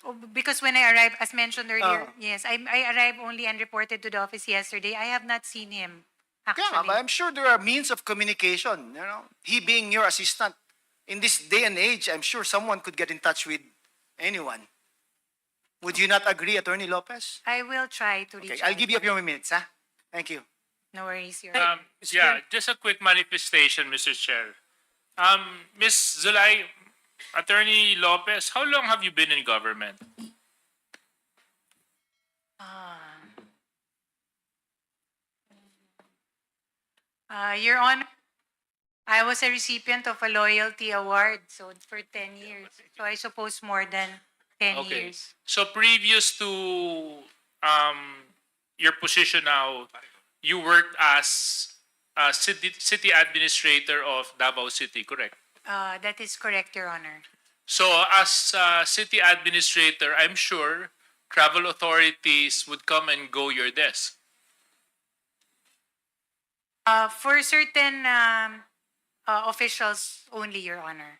Oh, because when I arrived, as mentioned earlier, Oh. yes, I arrived only and reported to the office yesterday. I have not seen him, actually. Yeah, but I'm sure there are means of communication. You know, he being your assistant in this day and age, I'm sure someone could get in touch with anyone. Would you not agree, Attorney Lopez? I will try to reach Okay, out. I'll give you a few minutes, huh? Thank you. No worries, Your Honor. Yeah, just a quick manifestation, Mr. Chair. Ms. Zulay, Attorney Lopez, how long have you been in government? Your Honor, I was a recipient of a loyalty award, so for 10 years. So I suppose more than 10 Okay. years. So previous to your position now, you worked as city administrator of Davao City, correct? That is correct, Your Honor. So as city administrator, I'm sure travel authorities would come and go your desk. For certain officials only, Your Honor.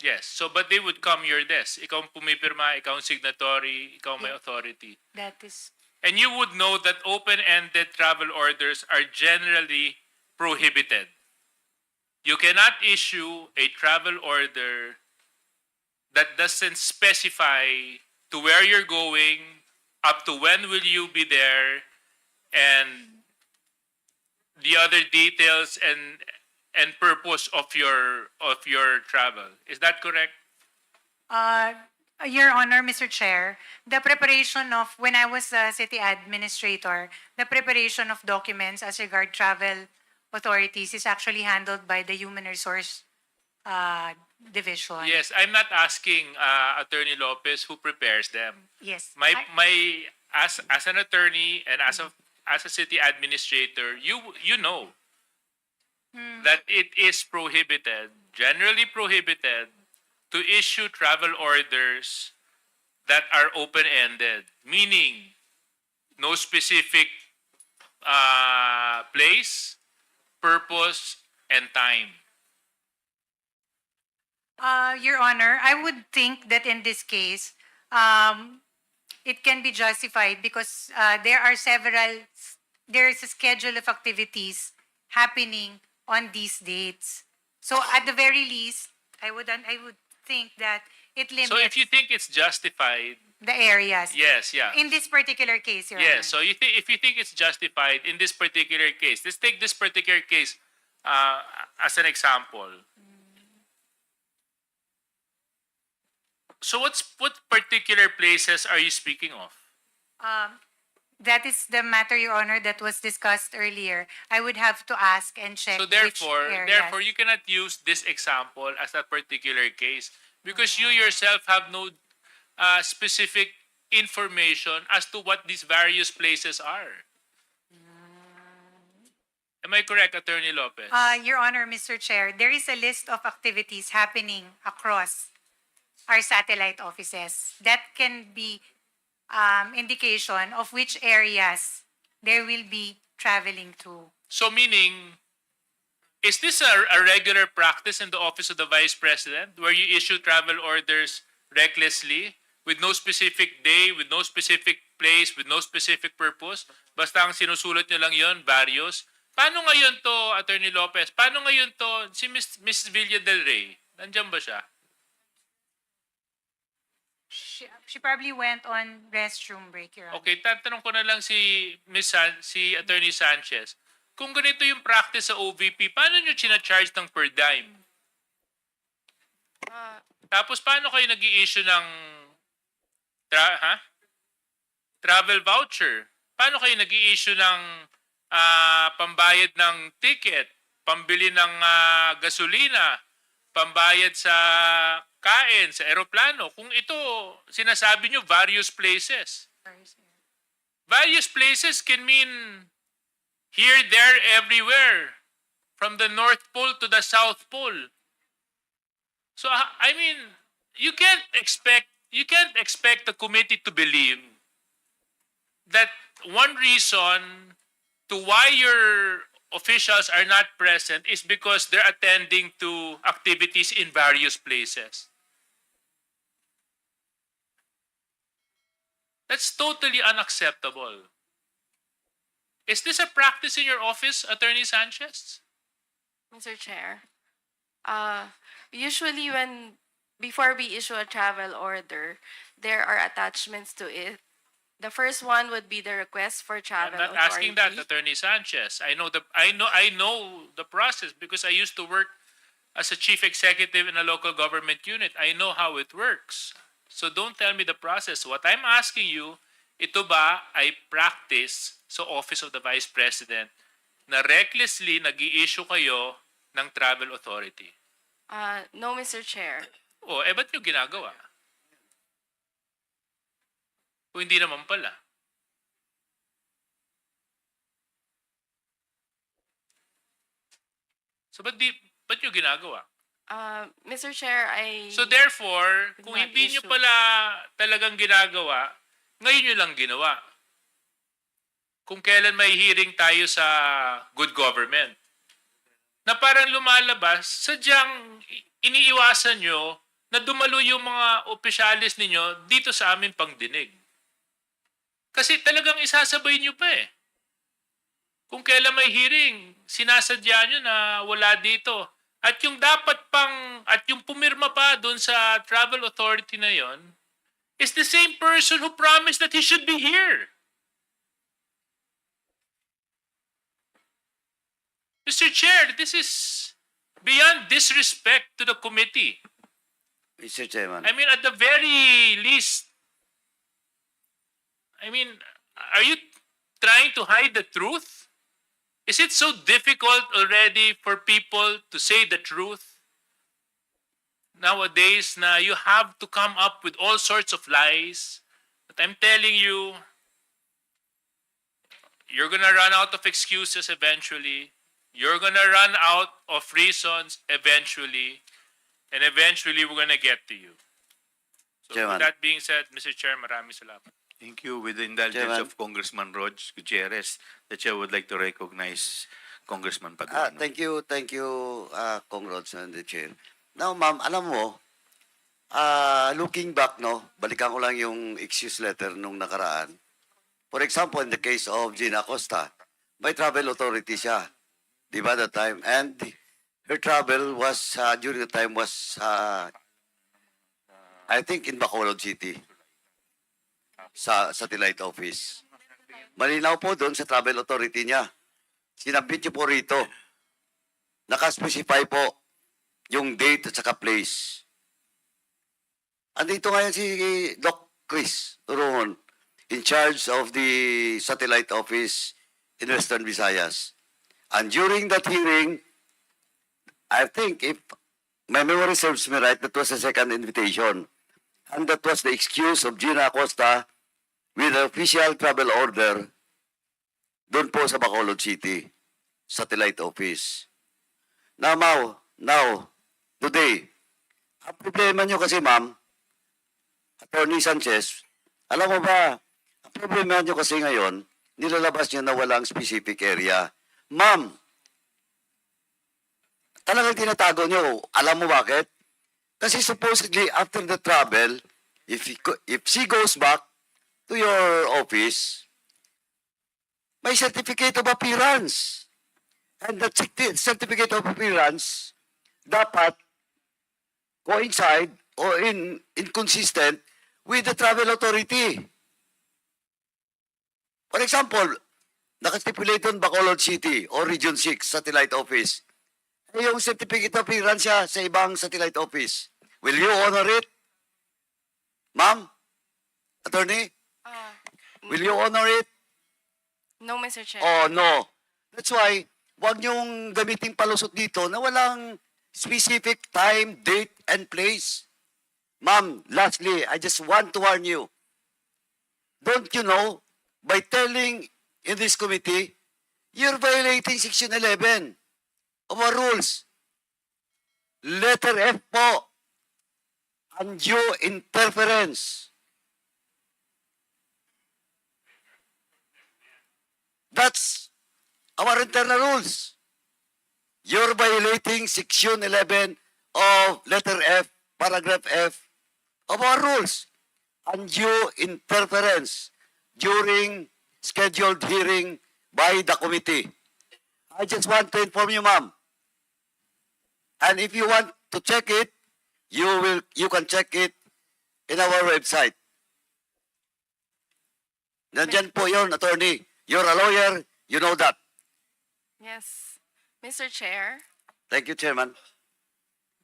Yes. So but they would come your desk. Ikaw ang pumipirma, ikaw ang signatory, ikaw ang may authority. That is And you would know that open-ended travel orders are generally prohibited. You cannot issue a travel order that doesn't specify to where you're going, up to when will you be there, and the other details and purpose of your travel. Is that correct? Your Honor, Mr. Chair, the preparation of, when I was a city administrator, the preparation of documents as regard travel authorities is actually handled by the Human Resource Division. Yes, I'm not asking Attorney Lopez who prepares them. Yes. As an attorney and as a city administrator, you know that it is prohibited, generally prohibited, to issue travel orders that are open-ended, meaning no specific place, purpose, and time. Your Honor, I would think that in this case, it can be justified because there is a schedule of activities happening on these dates. So at the very least, I would think that it limits So if you think it's justified, the areas. yes, yeah. In this particular case, Your Honor. Yes, so if you think it's justified in this particular case, let's take this particular case as an example. So what particular places are you speaking of? That is the matter, Your Honor, that was discussed earlier. I would have to ask and check So which areas. therefore, you cannot use this example as a particular case because you yourself have no specific information as to what these various places are. Am I correct, Attorney Lopez? Your Honor, Mr. Chair, there is a list of activities happening across our satellite offices. That can be indication of which areas they will be traveling to. So meaning, is this a regular practice in the Office of the Vice President where you issue travel orders recklessly with no specific day, with no specific place, with no specific purpose? Basta ang sinusulat nyo lang yon, varios. Paano ngayon to, Attorney Lopez? Paano ngayon to, si Mrs. Villa del Rey? Nandiyan ba siya? She probably went on restroom break, Your Honor. Okay, tatanong ko na lang si si Attorney Sanchez. Kung ganito yung practice sa OVP, paano nyo charge ng per dime? Tapos paano kayo nag-i-issue ng travel voucher? Paano kayo nag-i-issue ng pambayad ng ticket, pambili ng gasolina, pambayad sa kain, sa eroplano? Kung ito, sinasabi nyo, various places. Various places can mean here, there, everywhere. From the North Pole to the South Pole. So, I mean, you can't expect you can't expect the committee to believe that one reason to why your officials are not present is because they're attending to activities in various places. That's totally unacceptable. Is this a practice in your office, Attorney Sanchez? Mr. Chair, usually before we issue a travel order, there are attachments to it. The first one would be the request for I'm travel not asking that, authority. Attorney Sanchez. I know the process because I used to work as a chief executive in a local government unit. I know how it works. So don't tell me the process. What I'm asking you, ito ba ay practice sa Office of the Vice President na recklessly nag-i-issue kayo ng travel authority? No, Mr. Chair. O, ba't nyo ginagawa? Kung hindi naman pala. So, ba't nyo ginagawa? Mr. Chair, So therefore, Did kung not hindi nyo issue. pala talagang ginagawa, ngayon nyo lang ginawa. Kung kailan may hearing tayo sa good government, na parang lumalabas, sadyang iniiwasan nyo na dumalo yung mga opisyalis ninyo dito sa aming pangdinig. Kasi talagang isasabay nyo pa eh. Kung kailan may hearing, sinasadya nyo na wala dito. At yung at yung pumirma pa doon sa travel authority na yon is the same person who promised that he should be here. Mr. Chair, this is beyond disrespect to the committee. Mr. Chairman. I mean, at the very least, are you trying to hide the truth? Is it so difficult already for people to say the truth? Nowadays, na you have to come up with all sorts of lies. But I'm telling you, you're gonna run out of excuses eventually. You're gonna run out of reasons eventually. And eventually, we're gonna get to you. So Chairman. with that being said, Mr. Chair, maraming salamat. Thank you. With the indulgence Chairman. of Congressman Rog Gutierrez, the chair would like to recognize Congressman Paduano. Thank you, Congrats and the Chair. Now, ma'am, alam mo, looking back, no, balikan ko lang yung excuse letter nung nakaraan. For example, in the case of Gina Acosta, may travel authority siya. Di ba, that time? And her travel was, during the time was, I think in Bacolod City, sa satellite office. Malinaw po doon sa travel authority niya. Sinabit niyo po rito. Nakaspecify po yung date at saka place. Andito ngayon si Doc Chris Turongon, in charge of the satellite office in Western Visayas. And during that hearing, I think if my memory serves me right, that was the second invitation. And that was the excuse of Gina Acosta with the official travel order doon po sa Bacolod City, satellite office. Now, today, ang problema nyo kasi, ma'am, Attorney Sanchez, alam mo ba, ang problema nyo kasi ngayon, nilalabas nyo na walang specific area. Ma'am, talagang tinatago nyo. Alam mo bakit? Kasi supposedly, after the travel, if she goes back to your office, may certificate of appearance. And that certificate of appearance dapat coincide or inconsistent with the travel authority. For example, nakastipulate on Bacolod City or Region 6 satellite office. Yung certificate of appearance siya sa ibang satellite office. Will you honor it? Ma'am? Attorney? Will you honor it? No, Mr. Chair. Oh, no. That's why, wag niyong gamiting palusot dito na walang specific time, date, and place. Ma'am, lastly, I just want to warn you. Don't you know, by telling in this committee, you're violating Section 11 of our rules. Letter F po. undue interference. That's our internal rules. You're violating Section 11 of letter F, paragraph F of our rules. Undue interference during scheduled hearing by the committee. I just want to inform you, ma'am. And if you want to check it, you can check it in our website. Nandyan po yun, attorney. You're a lawyer, you know that. Yes. Mr. Chair. Thank you, Chairman.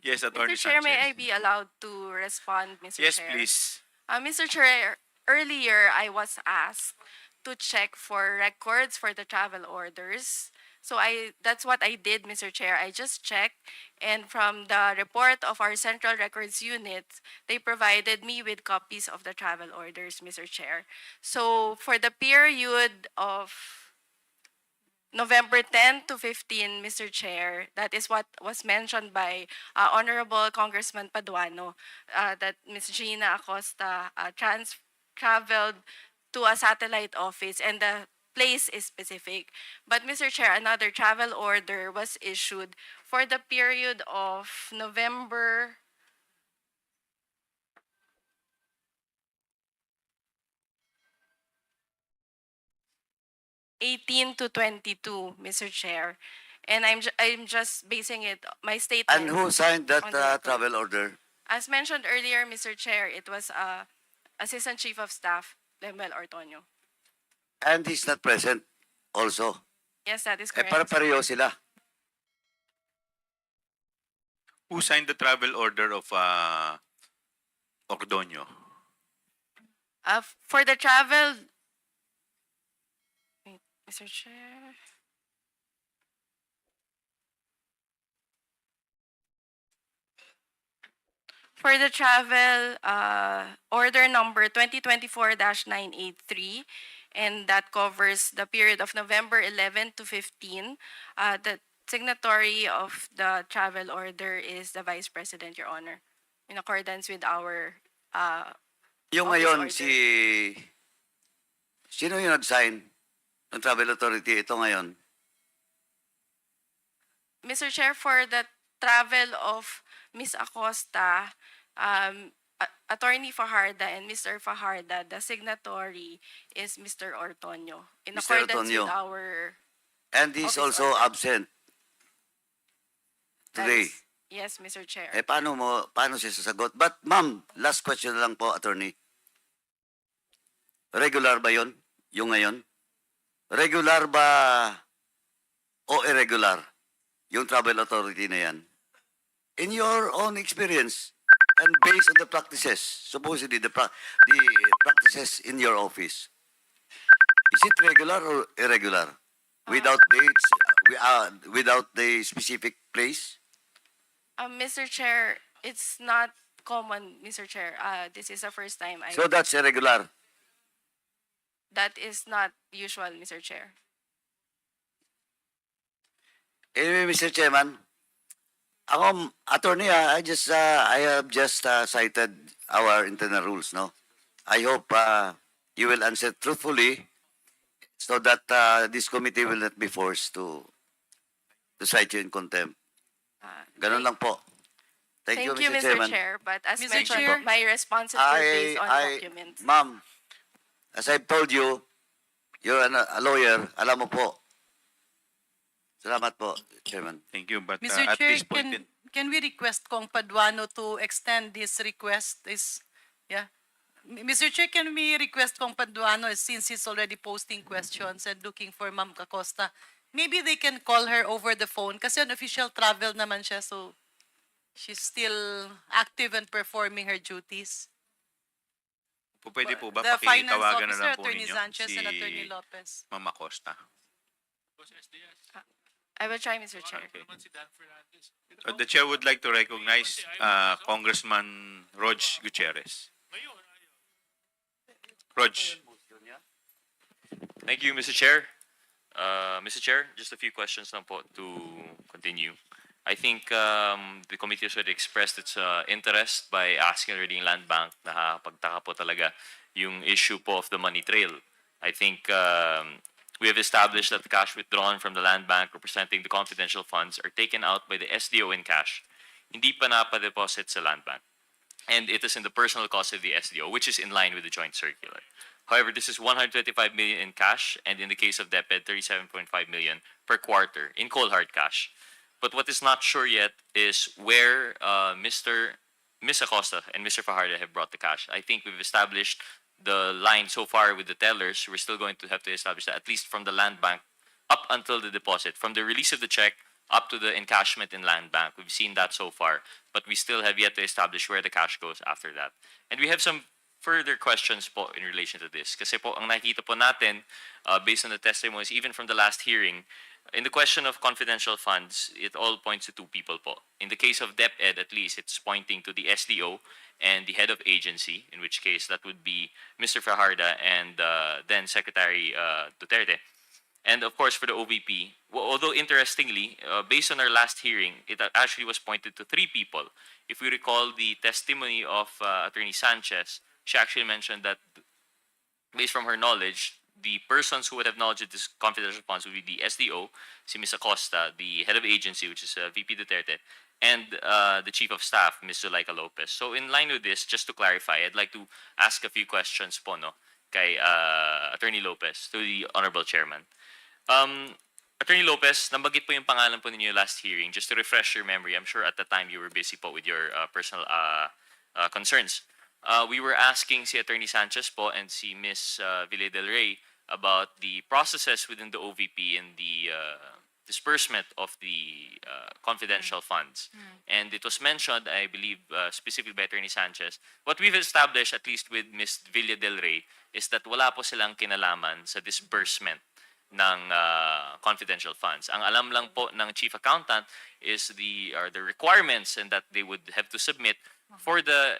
Yes, Attorney Mr. Chair, may I Sanchez. be allowed to respond, Mr. Yes, Chair? please. Mr. Chair, earlier I was asked to check for records for the travel orders. So that's what I did, Mr. Chair. I just checked, and from the report of our Central Records Unit, they provided me with copies of the travel orders, Mr. Chair. So for the period of November 10 to 15, Mr. Chair, that is what was mentioned by Honorable Congressman Paduano, that Ms. Gina Acosta traveled to a satellite office, and the place is specific. But Mr. Chair, another travel order was issued for the period of November 18 to 22, Mr. Chair. And I'm just basing it, my statement. And who signed that on the record. travel order? As mentioned earlier, Mr. Chair, it was Assistant Chief of Staff, Lemuel Ortonio. And he's not present also. Yes, that is Eh, correct. para-pareho sila. Who signed the travel order of Ordonio? For the travel, wait, Mr. Chair. For the travel, order number 2024-983, and that covers the period of November 11 to 15. The signatory of the travel order is the Vice President, Your Honor, in accordance with our Yung office ngayon, order. sino yung nag-sign ng travel authority? Ito ngayon. Mr. Chair, for the travel of Ms. Acosta, Attorney Fajarda and Mr. Fajarda, the signatory is Mr. Ortonio. In Mr. accordance Ortonio. with our... And he's Office also order. absent that today. is- Yes, Mr. Chair. Eh, paano siya sasagot? But, ma'am, last question na lang po, attorney. Regular ba yon? Yung ngayon? Regular ba o irregular? Yung travel authority na yan? In your own experience and based on the practices, supposedly the practices in your office, is it regular or irregular? Without dates, without the specific place? Mr. Chair, it's not common, Mr. Chair. This is the first time So that's irregular. that is not usual, Mr. Chair. Anyway, Mr. Chairman, ako, attorney, I have just cited our internal rules, no? I hope you will answer truthfully so that this committee will not be forced to cite you in contempt. Ganun lang po. Thank you, Mr. Chairman. Chair. But as Mr. mentioned, Chair? my responses were based on documents. Ma'am, as I've told you, you're a lawyer, alam mo po. Salamat po, Chairman. Thank you, but Mr. at Chair, this point, can we request Kong Paduano to extend his request? Mr. Chair, can we request Kong Paduano, since he's already posting questions and looking for Ma'am Acosta, maybe they can call her over the phone kasi on official travel naman siya, so she's still active and performing her duties. pwede po ba The finance pakitawagan na officer, lang po Attorney ninyo Sanchez si and Attorney Lopez. Ma'am Acosta? I will try, Mr. Chair. Okay. The chair would like to recognize Congressman Rog Gutierrez. Rog. Thank you, Mr. Chair. Mr. Chair, just a few questions lang po to continue. I think the committee should express its interest by asking already in Land Bank. Nakakapagtaka po talaga yung issue po of the money trail. I think we have established that the cash withdrawn from the Land Bank representing the confidential funds are taken out by the SDO in cash. Hindi pa napadeposit sa Land Bank. And it is in the personal cost of the SDO, which is in line with the joint circular. However, this is 125 million in cash, and in the case of DepEd, 37.5 million per quarter in cold hard cash. But what is not sure yet is where Ms. Acosta and Mr. Fajardo have brought the cash. I think we've established the line so far with the tellers. We're still going to have to establish that at least from the Land Bank up until the deposit, from the release of the check up to the encashment in Land Bank. We've seen that so far, but we still have yet to establish where the cash goes after that. And we have some further questions po in relation to this. Kasi po, ang nakikita po natin, based on the testimonies, even from the last hearing, in the question of confidential funds, it all points to two people po. In the case of DepEd, at least, it's pointing to the SDO and the head of agency, in which case that would be Mr. Fajardo and then Secretary Duterte. And of course, for the OVP, although interestingly, based on our last hearing, it actually was pointed to three people. If we recall the testimony of Attorney Sanchez, she actually mentioned that based from her knowledge, the persons who would have knowledge of this confidential funds would be the SDO, si Ms. Acosta, the head of agency, which is VP Duterte, and the Chief of Staff, Ms. Zuleika Lopez. So in line with this, just to clarify, I'd like to ask a few questions po, no, kay Attorney Lopez, to the Honorable Chairman. Attorney Lopez, nabanggit po yung pangalan po ninyo last hearing. Just to refresh your memory, I'm sure at the time you were busy po with your personal concerns. We were asking si Attorney Sanchez po and si Ms. Villa del Rey about the processes within the OVP and the disbursement of the confidential funds. And it was mentioned, I believe, specifically by Attorney Sanchez, what we've established, at least with Ms. Villa del Rey, is that wala po silang kinalaman sa disbursement ng confidential funds. Ang alam lang po ng chief accountant is the requirements and that they would have to submit for the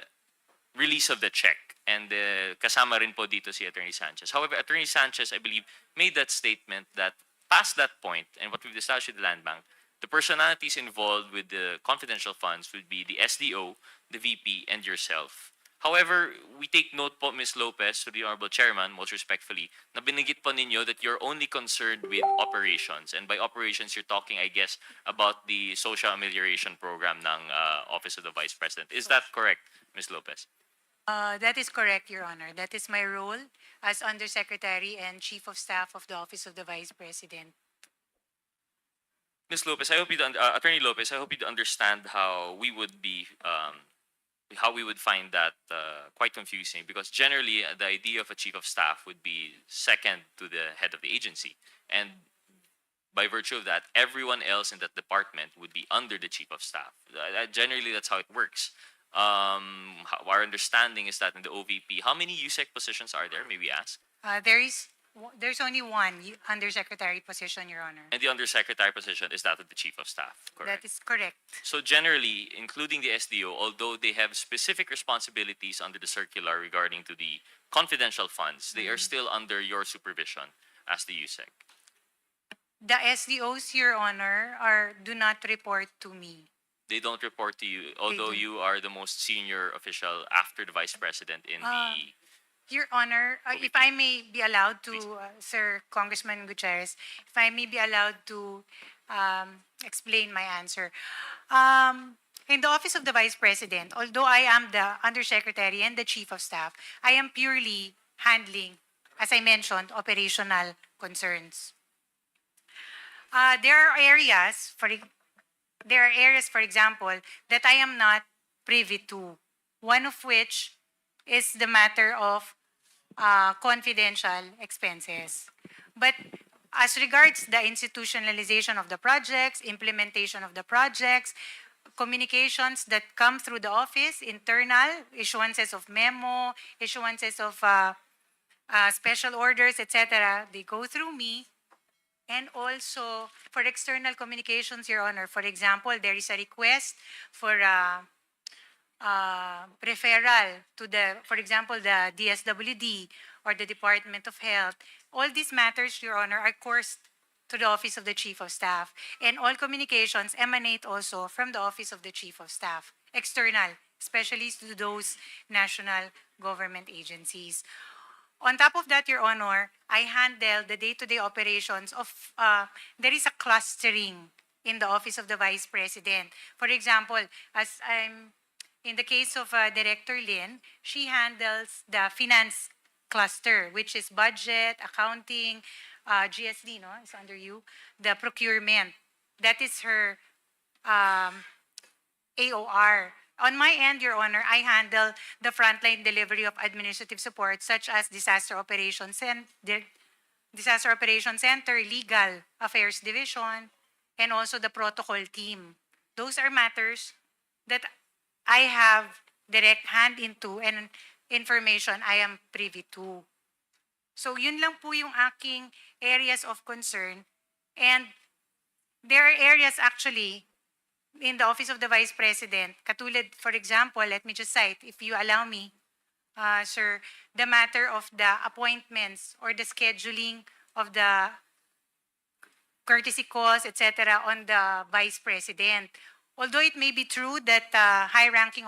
release of the check. And kasama rin po dito si Attorney Sanchez. However, Attorney Sanchez, I believe, made that statement that past that point, and what we've established with the Land Bank, the personalities involved with the confidential funds would be the SDO, the VP, and yourself. However, we take note po, Ms. Lopez, to the Honorable Chairman, most respectfully, na binigit po ninyo that you're only concerned with operations. And by operations, you're talking, I guess, about the social amelioration program ng Office of the Vice President. Is that correct, Ms. Lopez? That is correct, Your Honor. That is my role as Undersecretary and Chief of Staff of the Office of the Vice President. Ms. Lopez, I hope you Attorney Lopez, I hope you understand how we would be how we would find that quite confusing, because generally the idea of a chief of staff would be second to the head of the agency, and by virtue of that, everyone else in that department would be under the chief of staff. Generally, that's how it works. Our understanding is that in the OVP, how many USEC positions are there? May we ask? There's only one Undersecretary position, Your Honor. And the undersecretary position is that of the chief of staff, correct? That is correct. So generally, including the SDO, although they have specific responsibilities under the circular regarding to the confidential funds, they are still under your supervision as the USEC. The SDOs, Your Honor, do not report to me. They don't report to you, although you are the most senior official after the vice president in the... Your Honor, if I may be allowed to, Sir Congressman Gutierrez, if I may be allowed to explain my answer. In the Office of the Vice President, although I am the Undersecretary and the Chief of Staff, I am purely handling, as I mentioned, operational concerns. There are areas, for example, that I am not privy to, one of which is the matter of confidential expenses. But as regards the institutionalization of the projects, implementation of the projects, communications that come through the office, internal, issuances of memo, issuances of special orders, etc., they go through me. And also, for external communications, Your Honor, for example, there is a request for referral to for example, the DSWD or the Department of Health. All these matters, Your Honor, are coursed to the Office of the Chief of Staff. And all communications emanate also from the Office of the Chief of Staff, external, especially to those national government agencies. On top of that, Your Honor, I handle the day-to-day operations of, there is a clustering in the Office of the Vice President. For example, as I'm, in the case of Director Lin, she handles the finance cluster, which is budget, accounting, GSD, no, is under you, the procurement. That is her AOR. On my end, Your Honor, I handle the frontline delivery of administrative support such as Disaster Operations Center, Legal Affairs Division, and also the protocol team. Those are matters that I have direct hand into and information I am privy to. So yun lang po yung aking areas of concern. And there are areas actually in the Office of the Vice President, katulad, for example, let me just cite, if you allow me, sir, the matter of the appointments or the scheduling of the courtesy calls, etc., on the Vice President. Although it may be true that high-ranking